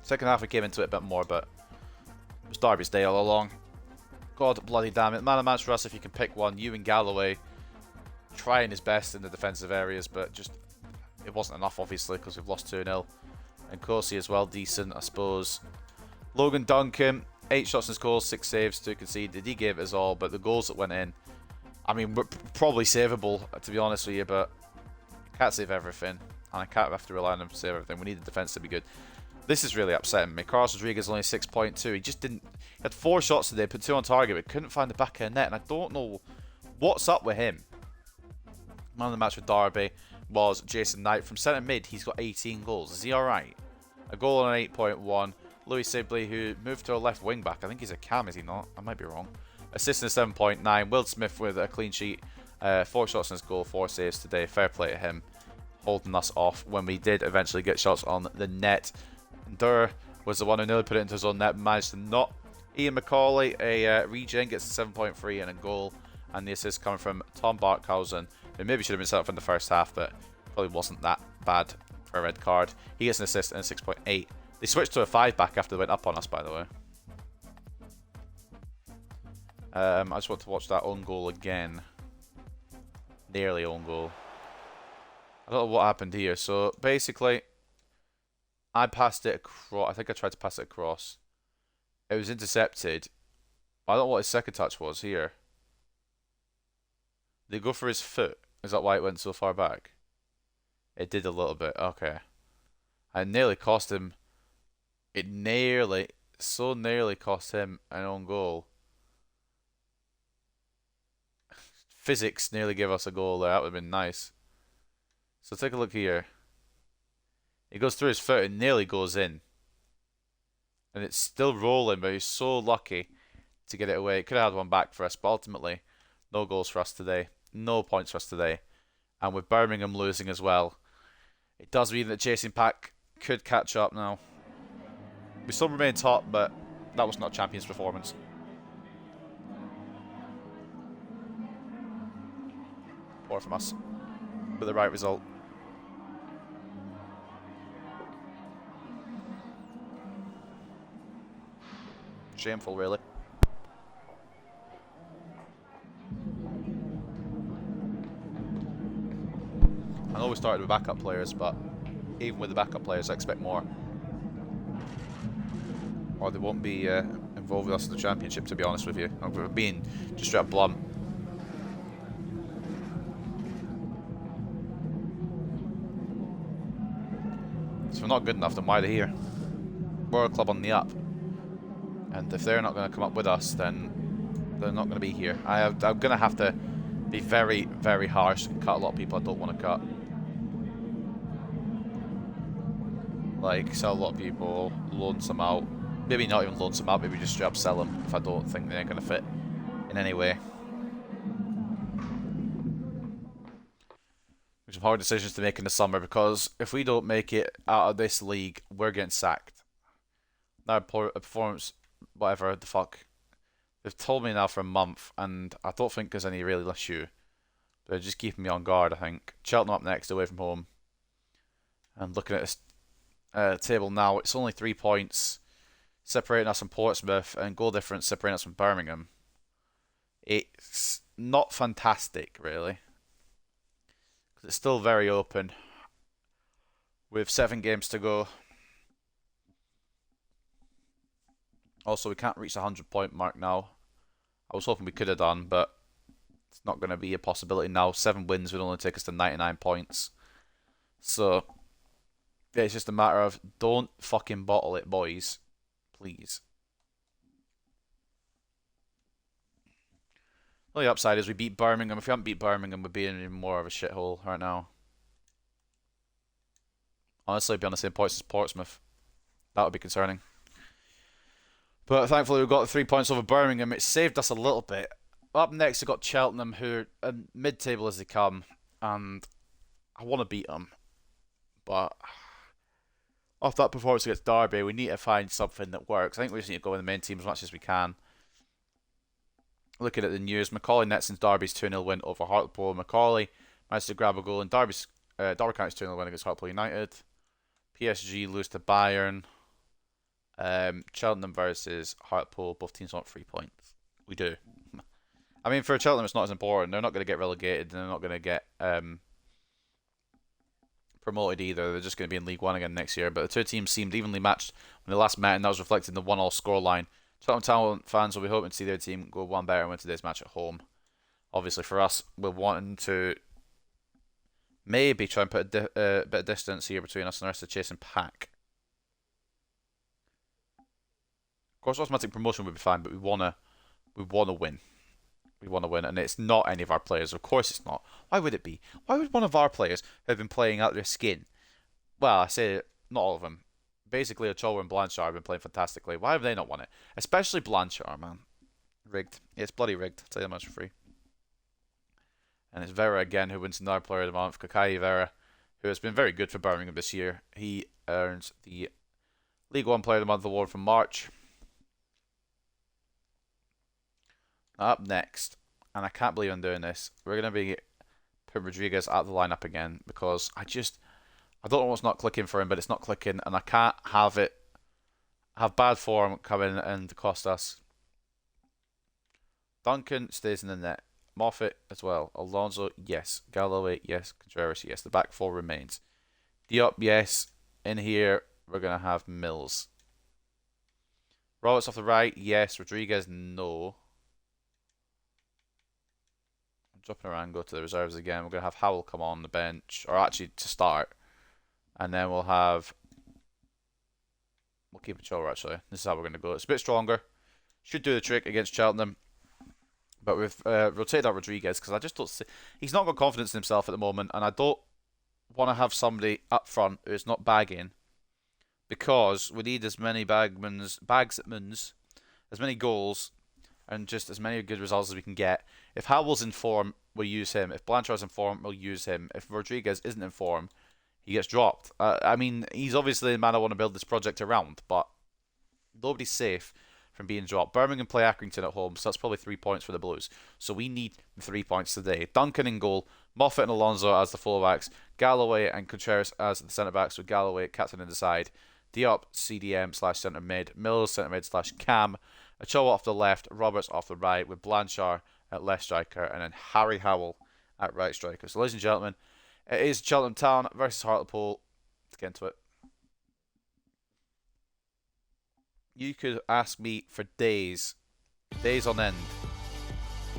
Second half we came into it a bit more, but it was Derby's day all along. God bloody damn it. Man of match for us if you can pick one. Ewan Galloway trying his best in the defensive areas, but just it wasn't enough, obviously, because we've lost 2-0. And Corsi as well, decent, I suppose. Logan Duncan, 8 shots in his goals, 6 saves, 2 conceded. He gave it his all, but the goals that went in, I mean, we're probably savable, to be honest with you, but I can't save everything. And I can't have to rely on him to save everything. We need the defence to be good. This is really upsetting me. Carlos Rodriguez only 6.2. He just didn't... He had 4 shots today, put 2 on target, but couldn't find the back of the net. And I don't know what's up with him. Man of the match with Derby was Jason Knight. From centre mid, he's got 18 goals. Is he alright? A goal and an 8.1. Louis Sibley, who moved to a left wing back. I think he's a cam, is he not? I might be wrong. Assist in 7.9. Will Smith with a clean sheet. 4 shots in his goal, 4 saves today. Fair play to him, holding us off when we did eventually get shots on the net. Durr was the one who nearly put it into his own net, managed to not. Ian McCauley, a regen, gets a 7.3 and a goal. And the assist coming from Tom Barkhausen, who maybe should have been set up in the first half, but probably wasn't that bad for a red card. He gets an assist and a 6.8. They switched to a 5 back after they went up on us, by the way. I just want to watch that own goal again. Nearly own goal. I don't know what happened here. So basically, I passed it across. I think I tried to pass it across. It was intercepted. I don't know what his second touch was here. Did he go for his foot? Is that why it went so far back? It did a little bit. Okay. I nearly cost him. It nearly, so nearly cost him an own goal. Physics nearly gave us a goal there. That would have been nice. So take a look here. It goes through his foot and nearly goes in. And it's still rolling, but he's so lucky to get it away. Could have had one back for us, but ultimately, no goals for us today. No points for us today. And with Birmingham losing as well, it does mean that Chasing Pack could catch up now. We still remain top, but that was not Champions' performance. Poor from us. But the right result. Shameful, really. I know we started with backup players, but even with the backup players, I expect more. Or they won't be involved with us in the championship, to be honest with you. I'm being just straight up blunt. So if we're not good enough, then why are they here? We're a club on the up. And if they're not going to come up with us, then they're not going to be here. I'm going to have to be very, very harsh and cut a lot of people I don't want to cut. Like, sell a lot of people, loan some out. Maybe not even loan some out, maybe just straight up sell them if I don't think they're going to fit in any way. Which are hard decisions to make in the summer, because if we don't make it out of this league, we're getting sacked. Now, a performance, whatever the fuck. They've told me now for a month, and I don't think there's any real issue. They're just keeping me on guard, I think. Cheltenham up next, away from home. And looking at this table now, it's only 3 points separating us from Portsmouth, and goal difference separating us from Birmingham. It's not fantastic, really. It's still very open, with 7 games to go. Also, we can't reach the 100-point mark now. I was hoping we could have done, but it's not going to be a possibility now. 7 wins would only take us to 99 points. So, yeah, it's just a matter of don't fucking bottle it, boys. Please. Well, the upside is we beat Birmingham. If we haven't beat Birmingham, we'd be in even more of a shithole right now. Honestly, be on the same points as Portsmouth. That would be concerning. But thankfully, we've got the 3 points over Birmingham. It saved us a little bit. Up next, we've got Cheltenham, who are mid-table as they come. And I want to beat them. But off that performance against Derby, we need to find something that works. I think we just need to go with the main team as much as we can. Looking at the news, Macaulay Netson's Derby's 2-0 win over Hartlepool. Macaulay managed to grab a goal in Derby County's 2-0 win against Hartlepool United. PSG lose to Bayern. Cheltenham versus Hartlepool. Both teams want 3 points. We do. I mean, for Cheltenham, it's not as important. They're not going to get relegated, and they're not going to get promoted either. They're just going to be in League One again next year. But the two teams seemed evenly matched when they last met, and that was reflected in the 1-1 scoreline. Cheltenham Town fans will be hoping to see their team go one better and win today's match at home. Obviously, for us, we're wanting to maybe try and put a bit of distance here between us and the rest of the chasing pack. Of course, automatic promotion would be fine, but we wanna win. We want to win, and it's not any of our players. Of course, it's not. Why would it be? Why would one of our players who have been playing out their skin? Well, I say not all of them. Basically, Ochoa and Blanchard have been playing fantastically. Why have they not won it? Especially Blanchard, man. Rigged. Yeah, it's bloody rigged. I'll tell you that much for free. And it's Vera again who wins another Player of the Month. Kakai Vera, who has been very good for Birmingham this year. He earns the League One Player of the Month award from March. Up next, and I can't believe I'm doing this, we're going to be putting Rodriguez at the lineup again because I don't know what's not clicking for him, but it's not clicking, and I can't have bad form come in and cost us. Duncan stays in the net. Moffat as well. Alonso, yes. Galloway, yes. Contreras, yes. The back four remains. Diop, yes. In here, we're going to have Mills. Roberts off the right, yes. Rodriguez, no. I'm dropping around, go to the reserves again. We're going to have Howell come on the bench, or actually to start. And then we'll keep it Ochoa, actually. This is how we're going to go. It's a bit stronger. Should do the trick against Cheltenham. But we've rotated out Rodriguez because I just don't see... He's not got confidence in himself at the moment, and I don't want to have somebody up front who's not bagging because we need as many bagsmans, as many goals, and just as many good results as we can get. If Howell's in form, we'll use him. If Blanchard's in form, we'll use him. If Rodriguez isn't in form, he gets dropped. I mean, he's obviously the man I want to build this project around, but nobody's safe from being dropped. Birmingham play Accrington at home, so that's probably 3 points for the Blues. So we need 3 points today. Duncan in goal, Moffat and Alonso as the fullbacks, Galloway and Contreras as the centre backs, with Galloway captain in the side, Diop CDM / centre mid, Mills centre mid / cam, Ochoa off the left, Roberts off the right, with Blanchard at left striker, and then Harry Howell at right striker. So, ladies and gentlemen, it is Cheltenham Town versus Hartlepool. Let's get into it. You could ask me for days on end,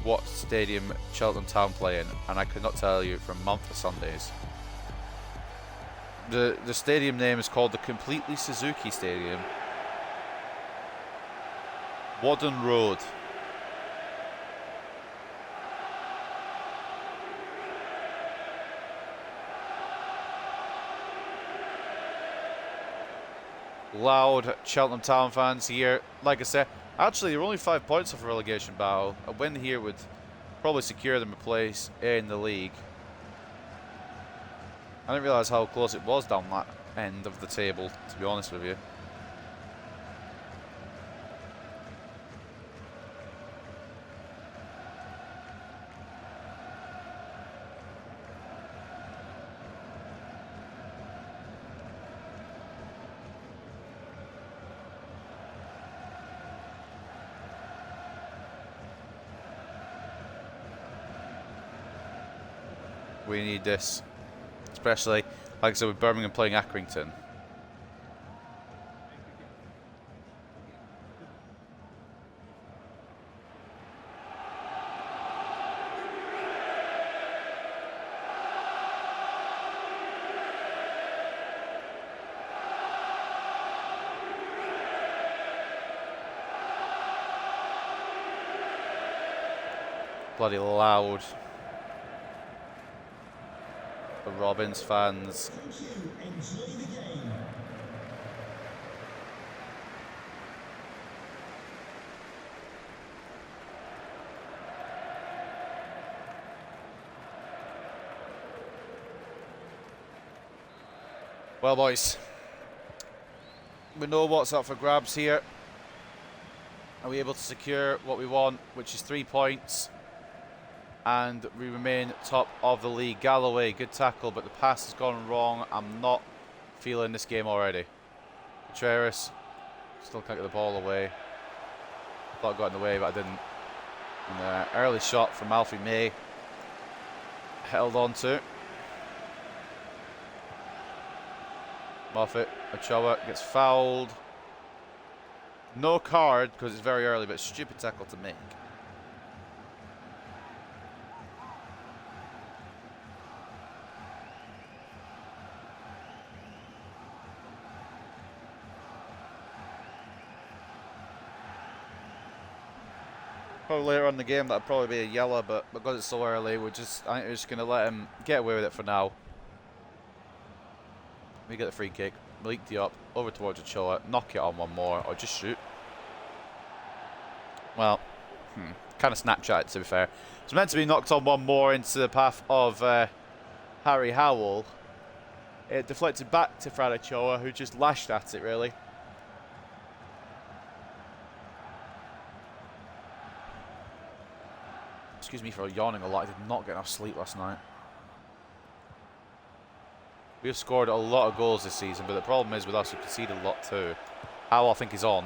what stadium Cheltenham Town play in, and I could not tell you for a month of Sundays. The stadium name is called the Completely Suzuki Stadium. Whaddon Road. Loud Cheltenham Town fans here. Like I said, actually they're only 5 points off a relegation battle. A win here would probably secure them a place in the league. I didn't realise how close it was down that end of the table, to be honest with you. We need this, especially, like I said, with Birmingham playing Accrington. Bloody loud. The Robins fans. Thank you. Enjoy the game. Well, boys, we know what's up for grabs here. Are we able to secure what we want, which is 3 points? And we remain top of the league. Galloway, good tackle, but the pass has gone wrong. I'm not feeling this game already. Contreras still can't get the ball away. Thought I got in the way, but I didn't. And early shot from Alfie May. Held on to. Moffat, Ochoa gets fouled. No card because it's very early, but stupid tackle to make. Probably later on in the game that'd probably be a yellow, but because it's so early, I think we're just gonna let him get away with it for now. We get the free kick, Malik Diop over towards Ochoa, knock it on one more, or just shoot. Well, kind of Snapchat to be fair. It's meant to be knocked on one more into the path of Harry Howell. It deflected back to Fran Ochoa, who just lashed at it really. Excuse me for yawning a lot. I did not get enough sleep last night. We have scored a lot of goals this season, but the problem is with us, we conceded a lot too. Howell, I think, is on.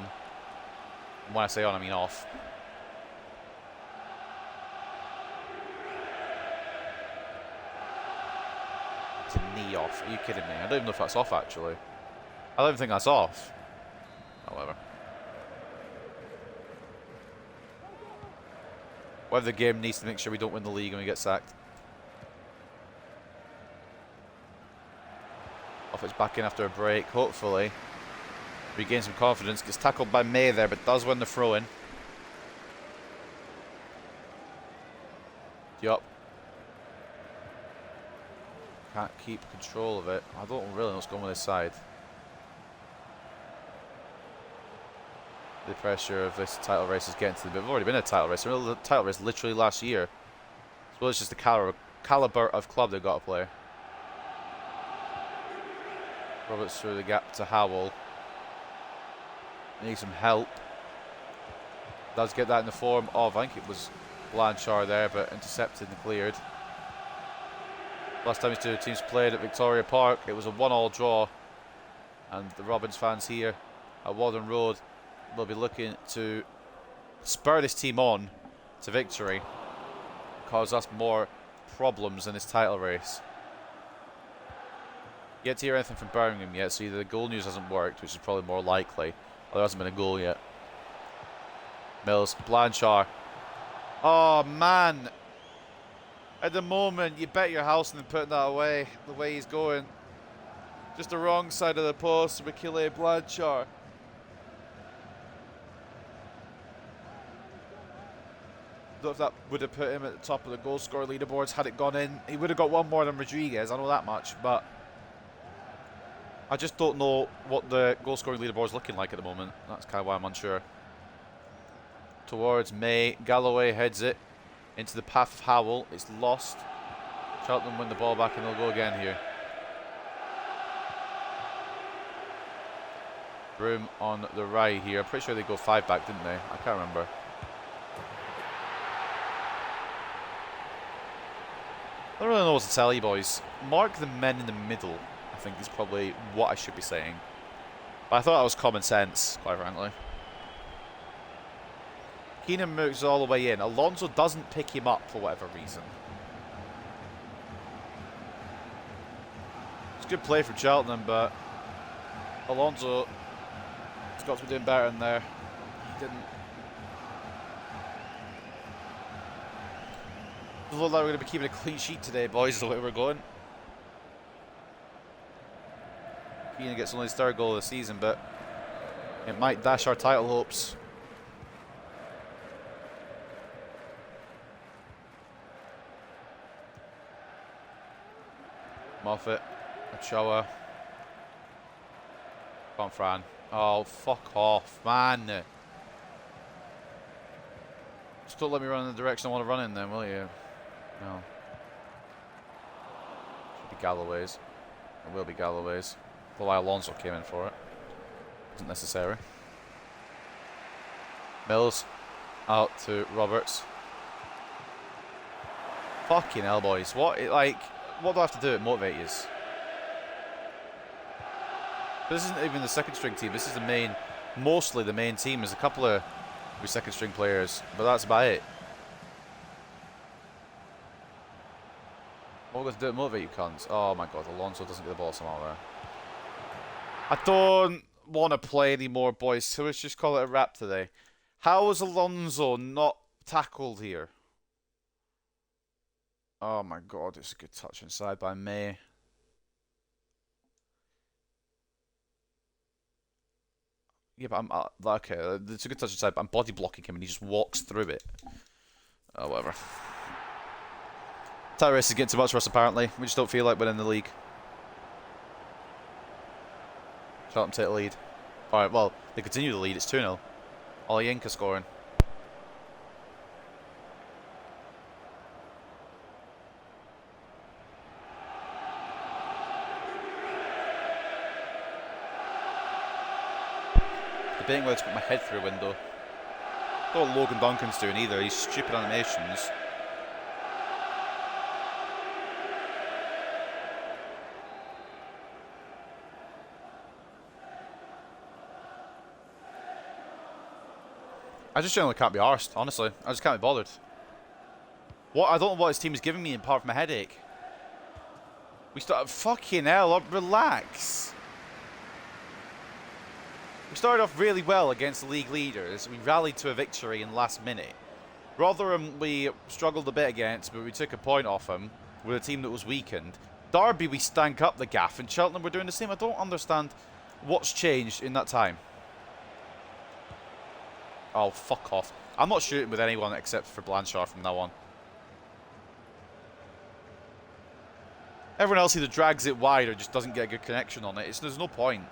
And when I say on, I mean off. It's a knee off. Are you kidding me? I don't even know if that's off, actually. I don't even think that's off. However. Whether the game needs to make sure we don't win the league and we get sacked. Off it's back in after a break, hopefully. Regain some confidence. Gets tackled by May there, but does win the throw-in. Yup. Can't keep control of it. I don't really know what's going on with this side. The pressure of this title race is getting to the bit. We've already been in a title race. We were in a title race literally last year. As well as just the caliber of club they've got to play. Roberts through the gap to Howell. Needs some help. Does get that in the form of, I think it was Blanchard there, but intercepted and cleared. Last time these two teams played at Victoria Park, it was a 1-1 draw. And the Robins fans here at Walden Road will be looking to spur this team on to victory, cause us more problems in this title race. Yet to hear anything from Birmingham yet, so either the goal news hasn't worked, which is probably more likely, or there hasn't been a goal yet. Mills, Blanchard. Oh man! At the moment, you bet your house on putting that away, the way he's going. Just the wrong side of the post, Mikile Blanchard. I don't know if that would have put him at the top of the goal scorer leaderboards had it gone in. He would have got one more than Rodriguez, I know that much, but I just don't know what the goal scoring leaderboard is looking like at the moment. That's kind of why I'm unsure. Towards May, Galloway heads it into the path of Howell. It's lost. Cheltenham win the ball back and they'll go again here. Room on the right here. I'm pretty sure they go 5 back, didn't they? I can't remember. I don't really know what to tell you boys. Mark the men in the middle, I think is probably what I should be saying. But I thought that was common sense, quite frankly. Keenan moves all the way in. Alonso doesn't pick him up for whatever reason. It's a good play from Cheltenham, but Alonso has got to be doing better in there. He didn't. It looked like we're going to be keeping a clean sheet today, boys, is the way we're going. Keenan gets only his 3rd goal of the season, but it might dash our title hopes. Moffat, Ochoa. Come on, Fran. Oh, fuck off, man. Just don't let me run in the direction I want to run in then, will you? No. Should be Galloway's. It will be Galloway's. Though why Alonso came in for it. Wasn't necessary. Mills. Out to Roberts. Fucking hell, boys. What do I have to do to motivate you? This isn't even the 2nd string team. This is the main, mostly the main team. There's a couple of 2nd string players, but that's about it. What are we going to do to motivate you cunts? Oh my god, Alonso doesn't get the ball somehow there. I don't want to play anymore, boys, so let's just call it a wrap today. How was Alonso not tackled here? Oh my god, it's a good touch inside by May. Yeah, but I'm okay. It's a good touch inside, but I'm body blocking him, and he just walks through it. Oh, whatever. Title race is getting too much for us. Apparently, we just don't feel like winning the league. Charlton take the lead. All right. Well, they continue the lead. It's 2-0. Olyenka scoring. Debating whether to put my head through a window. Not what Logan Duncan's doing either. He's stupid animations. I just generally can't be arsed, honestly. I just can't be bothered. I don't know what his team is giving me apart from a headache. We start fucking hell, relax. We started off really well against the league leaders. We rallied to a victory in the last minute. Rotherham we struggled a bit against, but we took a point off them with a team that was weakened. Derby we stank up the gaff, and Cheltenham were doing the same. I don't understand what's changed in that time. Oh, fuck off. I'm not shooting with anyone except for Blanchard from now on. Everyone else either drags it wide or just doesn't get a good connection on it. There's no point.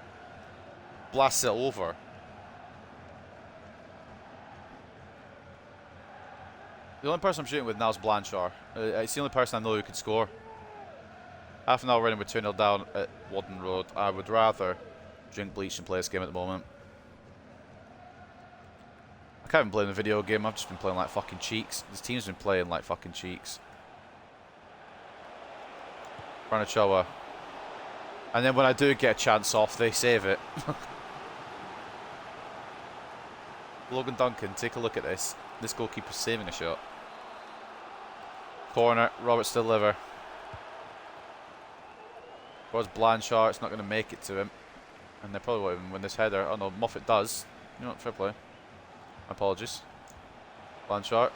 Blasts it over. The only person I'm shooting with now is Blanchard. It's the only person I know who could score. Half an hour running with 2-0 down at Wadden Road. I would rather drink bleach and play this game at the moment. I can't even play in the video game. I've just been playing like fucking cheeks. This team's been playing like fucking cheeks. Ranachoa. And then when I do get a chance off, they save it. Logan Duncan, take a look at this. This goalkeeper's saving a shot. Corner, Roberts to deliver. Towards Blanchard, it's not going to make it to him. And they probably won't even win this header. Oh no, Moffat does. You know what, fair play. My apologies. Blanchard.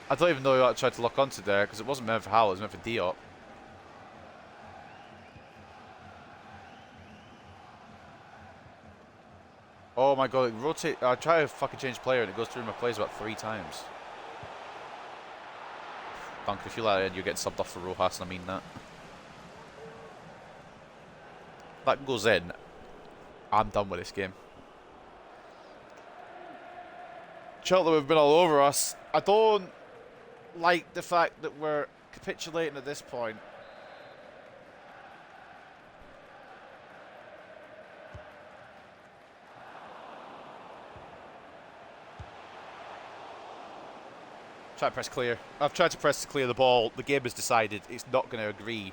I don't even know who I tried to lock onto there, because it wasn't meant for Howell, it was meant for Diop. Oh my god, it rotate. I try to fucking change player and it goes through my plays about 3 times. Duncan, if you let it in, you're getting subbed off for Rojas, and I mean that. That goes in. I'm done with this game. Cheltenham have been all over us. I don't like the fact that we're capitulating at this point. Try to press clear. I've tried to press to clear the ball. The game has decided it's not going to agree.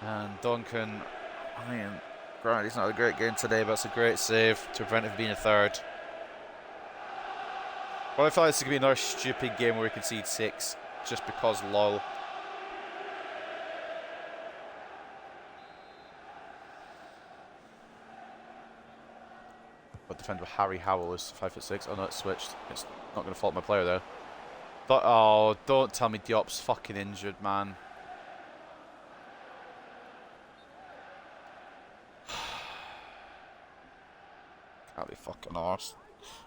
And Duncan, I mean, granted, he's not a great game today, but it's a great save to prevent him from being a third. Well, I feel like this is going to be another stupid game where we concede 6, just because lol. But defend with Harry Howell is 5'6". Oh no, it's switched. It's not going to fault my player there. Oh, don't tell me Diop's fucking injured, man. Can't be fucking arsed.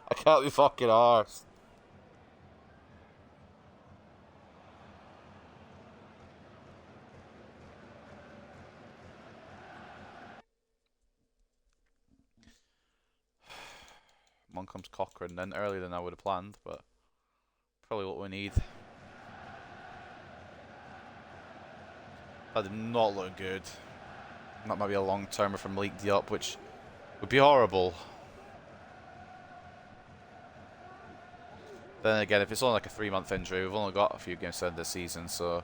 I can't be fucking arsed. On comes Cochrane then, earlier than I would have planned, but probably what we need. That did not look good. That might be a long-termer from Malik Diop, which would be horrible. Then again, if it's only like a 3-month injury, we've only got a few games to end this season, so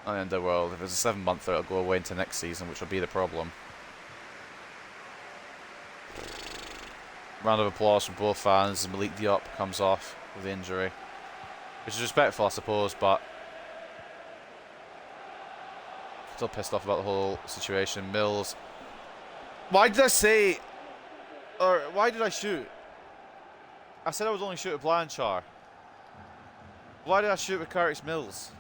not the end of the world. If it's a 7-monther, it'll go away into next season, which will be the problem. Round of applause from both fans as Malik Diop comes off with the injury. Which is respectful, I suppose, but still pissed off about the whole situation. Mills. Why did I say... Or why did I shoot? I said I was only shooting at Blanchard. Why did I shoot with Curtis Mills?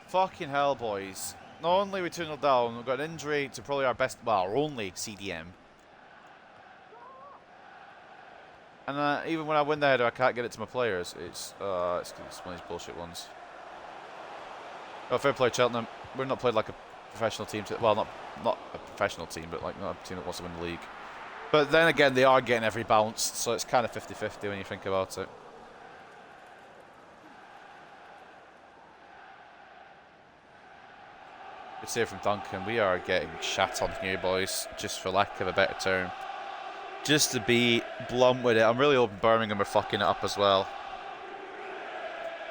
Fucking hell, boys. Not only are we 2-0 down, we've got an injury to probably our best, well, our only CDM. And even when I win the header, I can't get it to my players. It's one of these bullshit ones. Oh, fair play, Cheltenham. We're not played like a professional team. Well, not a professional team, but like not a team that wants to win the league. But then again, they are getting every bounce, so it's kind of 50-50 when you think about it. Good save from Duncan. We are getting shat on here, boys, just for lack of a better term. Just to be blunt with it, I'm really hoping Birmingham are fucking it up as well.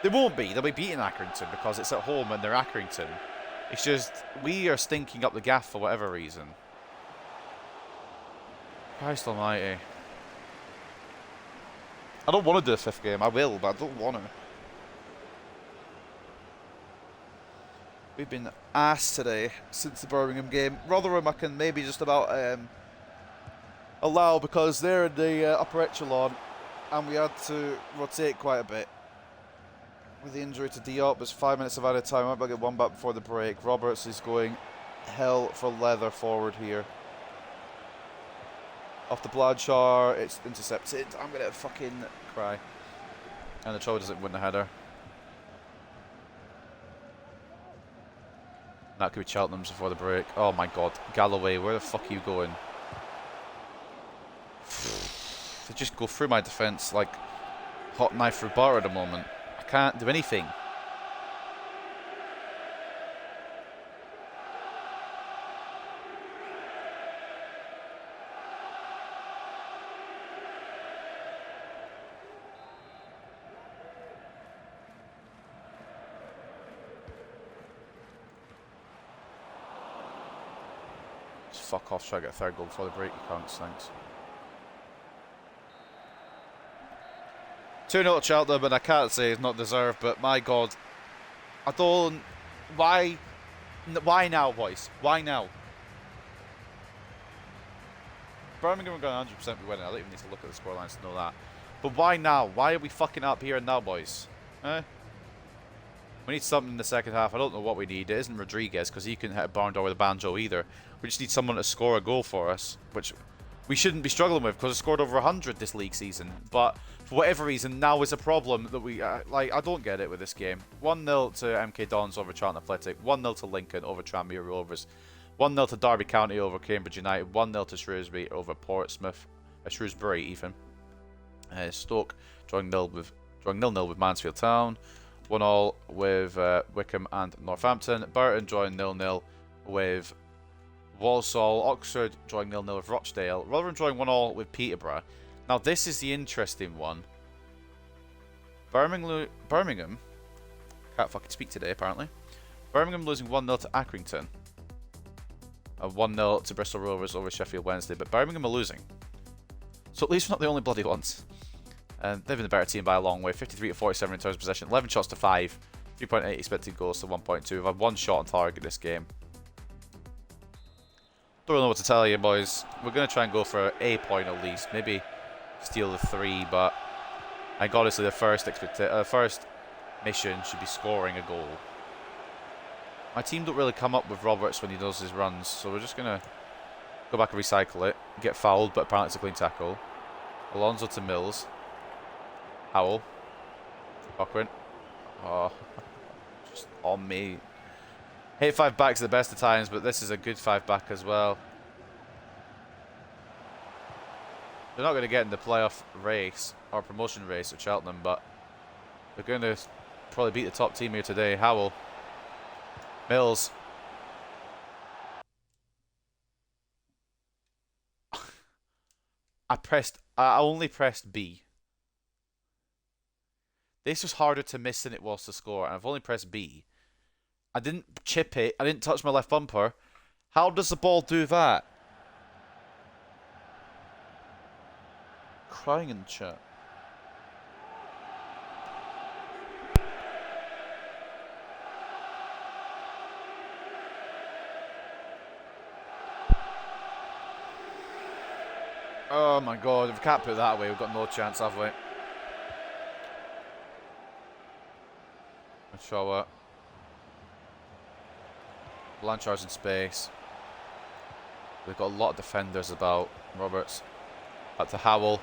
They won't be. They'll be beating Accrington because it's at home and they're Accrington. It's just, we are stinking up the gaff for whatever reason. Christ almighty. I don't want to do a fifth game. I will, but I don't want to. We've been ass today since the Birmingham game. Rotherham I can maybe just about allow because they're in the upper echelon and we had to rotate quite a bit. With the injury to Diop, there's 5 minutes of added time. I might be able to get one back before the break. Roberts is going hell for leather forward here. Off the Bladshar, it's intercepted. I'm going to fucking cry. And the Troll doesn't win the header. That could be Cheltenham's before the break. Oh my god. Galloway, where the fuck are you going? They just go through my defence like hot knife through butter at the moment. I can't do anything. Just fuck off, try to get a third goal before the break, you can't, thanks. 2-0 to Cheltenham, and I can't say it's not deserved, but my god. I don't... Why now, boys? Why now? Birmingham are going 100% be winning. I don't even need to look at the scorelines to know that. But why now? Why are we fucking up here and now, boys? Eh? We need something in the second half. I don't know what we need. It isn't Rodriguez, because he couldn't hit a barn door with a banjo either. We just need someone to score a goal for us, which we shouldn't be struggling with, because we scored over 100 this league season. But for whatever reason, now is a problem that we... like, I don't get it with this game. 1-0 to MK Dons over Charlton Athletic. 1-0 to Lincoln over Tranmere Rovers. 1-0 to Derby County over Cambridge United. 1-0 to Shrewsbury over Portsmouth. Shrewsbury, even. Stoke drawing 0-0 with Mansfield Town. 1-1 with Wickham and Northampton. Burton drawing 0-0 with Walsall. Oxford drawing 0-0 with Rochdale. Rotherham drawing 1-1 with Peterborough. Now this is the interesting one. Birmingham can't fucking speak today apparently. Birmingham losing 1-0 to Accrington. And 1-0 to Bristol Rovers over Sheffield Wednesday. But Birmingham are losing. So at least we're not the only bloody ones. And they've been the better team by a long way. 53 to 47 in terms of possession. 11 shots to 5. 3.8 expected goals to 1.2. We've had one shot on target this game. Don't really know what to tell you, boys. We're going to try and go for a point at least. Maybe steal the 3, but I think honestly the first mission should be scoring a goal. My team don't really come up with Roberts when he does his runs, so we're just going to go back and recycle it. Get fouled, but apparently it's a clean tackle. Alonso to Mills. Howell. Cochran. Oh, just on me. Hit 5 backs at the best of times, but this is a good 5 back as well. They're not going to get in the playoff race or promotion race at Cheltenham, but they're going to probably beat the top team here today. Howell. Mills. I only pressed B. This was harder to miss than it was to score, and I've only pressed B. I didn't chip it. I didn't touch my left bumper. How does the ball do that? Crying in the chat. Oh my god, if we can't put it that way, we've got no chance, have we? Show it. Blanchard's in space. We've got a lot of defenders about. Roberts. Up to Howell.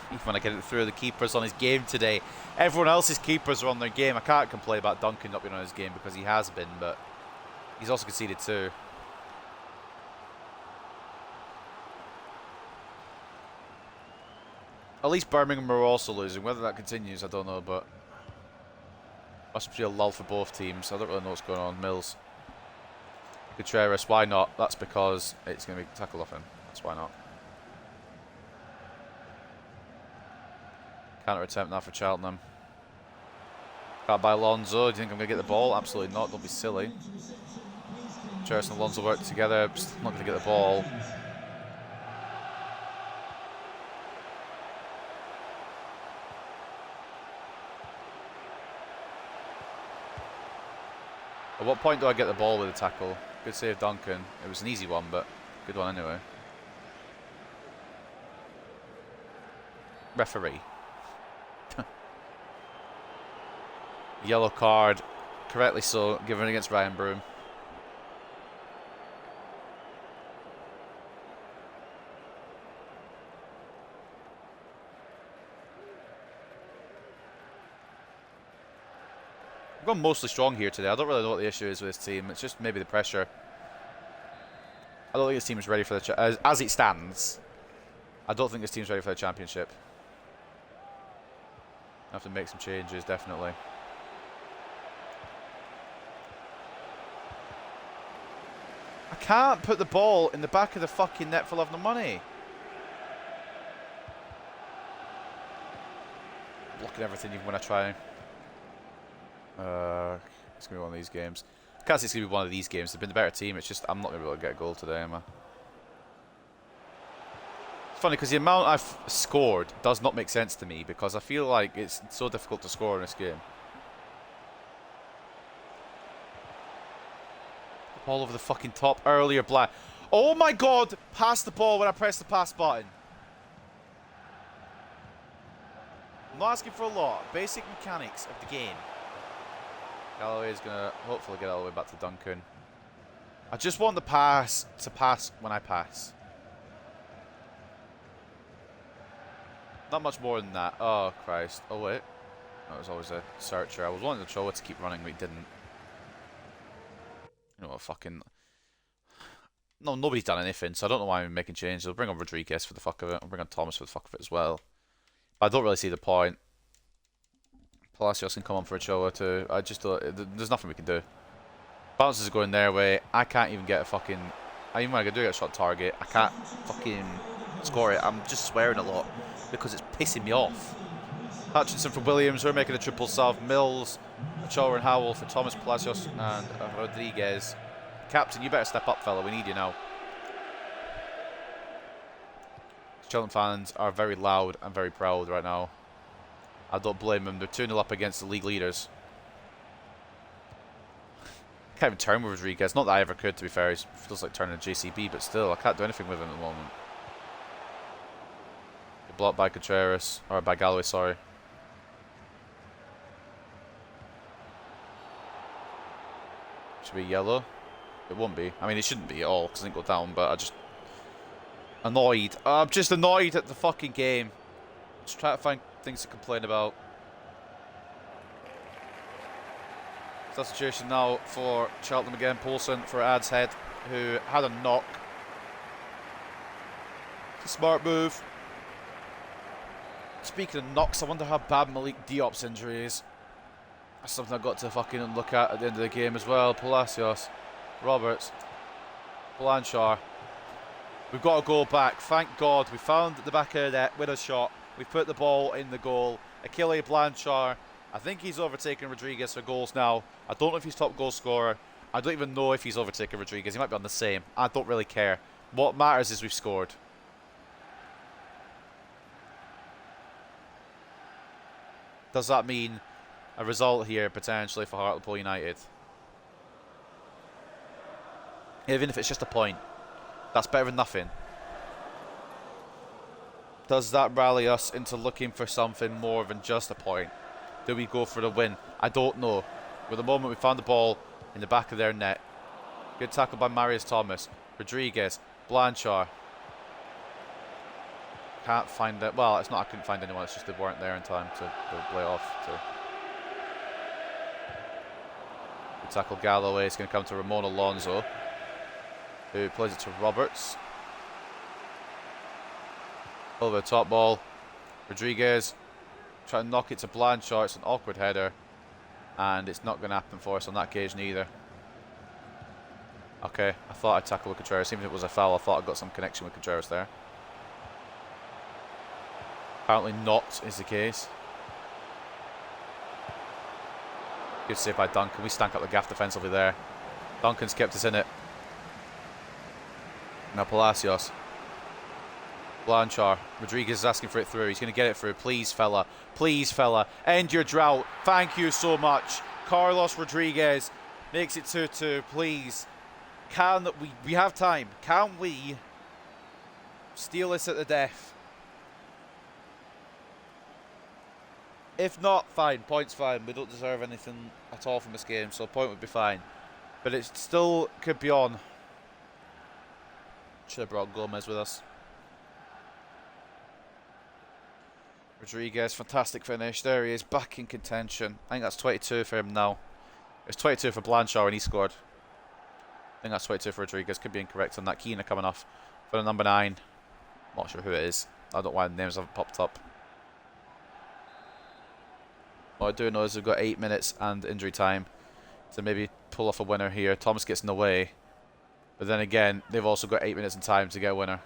Even when I get it through, the keeper's on his game today. Everyone else's keepers are on their game. I can't complain about Duncan not being on his game because he has been, but he's also conceded too. At least Birmingham are also losing. Whether that continues, I don't know, but must be a lull for both teams. I don't really know what's going on. Mills. Gutierrez, why not? That's because it's going to be tackled off him. That's why not. Counter attempt now for Cheltenham. Got by Alonso. Do you think I'm going to get the ball? Absolutely not. Don't be silly. Gutierrez and Alonso work together. Just not going to get the ball. At what point do I get the ball with a tackle? Good save, Duncan. It was an easy one, but good one anyway. Referee. Yellow card, correctly so, given against Ryan Broom. I've gone mostly strong here today. I don't really know what the issue is with this team. It's just maybe the pressure. I don't think this team is ready for the as it stands. I don't think this team's ready for the championship. I have to make some changes, definitely. I can't put the ball in the back of the fucking net for love nor money. Blocking everything even when I try. It's going to be one of these games. I can't say it's going to be one of these games. They've been the better team. It's just I'm not going to be able to get a goal today, am I? It's funny because the amount I've scored does not make sense to me because I feel like it's so difficult to score in this game. Ball over the fucking top earlier, Black. Oh my god! Pass the ball when I press the pass button. I'm not asking for a lot. Basic mechanics of the game. Galloway is going to hopefully get all the way back to Duncan. I just want the pass to pass when I pass. Not much more than that. Oh, Christ. Oh, wait. That was always a searcher. I was wanting to throw it to keep running, but he didn't. You know what, fucking... No, nobody's done anything, so I don't know why I'm making changes. I'll bring on Rodriguez for the fuck of it. I'll bring on Thomas for the fuck of it as well. But I don't really see the point. Palacios can come on for a Ochoa too. I just don't... There's nothing we can do. Bounces are going their way. I can't even get a fucking... Even when I do get a shot target, I can't fucking score it. I'm just swearing a lot because it's pissing me off. Hutchinson for Williams. We're making a triple sub. Mills, Ochoa and Howell for Thomas, Palacios and Rodriguez. Captain, you better step up, fella. We need you now. Cheltenham fans are very loud and very proud right now. I don't blame them. They're 2-0 up against the league leaders. I can't even turn with Rodriguez. Not that I ever could, to be fair. He feels like turning a JCB, but still, I can't do anything with him at the moment. Blocked by Contreras, or by Galloway, sorry. Should be yellow. It won't be. I mean, it shouldn't be at all, because it didn't go down, but I just... Annoyed. I'm just annoyed at the fucking game. Just try to find things to complain about. Substitution now for Cheltenham again. Poulsen for Ad's head, who had a knock. It's a smart move. Speaking of knocks, I wonder how bad Malik Diop's injury is. That's something I've got to fucking look at the end of the game as well. Palacios, Roberts, Blanchard. We've got to go back. Thank God we found the back of the net with a shot. We've put the ball in the goal. Achille Blanchard. I think he's overtaken Rodriguez for goals now. I don't know if he's top goal scorer. I don't even know if he's overtaken Rodriguez. He might be on the same. I don't really care. What matters is we've scored. Does that mean a result here potentially for Hartlepool United? Even if it's just a point. That's better than nothing. Does that rally us into looking for something more than just a point? Do we go for the win? I don't know. At the moment we found the ball in the back of their net. Good tackle by Marius Thomas. Rodriguez. Blanchard. Can't find it. Well, it's not I couldn't find anyone. It's just they weren't there in time to play it off. Good tackle Galloway. It's going to come to Ramon Alonso, who plays it to Roberts. Over the top ball. Rodriguez trying to knock it to Blanchard. It's an awkward header, and it's not going to happen for us on that occasion either. Okay, I thought I'd tackle with Contreras. Even if it was a foul, I thought I got some connection with Contreras there. Apparently not is the case. Good save by Duncan. We stank up the gaff defensively there. Duncan's kept us in it. Now Palacios. Blanchard. Rodriguez is asking for it through. He's going to get it through. Please, fella. Please, fella. End your drought. Thank you so much. Carlos Rodriguez makes it 2-2. Please. Can we have time? Can we steal this at the death? If not, fine. Point's fine. We don't deserve anything at all from this game, so a point would be fine. But it still could be on. Should have brought Gomez with us. Rodriguez, fantastic finish. There he is, back in contention. I think that's 22 for him now. It's 22 for Blanchard when he scored. I think that's 22 for Rodriguez. Could be incorrect on that. Keane coming off for the number 9. Not sure who it is. I don't know why the names haven't popped up. What I do know is we've got 8 minutes and injury time to maybe pull off a winner here. Thomas gets in the way. But then again, they've also got 8 minutes in time to get a winner.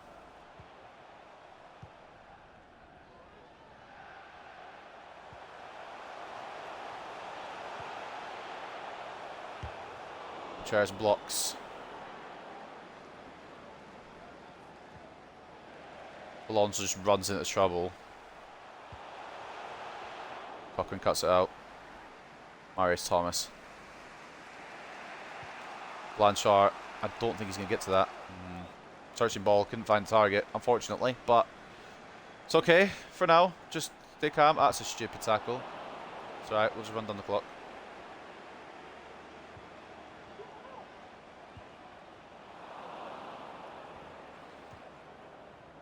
Chairs blocks. Alonso just runs into trouble. Cochran cuts it out. Marius Thomas. Blanchard, I don't think he's going to get to that. Searching ball, couldn't find the target, unfortunately, but it's okay for now. Just stay calm. That's a stupid tackle. It's alright, we'll just run down the clock.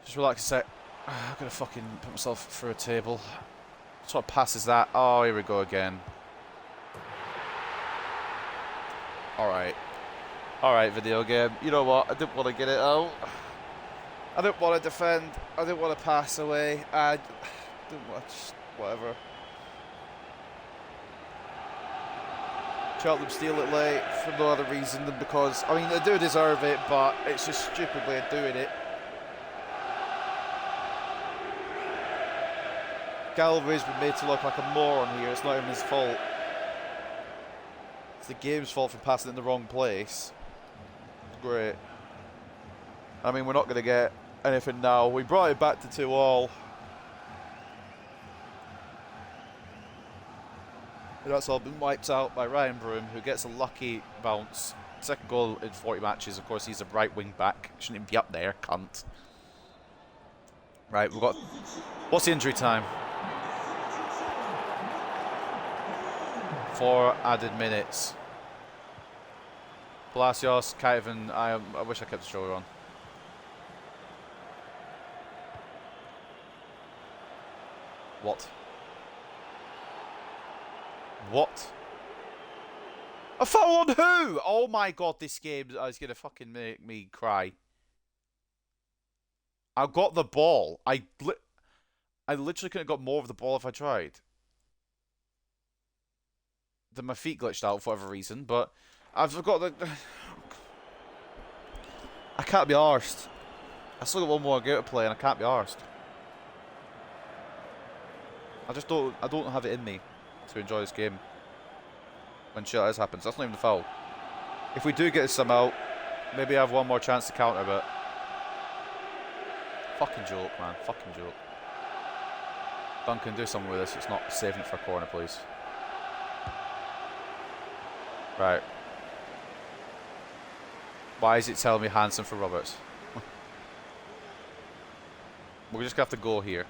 Just relax a sec. I'm going to fucking put myself through a table. What sort of pass is that? Oh, here we go again. Alright. Alright, video game. You know what? I didn't want to get it out. I didn't want to defend. I didn't want to pass away. I didn't want to just... whatever. Cheltenham steal it late for no other reason than because... I mean, they do deserve it, but it's just a stupid way of doing it. Galloway's been made to look like a moron here. It's not even his fault. It's the game's fault for passing it in the wrong place. It's great. I mean, we're not going to get anything now. We brought it back to 2-2. And that's all been wiped out by Ryan Broom, who gets a lucky bounce. Second goal in 40 matches. Of course, he's a right wing back. Shouldn't even be up there, cunt. Right, we've got... What's the injury time? 4 added minutes. Palacios, can't even... I wish I kept the stroller on. What? What? A foul on who? Oh my god, this game is going to fucking make me cry. I got the ball. I literally could have got more of the ball if I tried. Then my feet glitched out for whatever reason, but I've got the... I can't be arsed. I still got one more game to play and I can't be arsed. I don't have it in me to enjoy this game when shit like this happens. That's not even the foul. If we do get some out, maybe I have one more chance to counter, but... Fucking joke, man. Fucking joke. Duncan, do something with this. It's not saving it for a corner, please. Right. Why is it telling me Hansen for Roberts? We're just going to have to go here.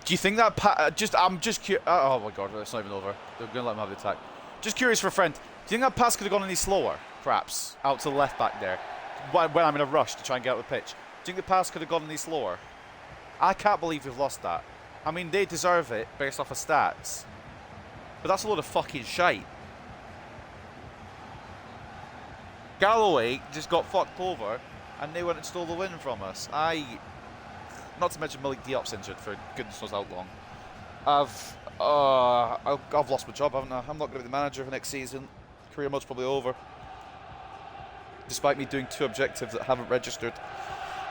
Do you think that I'm just curious. Oh my god, it's not even over. They're gonna let him have the attack. Just curious for a friend. Do you think that pass could have gone any slower? Perhaps out to the left back there. When I'm in a rush to try and get out of the pitch. Do you think the pass could have gone any slower? I can't believe we've lost that. I mean, they deserve it based off of stats. But that's a load of fucking shite. Galloway just got fucked over and they went and stole the win from us. Not to mention Malik Diop's injured for goodness knows how long. I've lost my job, haven't I? I'm not going to be the manager for next season. Career mode's probably over. Despite me doing 2 objectives that haven't registered.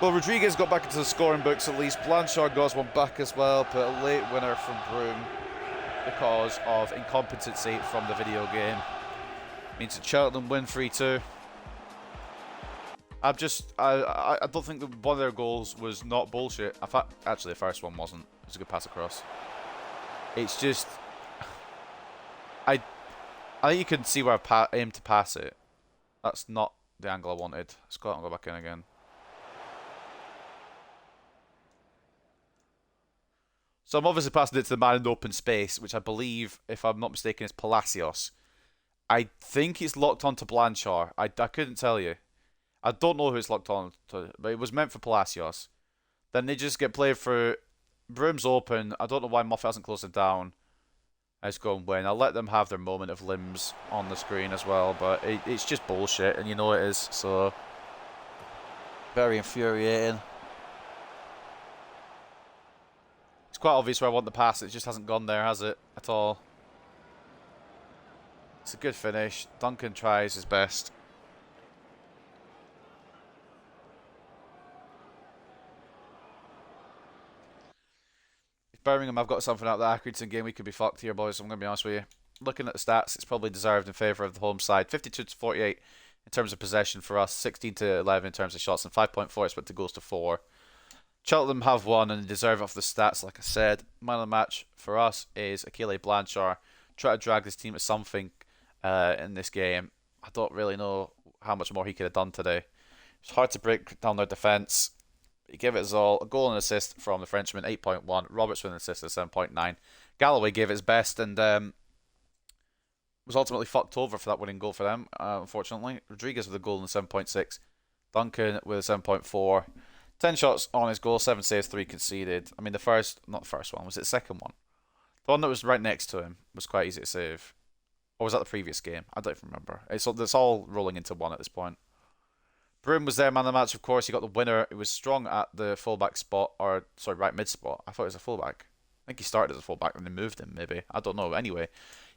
Well, Rodriguez got back into the scoring books at least. Blanchard got one back as well, but a late winner from Broom because of incompetency from the video game. Means that Cheltenham win 3-2. I don't think that one of their goals was not bullshit. In fact, actually, the first one wasn't. It was a good pass across. It's just, I think you can see where I aimed to pass it. That's not the angle I wanted. Let's go out and go back in again. So I'm obviously passing it to the man in the open space, which I believe, if I'm not mistaken, is Palacios. I think it's locked onto Blanchard. I couldn't tell you. I don't know who it's locked on to, but it was meant for Palacios. Then they just get played for. Broom's open. I don't know why Moffat hasn't closed it down. Let's go and win. I'll let them have their moment of limbs on the screen as well, but it's just bullshit, and you know it is, so. Very infuriating. It's quite obvious where I want the pass, it just hasn't gone there, has it? At all. It's a good finish. Duncan tries his best. Birmingham, I've got something out of the Accrington game. We could be fucked here, boys. I'm going to be honest with you. Looking at the stats, it's probably deserved in favour of the home side. 52-48 in terms of possession for us. 16-11 in terms of shots. And 5.4 split to goals to 4. Cheltenham have won and deserve it off the stats, like I said. Man of the match for us is Akile Blanchard. Try to drag this team to something in this game. I don't really know how much more he could have done today. It's hard to break down their defence. He gave it his all. A goal and assist from the Frenchman, 8.1. Roberts with an assist at 7.9. Galloway gave it his best and was ultimately fucked over for that winning goal for them, unfortunately. Rodriguez with a goal and 7.6. Duncan with a 7.4. 10 shots on his goal, 7 saves, 3 conceded. I mean, not the first one, was it the second one? The one that was right next to him was quite easy to save. Or was that the previous game? I don't even remember. It's all rolling into one at this point. Broom was there, man of the match, of course. He got the winner. He was strong at the fullback spot, right mid spot. I thought he was a fullback. I think he started as a fullback and they moved him, maybe. I don't know. Anyway,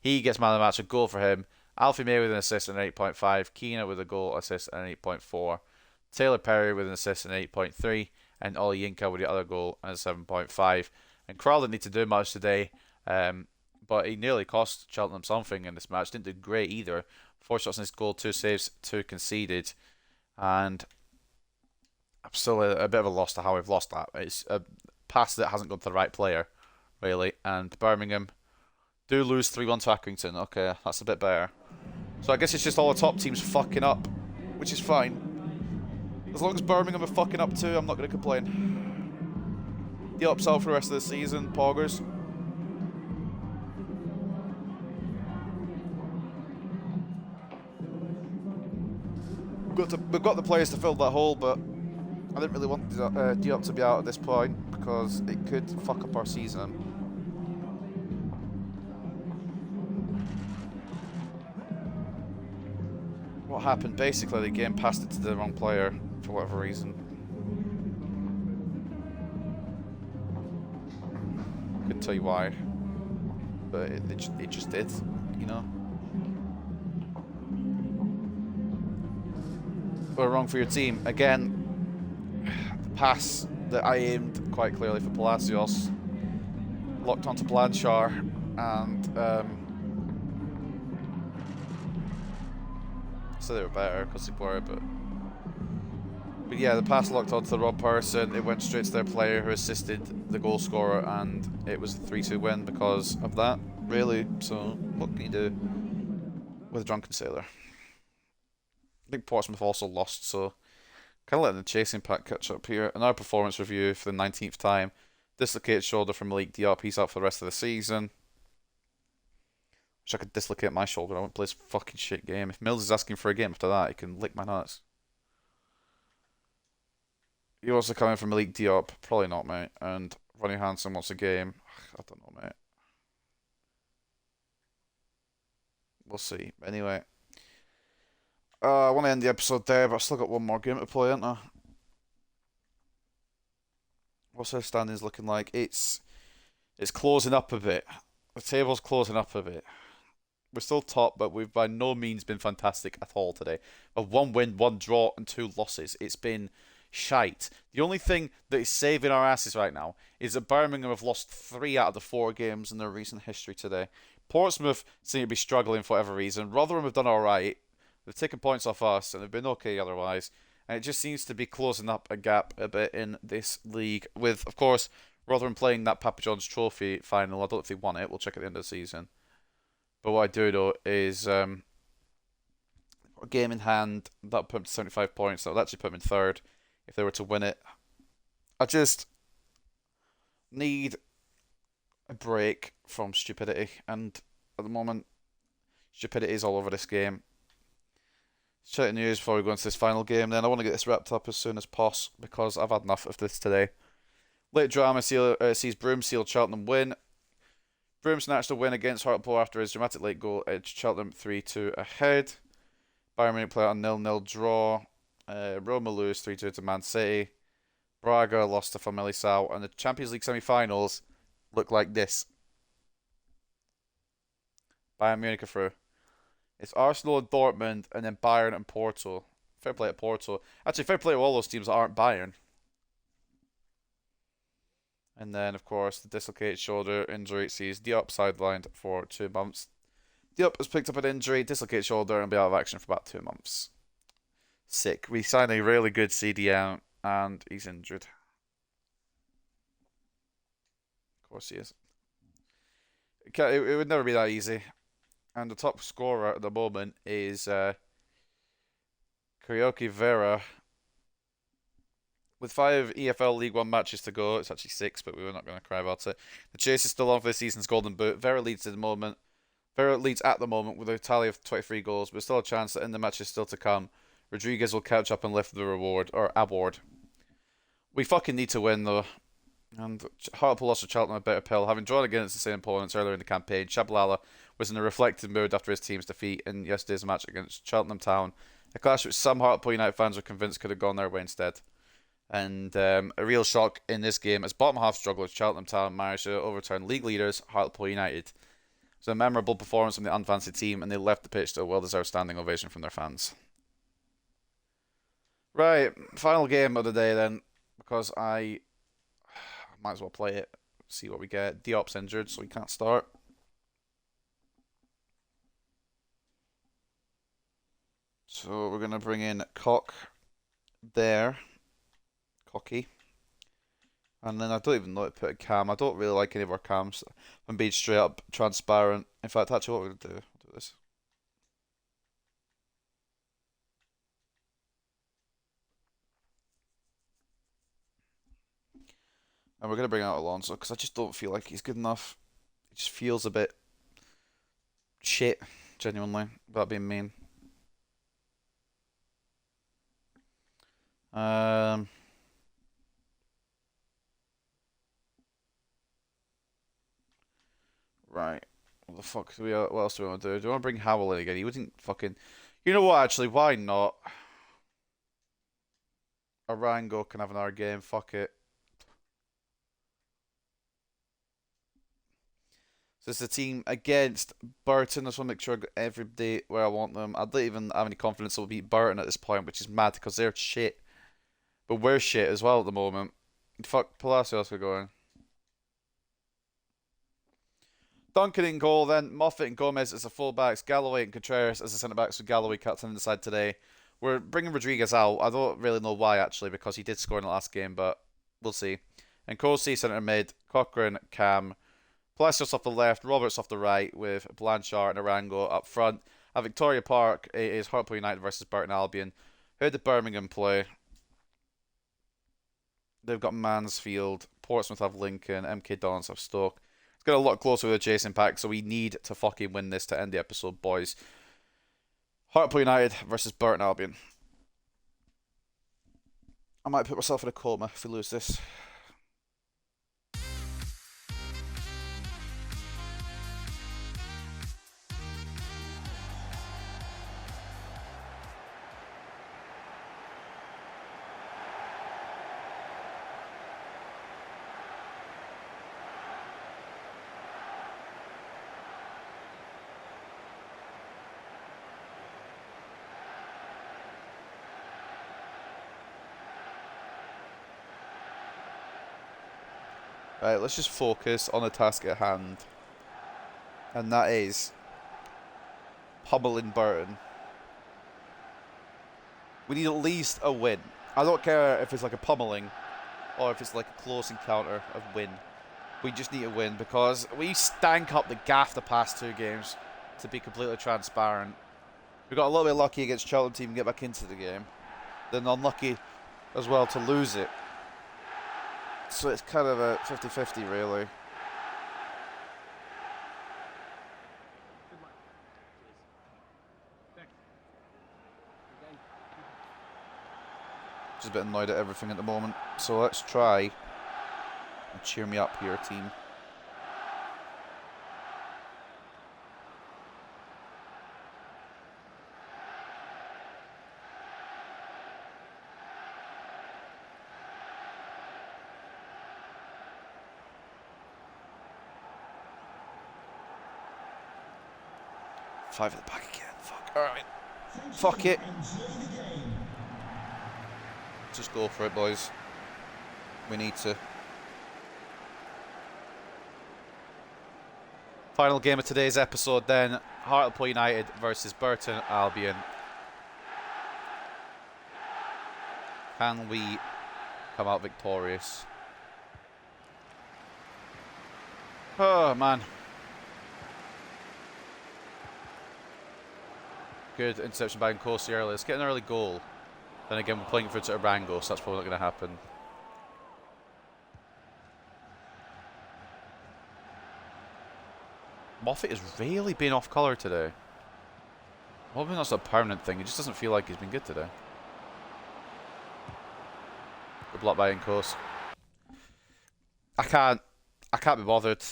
he gets man of the match, a goal for him. Alfie May with an assist and an 8.5. Keena with a goal, assist and an 8.4. Taylor Perry with an assist and an 8.3. And Ollie Yinka with the other goal and a 7.5. And Kral didn't need to do much today, but he nearly cost Cheltenham something in this match. Didn't do great either. 4 shots on his goal, 2 saves, 2 conceded. And I'm still a bit of a loss to how we've lost that. It's a pass that hasn't gone to the right player, really. And Birmingham do lose 3-1 to Accrington. Okay, that's a bit better. So I guess it's just all the top teams fucking up, which is fine. As long as Birmingham are fucking up too, I'm not going to complain. The upside for the rest of the season, Poggers. We've got the players to fill that hole, but I didn't really want Diop to be out at this point because it could fuck up our season. What happened? Basically, the game passed it to the wrong player for whatever reason. Couldn't tell you why, but it just did, you know. We're wrong for your team. Again, the pass that I aimed quite clearly for Palacios locked onto Blanchard and so they were better because they were, but yeah, the pass locked onto the wrong person. It went straight to their player who assisted the goal scorer, and it was a 3-2 win because of that, really. So what can you do with a drunken sailor? I think Portsmouth also lost, so kind of letting the chasing pack catch up here. Another performance review for the 19th time. Dislocated shoulder from Malik Diop. He's out for the rest of the season. Wish I could dislocate my shoulder. I won't play this fucking shit game. If Mills is asking for a game after that, he can lick my nuts. You also coming from Malik Diop? Probably not, mate. And Ronnie Hansen wants a game. I don't know, mate. We'll see. Anyway, I want to end the episode there, but I've still got one more game to play, haven't I? What's our standings looking like? It's closing up a bit. The table's closing up a bit. We're still top, but we've by no means been fantastic at all today. A 1 win, 1 draw, and 2 losses. It's been shite. The only thing that is saving our asses right now is that Birmingham have lost 3 out of the 4 games in their recent history today. Portsmouth seem to be struggling for whatever reason. Rotherham have done alright. They've taken points off us, and they've been okay otherwise. And it just seems to be closing up a gap a bit in this league. With, of course, Rotherham playing that Papa John's Trophy final. I don't know if they won it. We'll check at the end of the season. But what I do know is a game in hand that would put them to 75 points. That would actually put them in third if they were to win it. I just need a break from stupidity, and at the moment, stupidity is all over this game. Check the news before we go into this final game. Then I want to get this wrapped up as soon as possible because I've had enough of this today. Late drama sees Broom seal Cheltenham win. Broom snatched a win against Hartlepool after his dramatic late goal edged Cheltenham 3-2 ahead. Bayern Munich play on 0-0 draw. Roma lose 3-2 to Man City. Braga lost to Famalicão, and the Champions League semi-finals look like this. Bayern Munich are through. It's Arsenal and Dortmund, and then Bayern and Porto. Fair play at Porto. Actually, fair play to all those teams that aren't Bayern. And then, of course, the dislocated shoulder injury sees Diop sidelined for 2 months. Diop has picked up an injury, dislocated shoulder, and be out of action for about 2 months. Sick. We signed a really good CDM, and he's injured. Of course he is. It would never be that easy. And the top scorer at the moment is Karaoke Vera. With 5 EFL League One matches to go, it's actually 6, but we were not going to cry about it. The chase is still on for this season's Golden Boot. Vera leads at the moment. Vera leads at the moment with a tally of 23 goals, but still a chance that in the matches still to come, Rodriguez will catch up and lift the reward or award. We fucking need to win though. And Hartlepool lost to Cheltenham a bitter pill, having drawn against the same opponents earlier in the campaign. Shabalala was in a reflective mood after his team's defeat in yesterday's match against Cheltenham Town, a clash which some Hartlepool United fans were convinced could have gone their way instead. And a real shock in this game as bottom half strugglers Cheltenham Town managed to overturn league leaders Hartlepool United. It was a memorable performance from the unfancy team, and they left the pitch to a well-deserved standing ovation from their fans. Right, final game of the day then, because I might as well play it, see what we get. Diop's injured, so he can't start. So we're going to bring in Cock there. Cocky. And then I don't even know how to put a cam. I don't really like any of our cams. I'm being straight up transparent. In fact, actually, what we're going to do, we'll do this. And we're going to bring out Alonso because I just don't feel like he's good enough. He just feels a bit shit, genuinely, without being mean. Right. What the fuck do we? What else do we want to do? Do we want to bring Howell in again? He wouldn't fucking. You know what? Actually, why not? Arango can have another game. Fuck it. So it's a team against Burton. I just want to make sure I got everybody where I want them. I don't even have any confidence they'll beat Burton at this point, which is mad because they're shit. But we're shit as well at the moment. Fuck Palacios, we're going. Duncan in goal, then Moffat and Gomez as the fullbacks, Galloway and Contreras as the centre backs, with Galloway captain the side today. We're bringing Rodriguez out. I don't really know why actually, because he did score in the last game, but we'll see. And Kosi centre mid, Cochrane, Cam, Palacios off the left, Roberts off the right, with Blanchard and Arango up front. At Victoria Park, it is Hartlepool United versus Burton Albion. Who did Birmingham play? They've got Mansfield, Portsmouth have Lincoln, MK Dons have Stoke. It's getting a lot closer with the chasing pack, so we need to fucking win this to end the episode, boys. Hartlepool United versus Burton Albion. I might put myself in a coma if we lose this. Right, let's just focus on the task at hand. And that is pummeling Burton. We need at least a win. I don't care if it's like a pummeling or if it's like a close encounter of win. We just need a win because we stank up the gaff the past 2 games, to be completely transparent. We got a little bit lucky against Cheltenham team and get back into the game. Then unlucky as well to lose it. So it's kind of a 50-50 really. Just a bit annoyed at everything at the moment. So let's try and cheer me up here, team. Five at the back again. Fuck. Alright. Fuck it. Just go for it, boys. We need to. Final game of today's episode then. Hartlepool United versus Burton Albion. Can we come out victorious? Oh, man. Good interception by Nkosi earlier. Let's get an early goal. Then again, we're playing for Rango, so that's probably not going to happen. Moffat has really been off colour today. Hoping that's a permanent thing. It just doesn't feel like he's been good today. Good block by Nkosi. I can't be bothered.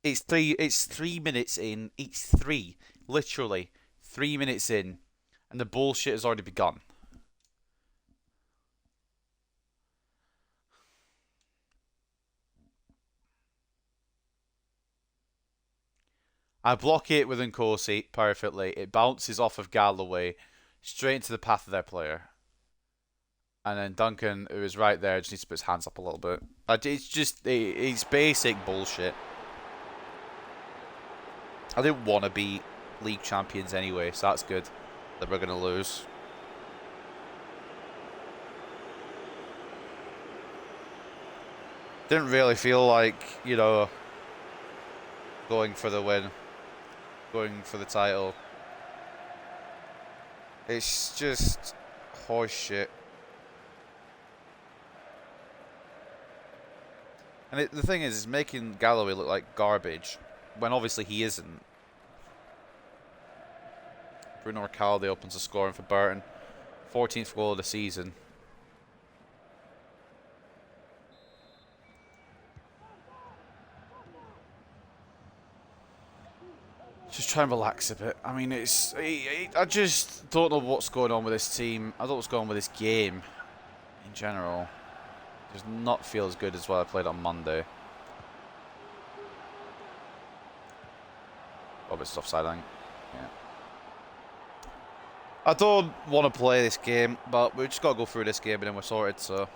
It's 3 minutes in. It's 3. Literally 3 minutes in. And the bullshit has already begun. I block it with Nkosi perfectly. It bounces off of Galloway straight into the path of their player. And then Duncan, who is right there, just needs to put his hands up a little bit. It's just, it's basic bullshit. I didn't want to be league champions anyway, so that's good that we're going to lose. Didn't really feel like, you know, going for the win. Going for the title. It's just horse shit. And the thing is, it's making Galloway look like garbage, when obviously he isn't. Bruno Ricalde opens the scoring for Burton. 14th goal of the season. Just try and relax a bit. I mean, I just don't know what's going on with this team. I don't know what's going on with this game in general. It does not feel as good as what I played on Monday. Oh, it's offside, I think. Yeah. I don't want to play this game, but we've just got to go through this game and then we're sorted, so.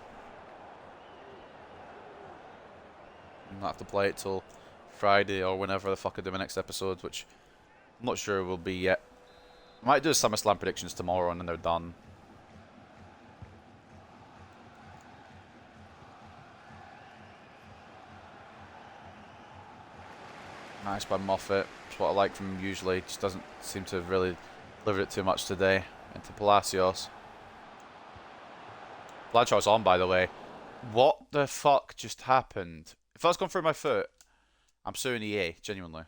I'm not have to play it till Friday or whenever the fuck I do my next episode, which I'm not sure it will be yet. I might do a SummerSlam predictions tomorrow and then they're done. Nice by Moffat. That's what I like from him usually. Just doesn't seem to have really delivered it too much today. Into Palacios. Blanchard's on, by the way. What the fuck just happened? If that's gone through my foot, I'm suing EA, genuinely.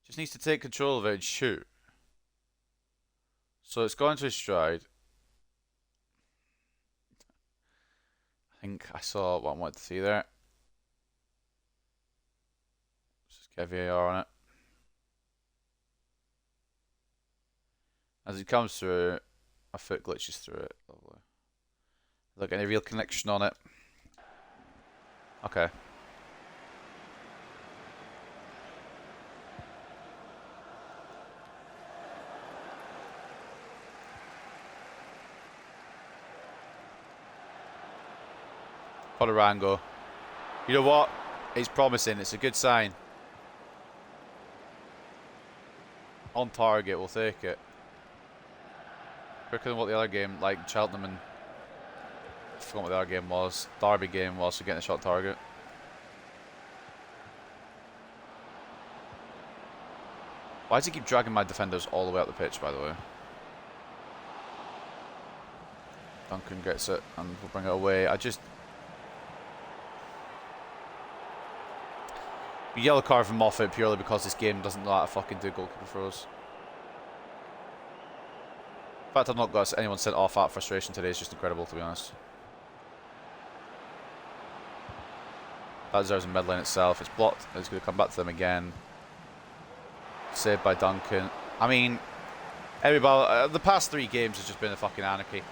Just needs to take control of it and shoot. So it's gone into his stride. I think I saw what I wanted to see there. Let's just get VAR on it. As it comes through, my foot glitches through it. Lovely. Look, any real connection on it? Okay. Podorango. You know what? It's promising. It's a good sign. On target, we'll take it. Quicker than what the other game, like Cheltenham and I forgot what the other game was. Derby game was for getting a shot target. Why does he keep dragging my defenders all the way up the pitch, by the way? Duncan gets it and we'll bring it away. Yellow card from Moffat purely because this game doesn't know how to fucking do goalkeeper throws. The fact I've not got anyone sent off out of frustration today is just incredible, to be honest. That deserves a medal in itself. It's blocked. It's going to come back to them again. Saved by Duncan. I mean, everybody. The past 3 games has just been a fucking anarchy.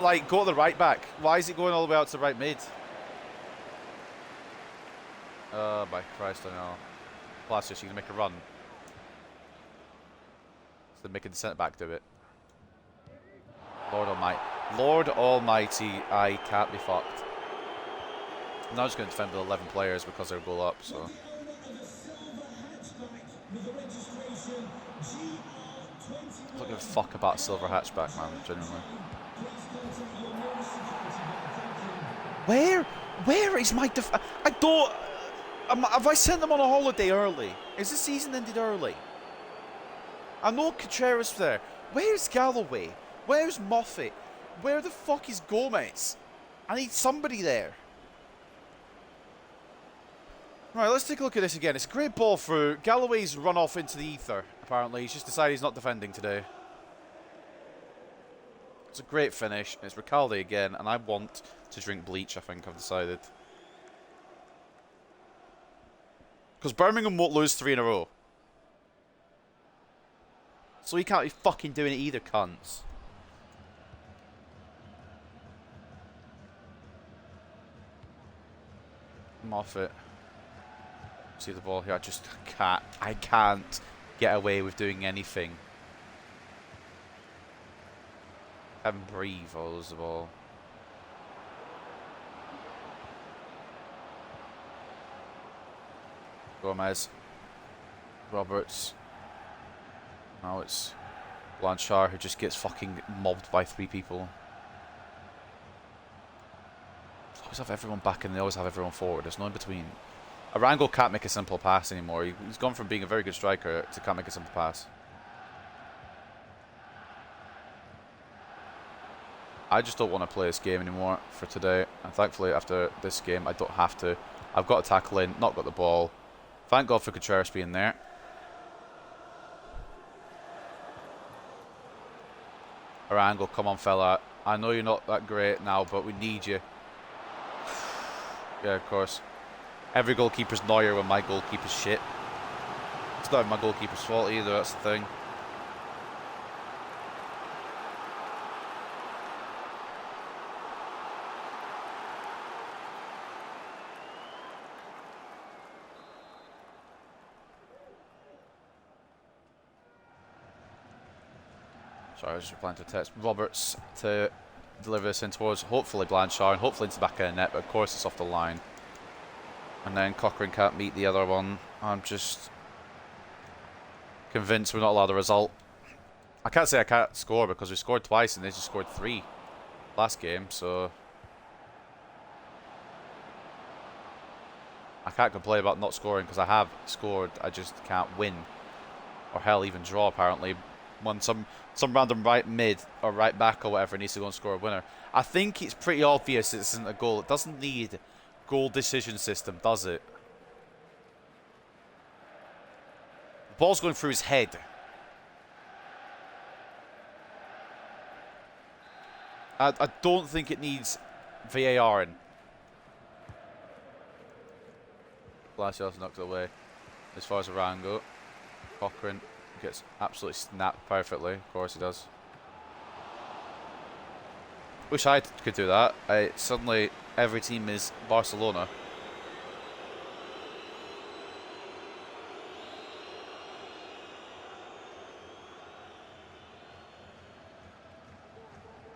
Like, go to the right back. Why is it going all the way out to the right mid? Oh, by Christ, I know. Palacios, you're going to make a run. So they're making the centre back do it. Lord Almighty. Lord Almighty, I can't be fucked. I'm now just going to defend with 11 players because they're a goal up, so. I'm not giving a fuck about a silver hatchback, man, genuinely. Where is my I don't. Have I sent them on a holiday early? Is the season ended early? I know Contreras there. Where's Galloway? Where's Moffat? Where the fuck is Gomez? I need somebody there. Right, let's take a look at this again. It's a great ball through. Galloway's run off into the ether, apparently. He's just decided he's not defending today. It's a great finish. It's Recalde again, and I want to drink bleach, I think I've decided. Because Birmingham won't lose 3 in a row. So he can't be fucking doing it either, cunts. Moffat. See the ball here. I can't get away with doing anything. Can't breathe or lose the ball. Gomez. Roberts. Now it's Blanchard who just gets fucking mobbed by 3 people. They always have everyone back and they always have everyone forward. There's no in between. Arango can't make a simple pass anymore. He's gone from being a very good striker to can't make a simple pass. I just don't want to play this game anymore for today. And thankfully after this game I don't have to. I've got to tackle in, not got the ball. Thank God for Contreras being there. Arango, come on fella. I know you're not that great now, but we need you. Yeah, of course. Every goalkeeper's Neuer when my goalkeeper's shit. It's not my goalkeeper's fault either, that's the thing. Sorry, I was just replying to a text. Roberts to deliver this in towards hopefully Blanchard and hopefully into the back of the net, but of course it's off the line. And then Cochrane can't meet the other one. I'm just convinced we're not allowed a result. I can't say I can't score because we scored twice and they just scored 3 last game, so I can't complain about not scoring because I have scored. I just can't win or hell even draw apparently. some random right mid or right back or whatever needs to go and score a winner. I think it's pretty obvious this isn't a goal. It doesn't need goal decision system, does it? The ball's going through his head. I don't think it needs VAR in. Palacios knocked it away. As far as around go, Cochrane gets absolutely snapped perfectly. Of course he does. Wish I could do that. Suddenly every team is Barcelona.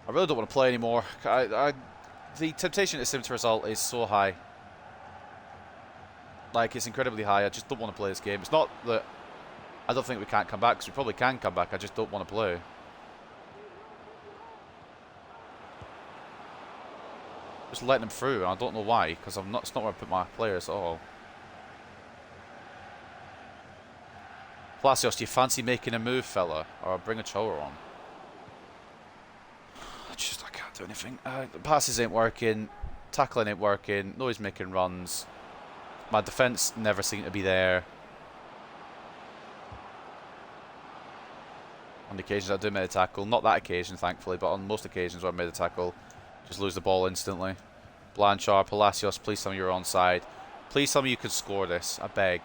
I really don't want to play anymore. The temptation to sim to result is so high. Like, it's incredibly high. I just don't want to play this game. It's not that I don't think we can't come back, because we probably can come back. I just don't want to play. Just letting them through, and I don't know why, because it's not where I put my players at all. Palacios, do you fancy making a move, fella? Or bring a Chower on? I can't do anything. The passes ain't working. Tackling ain't working. Nobody's making runs. My defence never seemed to be there. On the occasions I do make a tackle, not that occasion thankfully, but on most occasions where I made a tackle, just lose the ball instantly. Blanchard, Palacios, please tell me you're onside. Please tell me you could score this, I beg.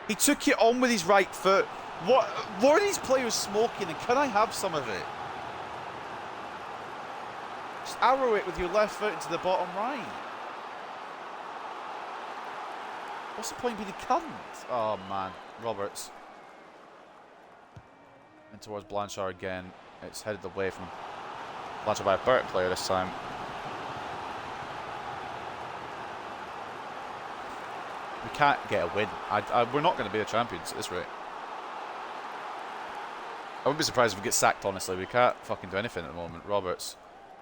He took it on with his right foot. What are these players smoking, and can I have some of it? Just arrow it with your left foot into the bottom right. What's the point being a cunt? Oh man, Roberts. And towards Blanchard again. It's headed away from Blanchard by a Burt player this time. We can't get a win. We're not going to be the champions at this rate. I wouldn't be surprised if we get sacked, honestly. We can't fucking do anything at the moment. Roberts.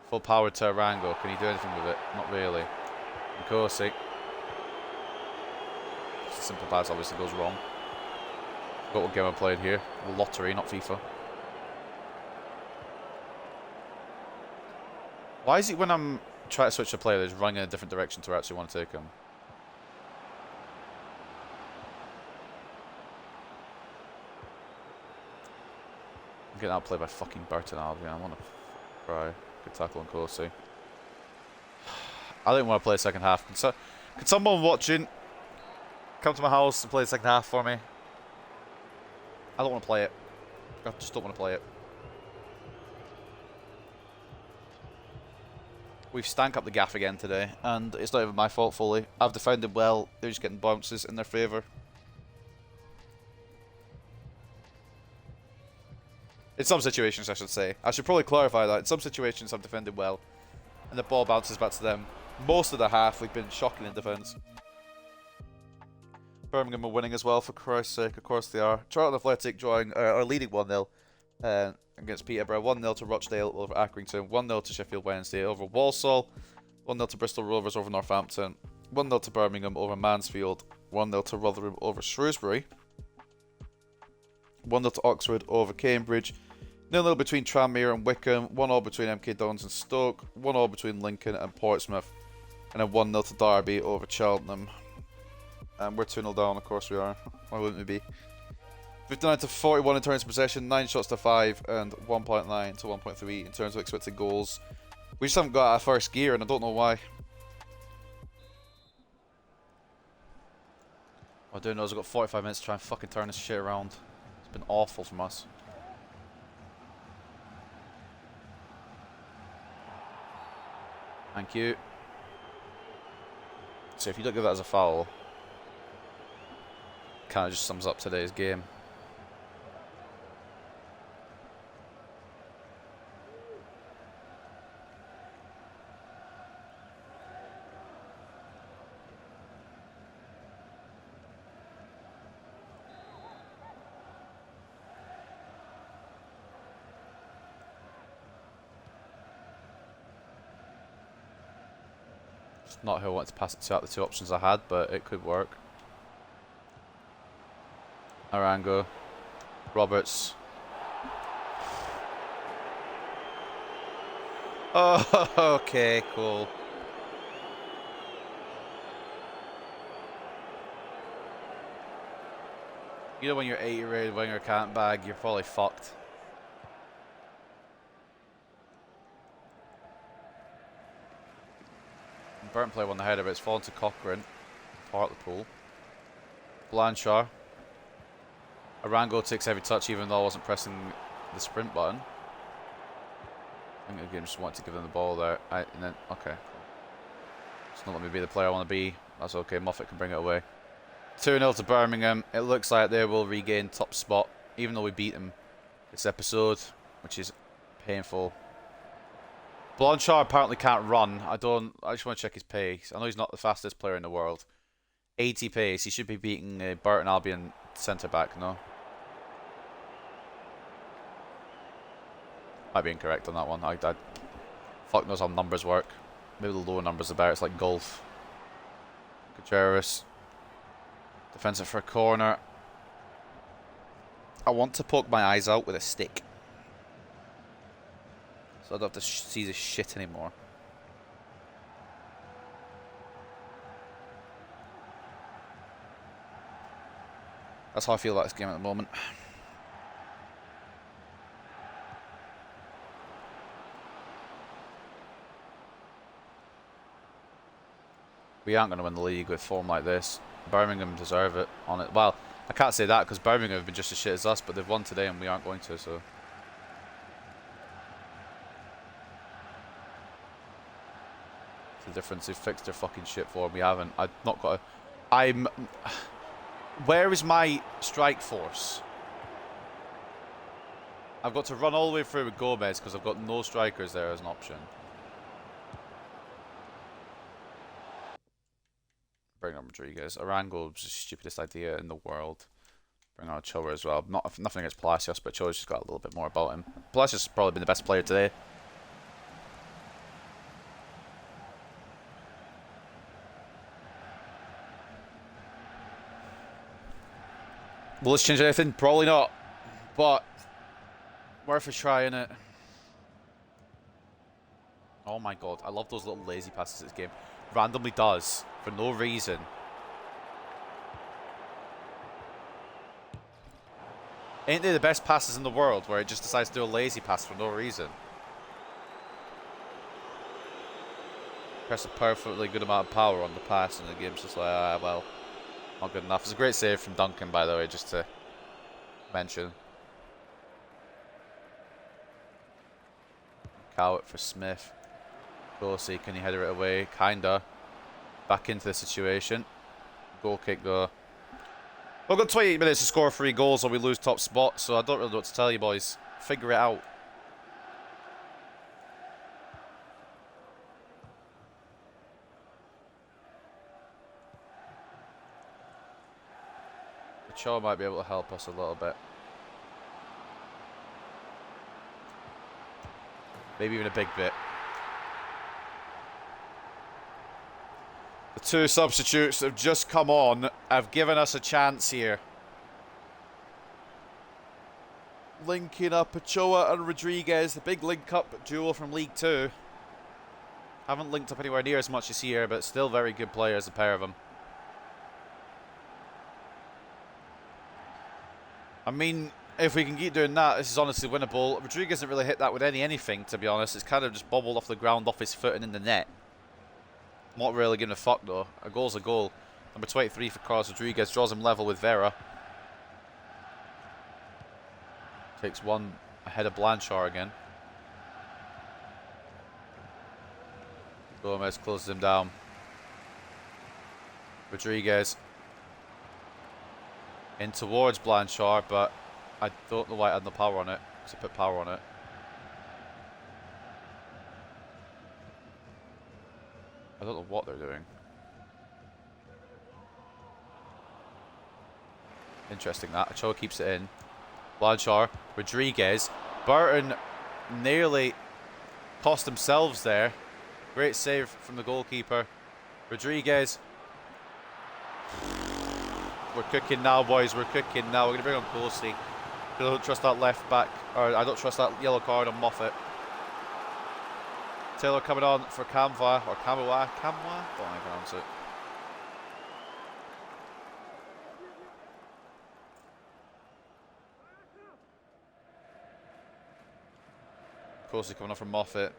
Full power to Arango. Can he do anything with it? Not really. Nkosi. Simple pass obviously goes wrong. Got what game I played here. Lottery, not FIFA. Why is it when I'm trying to switch a player, they're running in a different direction to where I actually want to take him? I'm getting outplayed by fucking Burton Albion. I want to cry. Good tackle on Corsi. I didn't want to play the second half. Can someone watching come to my house and play the second half for me? I don't want to play it. I just don't want to play it. We've stank up the gaff again today, and it's not even my fault fully. I've defended well. They're just getting bounces in their favour. In some situations, I should say. I should probably clarify that. In some situations, I've defended well, and the ball bounces back to them. Most of the half, we've been shocking in defence. Birmingham are winning as well, for Christ's sake. Of course they are. Charlton Athletic drawing, are leading 1-0 against Peterborough. 1-0 to Rochdale over Accrington. 1-0 to Sheffield Wednesday over Walsall. 1-0 to Bristol Rovers over Northampton. 1-0 to Birmingham over Mansfield. 1-0 to Rotherham over Shrewsbury. 1-0 to Oxford over Cambridge. 0-0 between Tranmere and Wickham. 1-0 between MK Dons and Stoke. 1-0 between Lincoln and Portsmouth. And then 1-0 to Derby over Cheltenham. And we're 2-0 down, of course we are. Why wouldn't we be? 59 to 41 in terms of possession, 9 shots to 5, and 1.9 to 1.3 in terms of expected goals. We just haven't got our first gear, and I don't know why. What I'm doing is I've got 45 minutes to try and fucking turn this shit around. It's been awful from us. Thank you. So if you don't give that as a foul, kind of just sums up today's game. It's not who I wanted to pass it to out of the two options I had, but it could work. Arango. Roberts. Oh, okay, cool. You know when your 80-rated winger can't bag, you're probably fucked. Burnt play on the header, but it's fallen to Cochrane. Hartlepool. Blanchard. Arango takes every touch, even though I wasn't pressing the sprint button. I think the game just wanted to give them the ball there. And then, okay. It's not let me be the player I want to be. That's okay. Moffat can bring it away. 2-0 to Birmingham. It looks like they will regain top spot, even though we beat them this episode, which is painful. Blanchard apparently can't run. I just want to check his pace. I know he's not the fastest player in the world. 80 pace. He should be beating Burton Albion centre back, no? Might be incorrect on that one. I fuck knows how numbers work. Maybe the lower numbers are better. It's like golf. Gutierrez. Defensive for a corner. I want to poke my eyes out with a stick, so I don't have to see this shit anymore. That's how I feel about this game at the moment. We aren't going to win the league with form like this. Birmingham deserve it on it. Well, I can't say that because Birmingham have been just as shit as us, but they've won today and we aren't going to, so. It's the difference. They've fixed their fucking shit for, we haven't. I've not got a... Where is my strike force? I've got to run all the way through with Gomez because I've got no strikers there as an option. Bring on Rodriguez. Arango was the stupidest idea in the world. Bring on Ochoa as well. Nothing against Palacios, but Ochoa's just got a little bit more about him. Palacios has probably been the best player today. Will this change anything? Probably not. But worth a try, innit? Oh my god, I love those little lazy passes this game. Randomly does, for no reason. Ain't they the best passes in the world, where it just decides to do a lazy pass for no reason? Press a perfectly good amount of power on the pass, and the game's just like, ah, well, not good enough. It's a great save from Duncan, by the way, just to mention. Cowett for Smith. Dorsey, can you header it away? Kinda. Back into the situation. Goal kick though. We've got 28 minutes to score 3 goals or we lose top spot, so I don't really know what to tell you boys. Figure it out. Ochoa might be able to help us a little bit. Maybe even a big bit. The 2 substitutes that have just come on have given us a chance here. Linking up Ochoa and Rodriguez, the big link-up duo from League 2. Haven't linked up anywhere near as much this year, but still very good players, the pair of them. I mean, if we can keep doing that, this is honestly winnable. Rodriguez hasn't really hit that with anything, to be honest. It's kind of just bobbled off the ground, off his foot and in the net. Not really giving a fuck though. A goal's a goal. Number 23 for Carlos Rodriguez draws him level with Vera. Takes one ahead of Blanchard again. Gomez closes him down. Rodriguez in towards Blanchard, but I don't know why I had no power on it, because I put power on it. I don't know what they're doing. Interesting that. Ochoa keeps it in. Blanchard, Rodriguez. Burton nearly cost themselves there. Great save from the goalkeeper. Rodriguez. We're cooking now, boys. We're cooking now. We're going to bring on Closey. I don't trust that left back, or I don't trust that yellow card on Moffat. Taylor coming on for Kamwa, or Kamwa? Don't know how to pronounce it. Closely coming on from Moffat.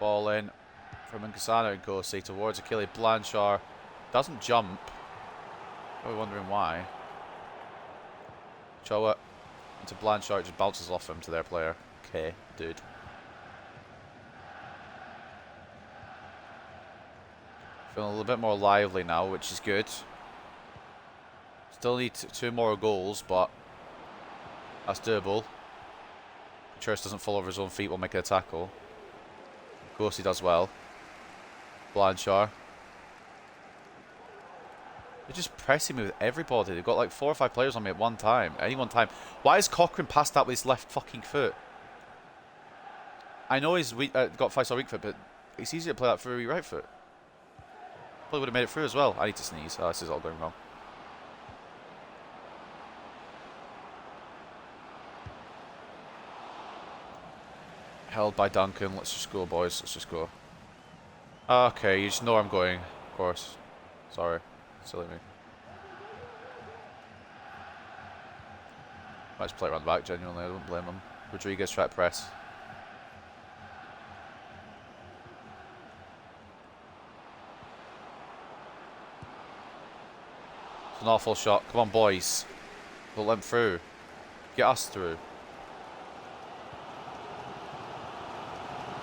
Ball in from Nkasano and Kosi towards Achille Blanchard. Doesn't jump. Probably wondering why. Choa into Blanchard, just bounces off him to their player. Okay, dude. Feeling a little bit more lively now, which is good. Still need 2 more goals, but that's doable. Church doesn't fall over his own feet while making a tackle. Of course he does well. Blanchard. They're just pressing me with everybody. They've got like 4 or 5 players on me at one time. Any one time. Why is Cochrane passed that with his left fucking foot? I know he's weak, got 5-star weak foot, but it's easier to play that through your right foot. Probably would have made it through as well. I need to sneeze. Oh, this is all going wrong. Held by Duncan. Let's just go, boys. Let's just go. Okay, you just know where I'm going. Of course. Sorry. Silly me. Might just play around the back, genuinely. I don't blame him. Rodriguez try to press. It's an awful shot. Come on, boys. Don't let him through. Get us through.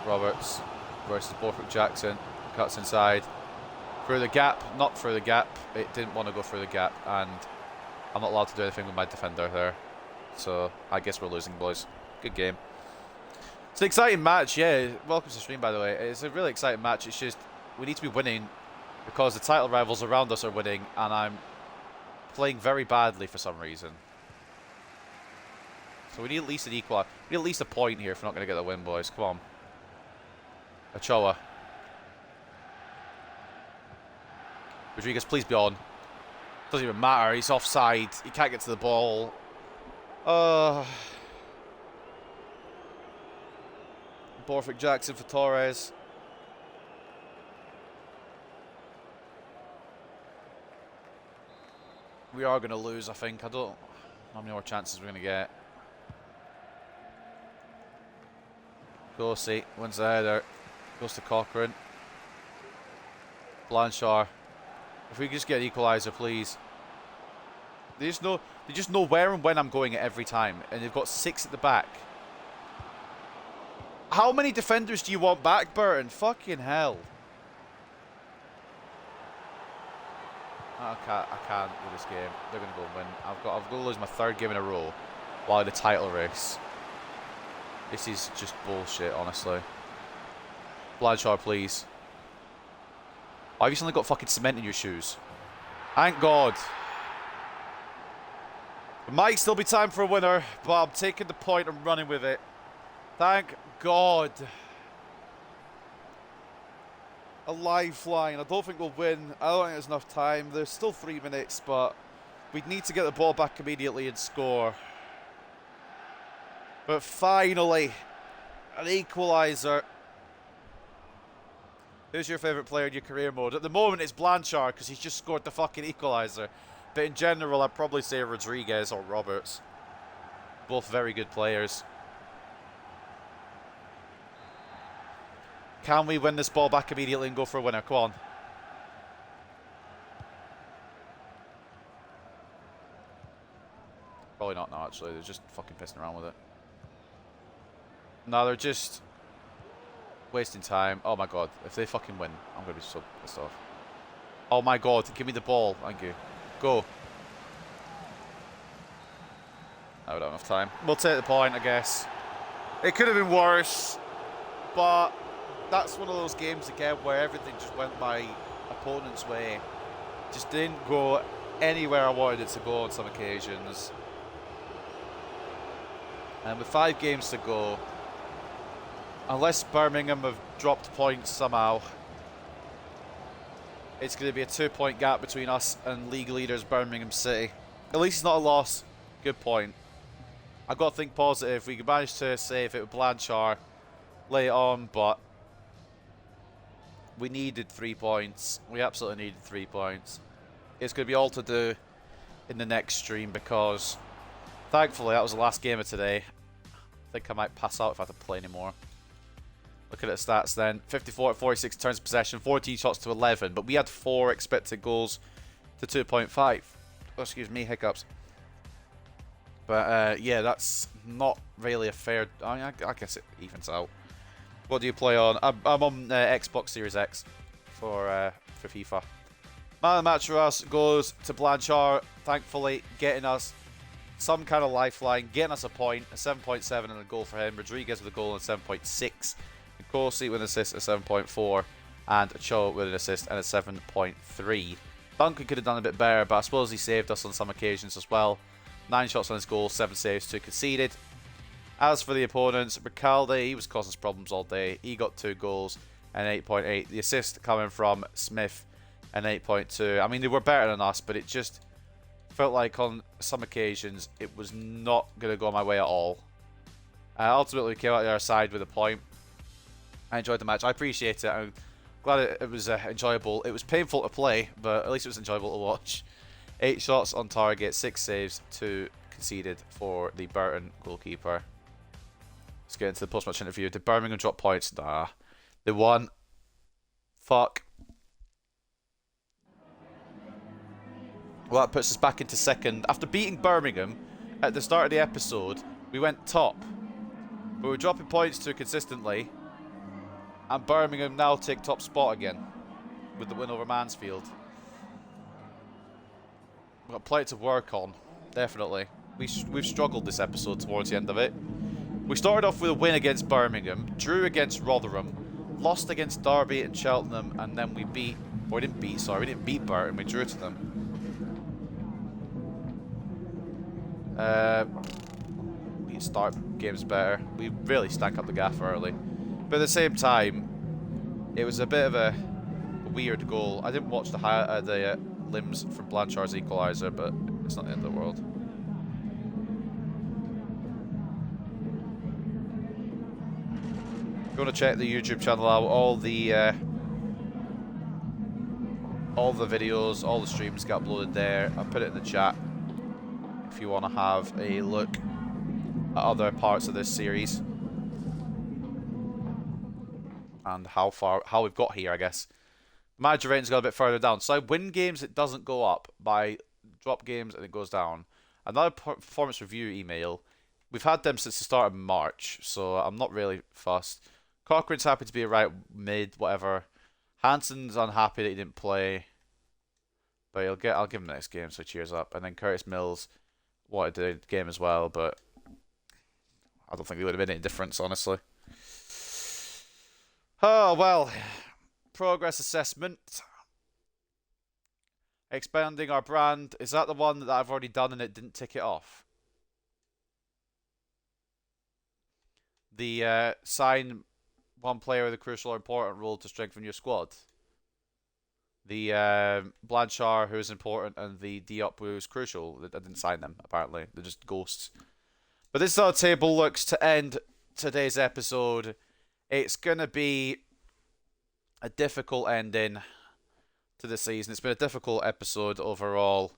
Roberts versus Borthwick Jackson. Cuts inside. Through the gap. Not through the gap. It didn't want to go through the gap. And I'm not allowed to do anything with my defender there. So I guess we're losing, boys. Good game. It's an exciting match, yeah. Welcome to the stream, by the way. It's a really exciting match. It's just we need to be winning because the title rivals around us are winning, and I'm playing very badly for some reason. So we need at least an equal. We need at least a point here if we're not going to get the win, boys. Come on. Ochoa. Rodriguez, please be on. Doesn't even matter. He's offside. He can't get to the ball. Borthwick Jackson for Torres. We are going to lose, I think. I don't know how many more chances we're going to get. Gorsey wins the header. Goes to Cochrane. Blanchard. If we could just get an equaliser, please. They just know where and when I'm going at every time. And they've got 6 at the back. How many defenders do you want back, Burton? Fucking hell. I can't with this game. They're going to go and win. I've got to lose my 3rd game in a row while in the title race. This is just bullshit, honestly. Blanchard, please. Why have you suddenly got fucking cement in your shoes? Thank God. It might still be time for a winner, but I'm taking the point and running with it. Thank God. A lifeline. I don't think we'll win. I don't think there's enough time. There's still 3 minutes, but we need to get the ball back immediately and score. But finally, an equaliser. Who's your favourite player in your career mode? At the moment, it's Blanchard because he's just scored the fucking equaliser. But in general, I'd probably say Rodriguez or Roberts. Both very good players. Can we win this ball back immediately and go for a winner? Come on. Probably not now, actually. They're just fucking pissing around with it. No, they're just wasting time. Oh my God. If they fucking win, I'm going to be so pissed off. Oh my God. Give me the ball. Thank you. Go. I don't have enough time. We'll take the point, I guess. It could have been worse, but that's one of those games again where everything just went my opponent's way. Just didn't go anywhere I wanted it to go on some occasions. And with 5 games to go, unless Birmingham have dropped points somehow, It's going to be a 2-point gap between us and league leaders Birmingham City. At least it's not a loss. Good point. I've got to think positive. We could manage to save it with Blanchard late on, but we needed 3 points. We absolutely needed 3 points. It's going to be all to do in the next stream because thankfully that was the last game of today. I think I might pass out if I have to play anymore. Looking at the stats then, 54 to 46 turns of possession, 14 shots to 11, but we had 4 expected goals to 2.5. Oh, excuse me, hiccups. But yeah, that's not really a fair... I guess it evens out. What do you play on? I'm on Xbox Series X for FIFA. Man of the match for us goes to Blanchard, thankfully getting us some kind of lifeline, getting us a point, a 7.7 and a goal for him. Rodriguez with a goal and 7.6. Corsi with an assist at 7.4, and Cho with an assist and a 7.3. Duncan could have done a bit better, but I suppose he saved us on some occasions as well. 9 shots on his goal, 7 saves, 2 conceded. As for the opponents, Recalde, he was causing us problems all day. He got 2 goals and 8.8. The assist coming from Smith and 8.2. I mean, they were better than us, but it just felt like on some occasions it was not going to go my way at all. Ultimately, we came out the other side with a point. I enjoyed the match. I appreciate it. I'm glad it was enjoyable. It was painful to play, but at least it was enjoyable to watch. 8 shots on target, 6 saves, 2 conceded for the Burton goalkeeper. Let's get into the post-match interview. Did Birmingham drop points? Nah. They won. Fuck. Well, that puts us back into second. After beating Birmingham at the start of the episode, we went top. But we're dropping points too consistently. And Birmingham now take top spot again with the win over Mansfield. We've got plenty to work on, definitely. We've struggled this episode towards the end of it. We started off with a win against Birmingham, drew against Rotherham, lost against Derby and Cheltenham, and then we beat... Or we didn't beat Burton, we drew to them. We need to start games better. We really stank up the gaff early. But at the same time, it was a bit of a weird goal. I didn't watch the limbs from Blanchard's equaliser, but it's not the end of the world. If you want to check the YouTube channel out, all the videos, all the streams get uploaded there. I'll put it in the chat if you want to have a look at other parts of this series. And how we've got here, I guess. Manager rating's got a bit further down. So I win games, it doesn't go up. By drop games, and it goes down. Another performance review email. We've had them since the start of March, so I'm not really fussed. Cochrane's happy to be a right mid, whatever. Hansen's unhappy that he didn't play, but I'll give him the next game, so cheers up. And then Curtis Mills wanted the game as well, but I don't think there would have been any difference, honestly. Oh, well. Progress assessment. Expanding our brand. Is that the one that I've already done and it didn't tick it off? The sign one player with a crucial or important role to strengthen your squad. The Blanchard, who is important, and the Diop, who is crucial. I didn't sign them, apparently. They're just ghosts. But this is how the table looks to end today's episode. It's going to be a difficult ending to the season. It's been a difficult episode overall.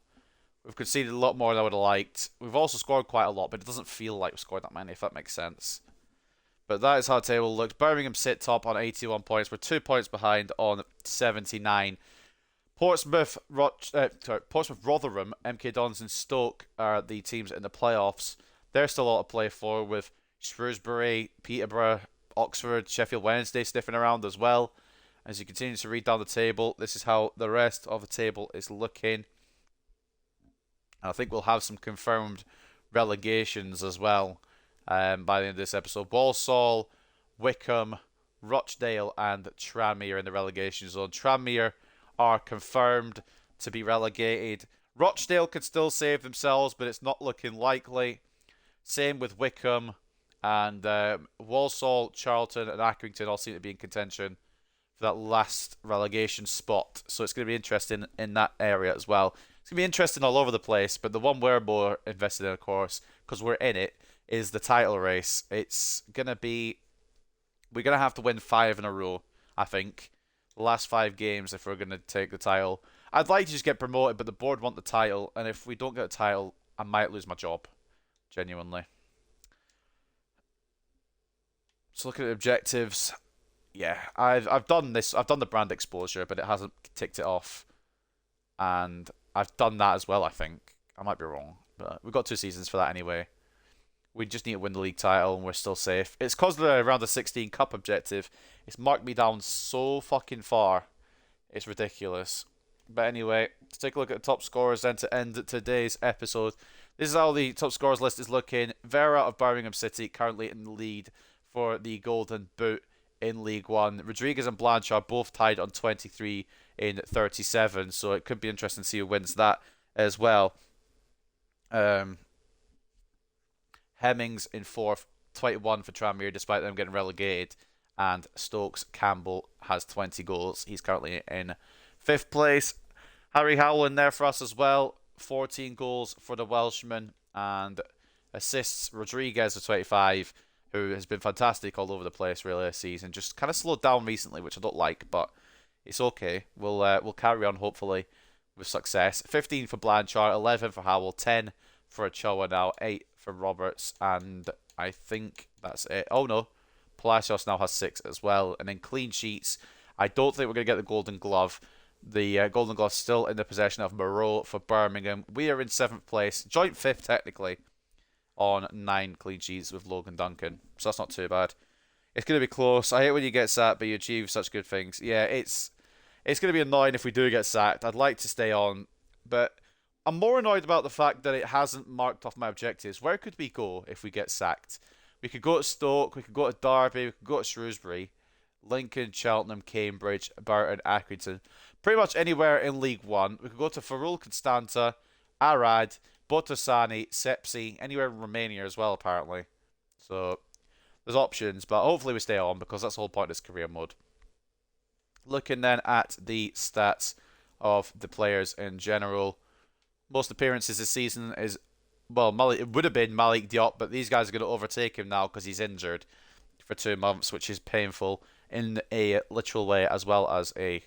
We've conceded a lot more than I would have liked. We've also scored quite a lot, but it doesn't feel like we've scored that many, if that makes sense. But that is how the table looks. Birmingham sit top on 81 points. We're 2 points behind on 79. Portsmouth, Rotherham, MK Dons and Stoke are the teams in the playoffs. There's still a lot to play for, with Shrewsbury, Peterborough, Oxford, Sheffield Wednesday sniffing around as well. As you continue to read down the table, this is how the rest of the table is looking. And I think we'll have some confirmed relegations as well by the end of this episode. Walsall, Wickham, Rochdale and Tranmere are in the relegation zone. Tranmere are confirmed to be relegated. Rochdale could still save themselves, but it's not looking likely. Same with Wickham, and Walsall, Charlton and Accrington all seem to be in contention for that last relegation spot. So it's going to be interesting in that area as well. It's going to be interesting all over the place, but the one we're more invested in, of course, because we're in it, is the title race. It's going to be. We're going to have to win 5 in a row, I think. The last 5 games if we're going to take the title. I'd like to just get promoted, but the board want the title, and if we don't get a title, I might lose my job. Genuinely. So looking at objectives, yeah, I've done this. I've done the brand exposure, but it hasn't ticked it off, and I've done that as well. I think I might be wrong, but we've got 2 seasons for that anyway. We just need to win the league title, and we're still safe. It's caused around the 16 cup objective. It's marked me down so fucking far. It's ridiculous. But anyway, let's take a look at the top scorers then to end today's episode. This is how the top scorers list is looking. Vera of Birmingham City currently in the lead for the Golden Boot in League One. Rodriguez and Blanchard both tied on 23 in 37, so it could be interesting to see who wins that as well. Hemmings in 4th, 21 for Tranmere despite them getting relegated. And Stokes Campbell has 20 goals. He's currently in 5th place. Harry Howell in there for us as well. 14 goals for the Welshman. And assists Rodriguez of 25, who has been fantastic all over the place really this season. Just kind of slowed down recently, which I don't like, but it's okay. We'll carry on hopefully with success. 15 for Blanchard, 11 for Howell, 10 for Ochoa now, 8 for Roberts, and I think that's it. Oh no, Palacios now has 6 as well. And then clean sheets, I don't think we're going to get the Golden Glove. The Golden Glove still in the possession of Moreau for Birmingham. We are in 7th place, joint 5th technically, on 9 clean sheets with Logan Duncan. So that's not too bad. It's going to be close. I hate when you get sacked, but you achieve such good things. Yeah, it's going to be annoying if we do get sacked. I'd like to stay on, but I'm more annoyed about the fact that it hasn't marked off my objectives. Where could we go if we get sacked? We could go to Stoke, we could go to Derby, we could go to Shrewsbury, Lincoln, Cheltenham, Cambridge, Burton, Accrington. Pretty much anywhere in League One. We could go to Ferrol, Constanta, Arad, Botasani, Sepsi, anywhere in Romania as well, apparently. So there's options, but hopefully we stay on because that's the whole point of this career mode. Looking then at the stats of the players in general. Most appearances this season is, well, it would have been Malik Diop, but these guys are going to overtake him now because he's injured for 2 months, which is painful in a literal way as well as a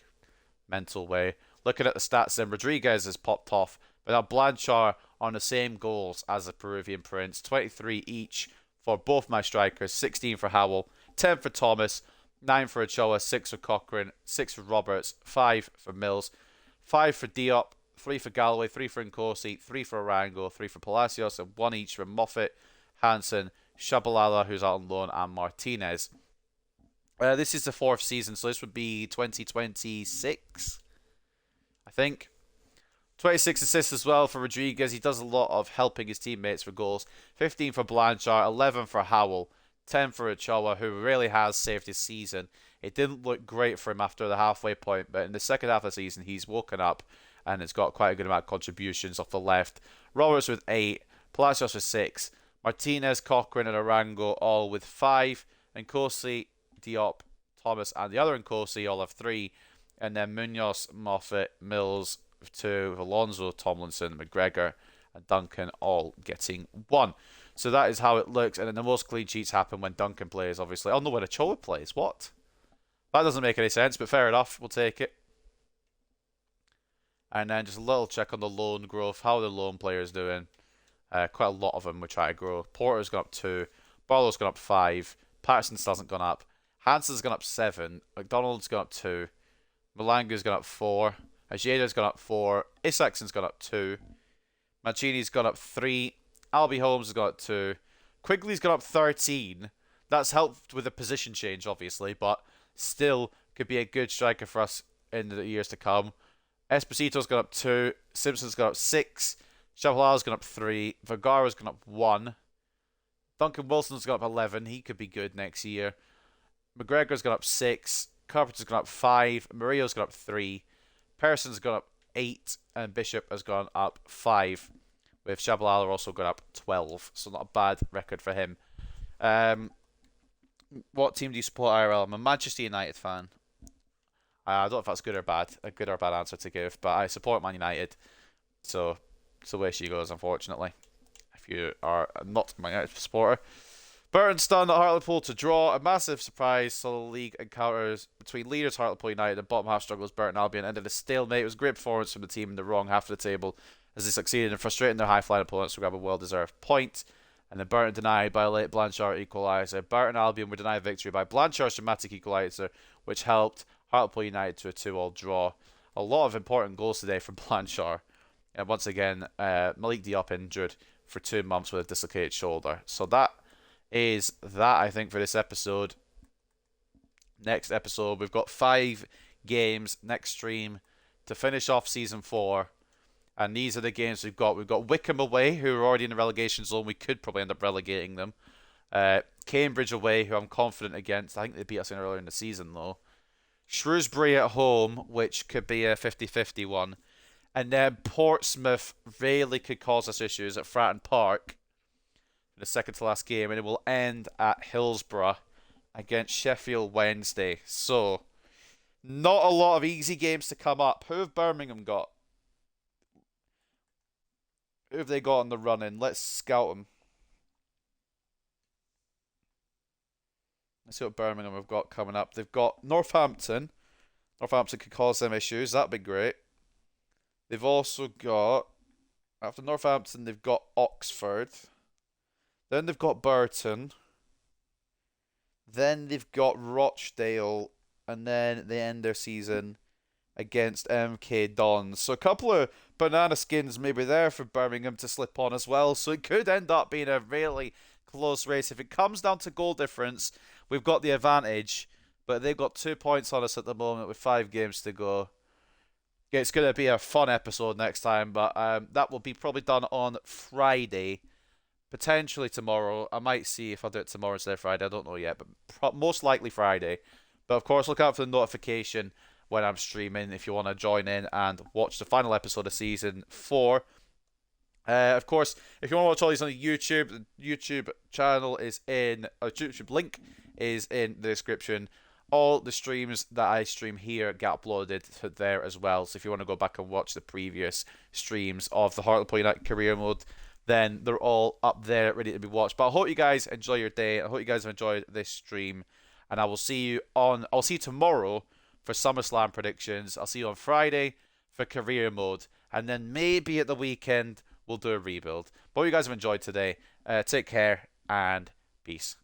mental way. Looking at the stats then, Rodriguez has popped off, but now Blanchard on the same goals as the Peruvian Prince, 23 each for both my strikers, 16 for Howell, 10 for Thomas, 9 for Ochoa, 6 for Cochrane, 6 for Roberts, 5 for Mills, 5 for Diop, 3 for Galloway, 3 for Nkosi, 3 for Arango, 3 for Palacios, and 1 each for Moffat, Hansen, Shabalala, who's out on loan, and Martinez. This is the 4th season, so this would be 2026, I think. 26 assists as well for Rodriguez. He does a lot of helping his teammates for goals. 15 for Blanchard, 11 for Howell, 10 for Ochoa, who really has saved his season. It didn't look great for him after the halfway point, but in the second half of the season, he's woken up and has got quite a good amount of contributions off the left. Roberts with 8, Palacios with 6, Martinez, Cochrane, and Arango all with 5, Nkosi, Diop, Thomas, and the other Nkosi all have 3, and then Munoz, Moffat, Mills with 2, Alonso, Tomlinson, McGregor, and Duncan all getting 1. So that is how it looks, and then the most clean sheets happen when Duncan plays, obviously. Oh no, when Ochoa plays, what? That doesn't make any sense, but fair enough, we'll take it. And then just a little check on the loan growth, how the loan players doing. Quite a lot of them we try to grow. Porter's gone up 2, Barlow's gone up 5, Patterson still hasn't gone up, Hansen's gone up 7, McDonald's gone up 2, Malanga's gone up 4, Ajeda's gone up 4, Isaacsson's gone up 2, Mancini's gone up 3, Albie Holmes has gone up 2, Quigley's gone up 13. That's helped with the position change, obviously, but still could be a good striker for us in the years to come. Esposito's gone up 2, Simpson's gone up 6, Chabalala's gone up 3, Vergara's gone up 1, Duncan Wilson's gone up 11, he could be good next year. McGregor's gone up 6, Carpenter's gone up 5, Murillo's gone up 3, Pearson's gone up 8, and Bishop has gone up 5, with Shabalala also gone up 12, so not a bad record for him. What team do you support, IRL? I'm a Manchester United fan. I don't know if that's good or bad, a good or bad answer to give, but I support Man United, so it's the way she goes, unfortunately. If you are not a Man United supporter. Burton stunned at Hartlepool to draw. A massive surprise saw the league encounters between leaders Hartlepool United and bottom half struggles Burton Albion ended a stalemate. It was a great performance from the team in the wrong half of the table as they succeeded in frustrating their high-flying opponents to grab a well-deserved point. And then Burton denied by a late Blanchard equaliser. Burton Albion were denied victory by Blanchard's dramatic equaliser, which helped Hartlepool United to a 2-all draw. A lot of important goals today from Blanchard. And once again, Malik Diop injured for 2 months with a dislocated shoulder. So that is that, I think, for this episode. Next episode, we've got 5 games next stream to finish off season 4. And these are the games we've got. We've got Wickham away, who are already in the relegation zone. We could probably end up relegating them. Cambridge away, who I'm confident against. I think they beat us in earlier in the season, though. Shrewsbury at home, which could be a 50-50 one. And then Portsmouth really could cause us issues at Fratton Park, the second to last game, and it will end at Hillsborough against Sheffield Wednesday. So, not a lot of easy games to come up. Who have Birmingham got? Who have they got on the run in? Let's scout them. Let's see what Birmingham have got coming up. They've got Northampton. Northampton could cause them issues. That'd be great. They've also got, after Northampton, they've got Oxford. Then they've got Burton. Then they've got Rochdale. And then they end their season against MK Dons. So a couple of banana skins maybe there for Birmingham to slip on as well. So it could end up being a really close race. If it comes down to goal difference, we've got the advantage. But they've got 2 points on us at the moment with 5 games to go. Yeah, it's going to be a fun episode next time, but that will be probably done on Friday. Potentially tomorrow. I might see if I'll do it tomorrow instead of Friday. I don't know yet, but most likely Friday. But of course, look out for the notification when I'm streaming if you want to join in and watch the final episode of Season 4. Of course, if you want to watch all these on YouTube, the YouTube channel is in... YouTube link is in the description. All the streams that I stream here get uploaded to there as well. So if you want to go back and watch the previous streams of the Hartlepool United Career Mode, then they're all up there ready to be watched. But I hope you guys enjoy your day. I hope you guys have enjoyed this stream. And I'll see you tomorrow for SummerSlam predictions. I'll see you on Friday for Career Mode. And then maybe at the weekend, we'll do a rebuild. But hope you guys have enjoyed today. Take care and peace.